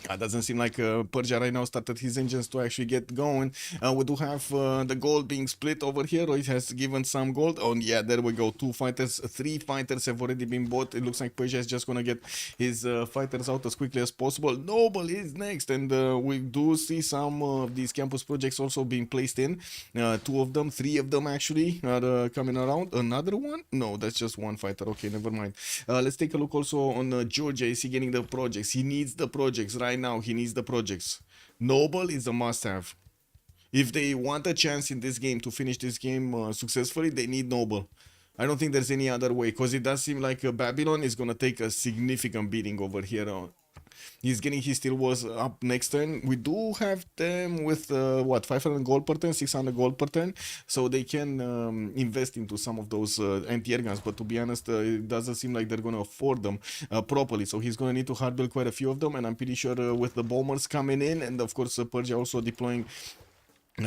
It doesn't seem like Persia right now started his engines to actually get going. We do have the gold being split over here. It has given some gold. Oh, yeah, there we go. 2 fighters, 3 fighters have already been bought. It looks like Persia is just going to get his fighters out as quickly as possible. Noble is next. And we do see some of these campus projects also being placed in. 2 of them, 3 of them actually are coming around. Another one? No, that's just 1 fighter. Okay, never mind. Let's take a look also on Georgia. Is he getting the projects? He needs the projects right now. He needs the projects. Noble is a must-have. If they want a chance in this game to finish this game successfully, they need Noble. I don't think there's any other way, because it does seem like Babylon is going to take a significant beating over here. He's getting his steel walls up next turn. We do have them with, 500 gold per turn, 600 gold per turn. So they can invest into some of those anti-air guns. But to be honest, it doesn't seem like they're going to afford them properly. So he's going to need to hard build quite a few of them. And I'm pretty sure with the bombers coming in, and of course Persia also deploying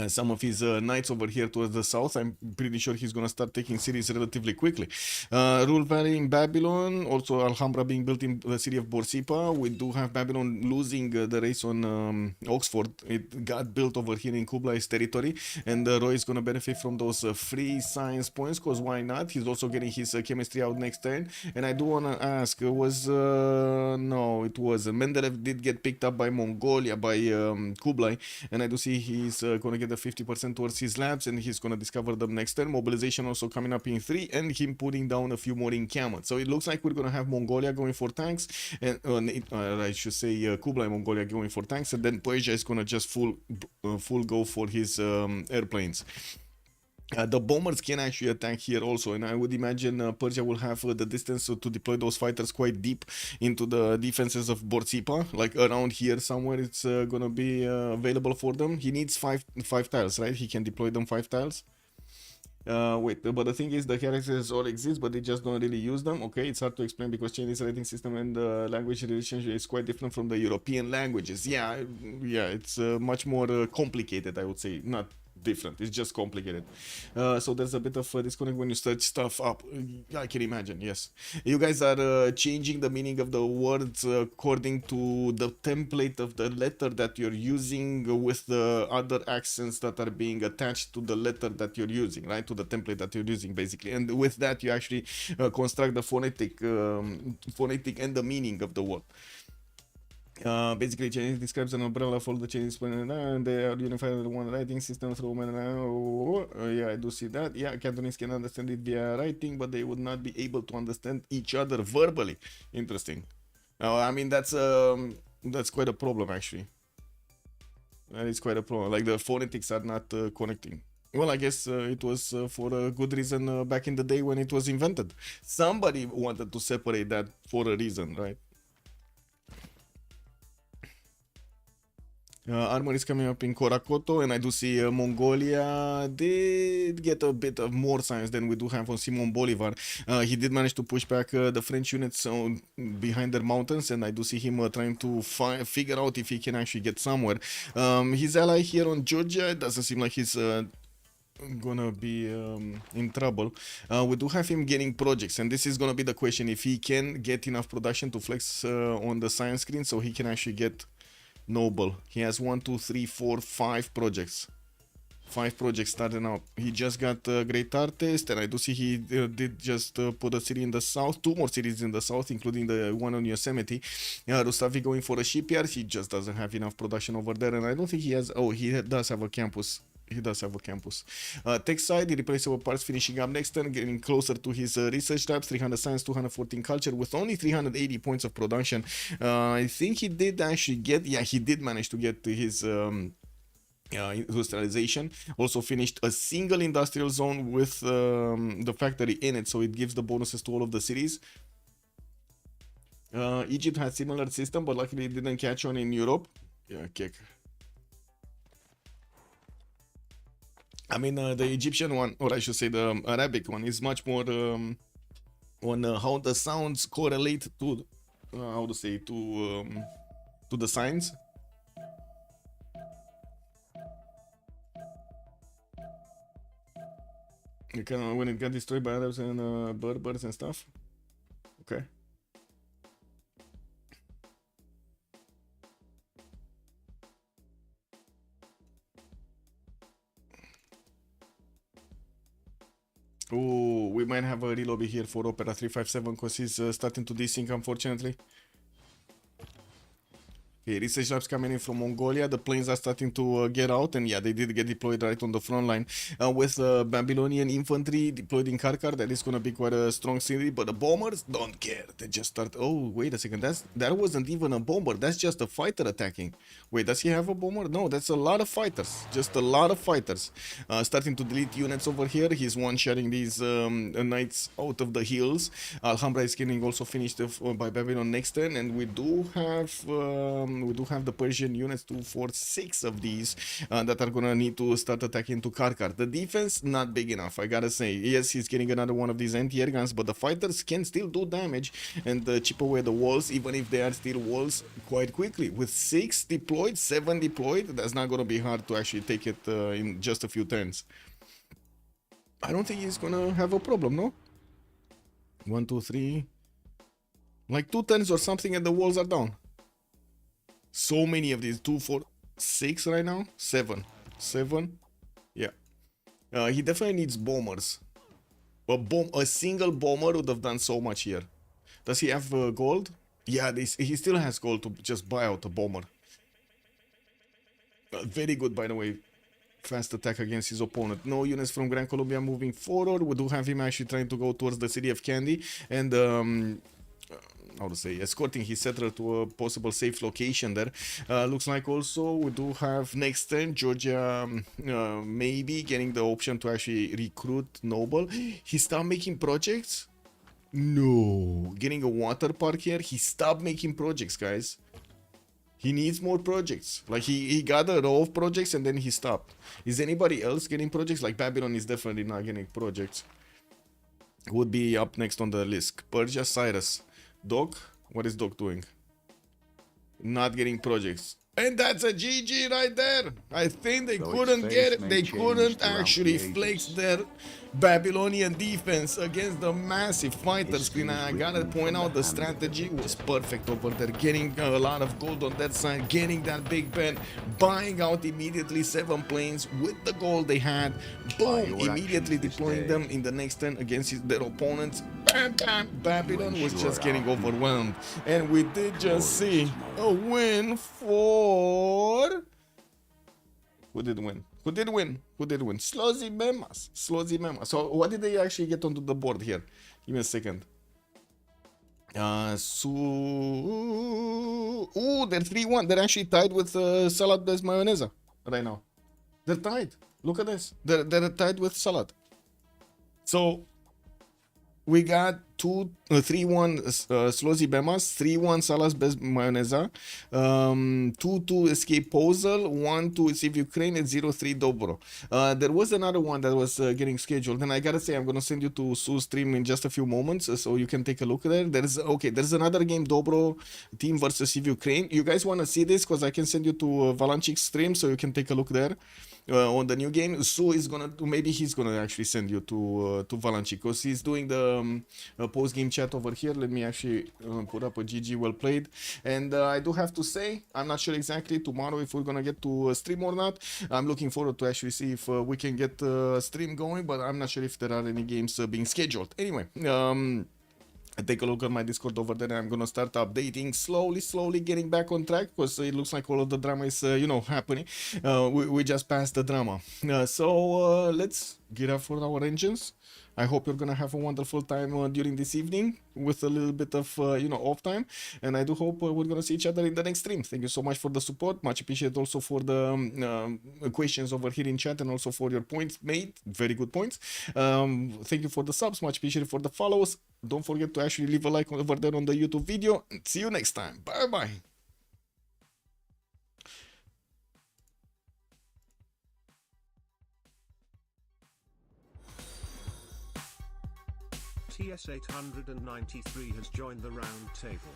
some of his knights over here towards the south. I'm pretty sure he's gonna start taking cities relatively quickly. Rule Valley in Babylon, also Alhambra being built in the city of Borsippa. We do have Babylon losing the race on Oxford. It got built over here in Kublai's territory, and Roy is gonna benefit from those free science points, because why not? He's also getting his chemistry out next turn. And I do wanna ask, was no, it wasn't. Mendeleev did get picked up by Mongolia, by Kublai, and I do see he's gonna get the 50% towards his labs, and he's gonna discover them next turn. Mobilization also coming up in 3, and him putting down a few more encampments. So it looks like we're gonna have Mongolia going for tanks, and I should say Kublai Mongolia going for tanks, and then Persia is gonna just full go for his airplanes. The bombers can actually attack here also, and I would imagine Persia will have the distance to deploy those fighters quite deep into the defenses of Borsippa, like around here somewhere. It's gonna be available for them. He needs five tiles, right? He can deploy them 5 tiles. Wait, but the thing is, the characters all exist, but they just don't really use them. Okay, it's hard to explain because Chinese writing system and the language relationship is quite different from the European languages. Yeah, it's much more complicated, I would say. Not different, it's just complicated. So there's a bit of disconnect when you search stuff up. I can imagine. Yes, you guys are changing the meaning of the words according to the template of the letter that you're using, with the other accents that are being attached to the letter that you're using, right, to the template that you're using basically. And with that you actually construct the phonetic and the meaning of the word. Basically, Chinese describes an umbrella for the Chinese, and they are unified in one writing system through. Yeah, I do see that. Yeah, Cantonese can understand it via writing, but they would not be able to understand each other verbally. Interesting. I mean, that's quite a problem actually. That is quite a problem. Like, the phonetics are not connecting. Well, I guess it was for a good reason back in the day when it was invented. Somebody wanted to separate that for a reason, right? Armor is coming up in Korakoto, and I do see Mongolia did get a bit of more science than we do have on Simon Bolivar. He did manage to push back the French units behind their mountains, and I do see him trying to figure out if he can actually get somewhere. His ally here on Georgia, it doesn't seem like he's gonna be in trouble. We do have him getting projects, and this is gonna be the question, if he can get enough production to flex on the science screen so he can actually get noble. He has 1, 2, 3, 4, 5 projects. 5 projects starting out. He just got Great Artist, and I do see he did just put a city in the south, 2 more cities in the south, including the one on Yosemite. Rustavi going for a shipyard. He just doesn't have enough production over there, and I don't think he has. Oh, he does have a campus. He does have a campus. Tech side, irreplaceable parts finishing up next turn, getting closer to his research labs. 300 science, 214 culture, with only 380 points of production. I think he did actually get, yeah, he did manage to get his industrialization. Also finished a single industrial zone with the factory in it, so it gives the bonuses to all of the cities. Egypt had similar system, but luckily it didn't catch on in Europe. Yeah, kick. I mean, the Egyptian one, or I should say the Arabic one, is much more on how the sounds correlate to, how to say, to the signs. When it got destroyed by Arabs and Berbers and stuff. Okay. Oh, we might have a relobby here for Opera 357 because he's starting to desync, unfortunately. Okay, research labs coming in from Mongolia. The planes are starting to get out, and yeah, they did get deployed right on the front line with Babylonian infantry deployed in Karkar. That is gonna be quite a strong city, but the bombers don't care. They just start. Oh, wait a second. That wasn't even a bomber. That's just a fighter attacking. Wait, does he have a bomber? No, that's a lot of fighters. Just a lot of fighters. Starting to delete units over here. He's one-shotting these knights out of the hills. Alhambra is getting also finished by Babylon next turn, and we do have we do have the Persian units, 2, 4, 6 of these that are gonna need to start attacking to Karkar. The defense, not big enough, I gotta say. Yes, he's getting another one of these anti-air guns, but the fighters can still do damage and chip away the walls, even if they are still walls, quite quickly. With 6 deployed, 7 deployed, that's not gonna be hard to actually take it in just a few turns. I don't think he's gonna have a problem, no? 1, 2, 3... Like 2 turns or something and the walls are down. So many of these. 2, 4, 6 right now? 7. 7? Yeah. He definitely needs bombers. A single bomber would have done so much here. Does he have gold? Yeah, he still has gold to just buy out a bomber. Very good, by the way. Fast attack against his opponent. No units from Grand Colombia moving forward. We do have him actually trying to go towards the city of Candy and how to say, escorting his settler to a possible safe location there. Looks like also we do have next turn Georgia maybe getting the option to actually recruit Noble. He stopped making projects? No. Getting a water park here? He stopped making projects, guys. He needs more projects. Like he got a row of projects and then he stopped. Is anybody else getting projects? Like Babylon is definitely not getting projects. Would be up next on the list. Persia, Cyrus. Doc? What is Doc doing? Not getting projects. And that's a GG right there. I think they couldn't get it. They couldn't actually flex their Babylonian defense against the massive fighter screen. And I gotta point out the strategy was perfect over there. Getting a lot of gold on that side, getting that big pen, buying out immediately 7 planes with the gold they had. Boom! Immediately deploying them in the next turn against their opponents. Bam, bam! Babylon was just getting overwhelmed. And we did just see a win for... Who did win? Who did win? Who did win? Slozhnii Memas. Slozhnii Memas. So what did they actually get onto the board here? Give me a second. Ooh, they're 3-1. They're actually tied with Salad Bez Mayonesa right now. They're tied. Look at this. They're tied with Salad. So we got 3-1 Slozhnii Memas, 3-1 Salas Bez Mayonesa, 2-2 Escape Posel, 1-2 CivUkraine, and 0-3 Dobro. There was another one that was getting scheduled, and I gotta say I'm gonna send you to Sue's stream in just a few moments, so you can take a look there. There's another game, Dobro team versus CivUkraine. You guys wanna see this? Because I can send you to Valanchik's stream, so you can take a look there. On the new game, Sue is gonna do, maybe he's gonna actually send you to Valanchik, because he's doing the post-game chat over here. Let me actually put up a GG well played. And I do have to say, I'm not sure exactly tomorrow if we're gonna get to stream or not. I'm looking forward to actually see if we can get stream going, but I'm not sure if there are any games being scheduled. Anyway, take a look at my Discord over there, and I'm gonna start updating slowly getting back on track, because it looks like all of the drama is happening. We just passed the drama, so let's get up for our engines. I hope you're gonna have a wonderful time during this evening with a little bit of off time, and I do hope we're gonna see each other in the next stream. Thank you so much for the support, much appreciated also for the questions over here in chat, and also for your points made, very good points. Thank you for the subs, much appreciated for the follows. Don't forget to actually leave a like over there on the YouTube video, and see you next time. Bye bye. TS893 has joined the round table.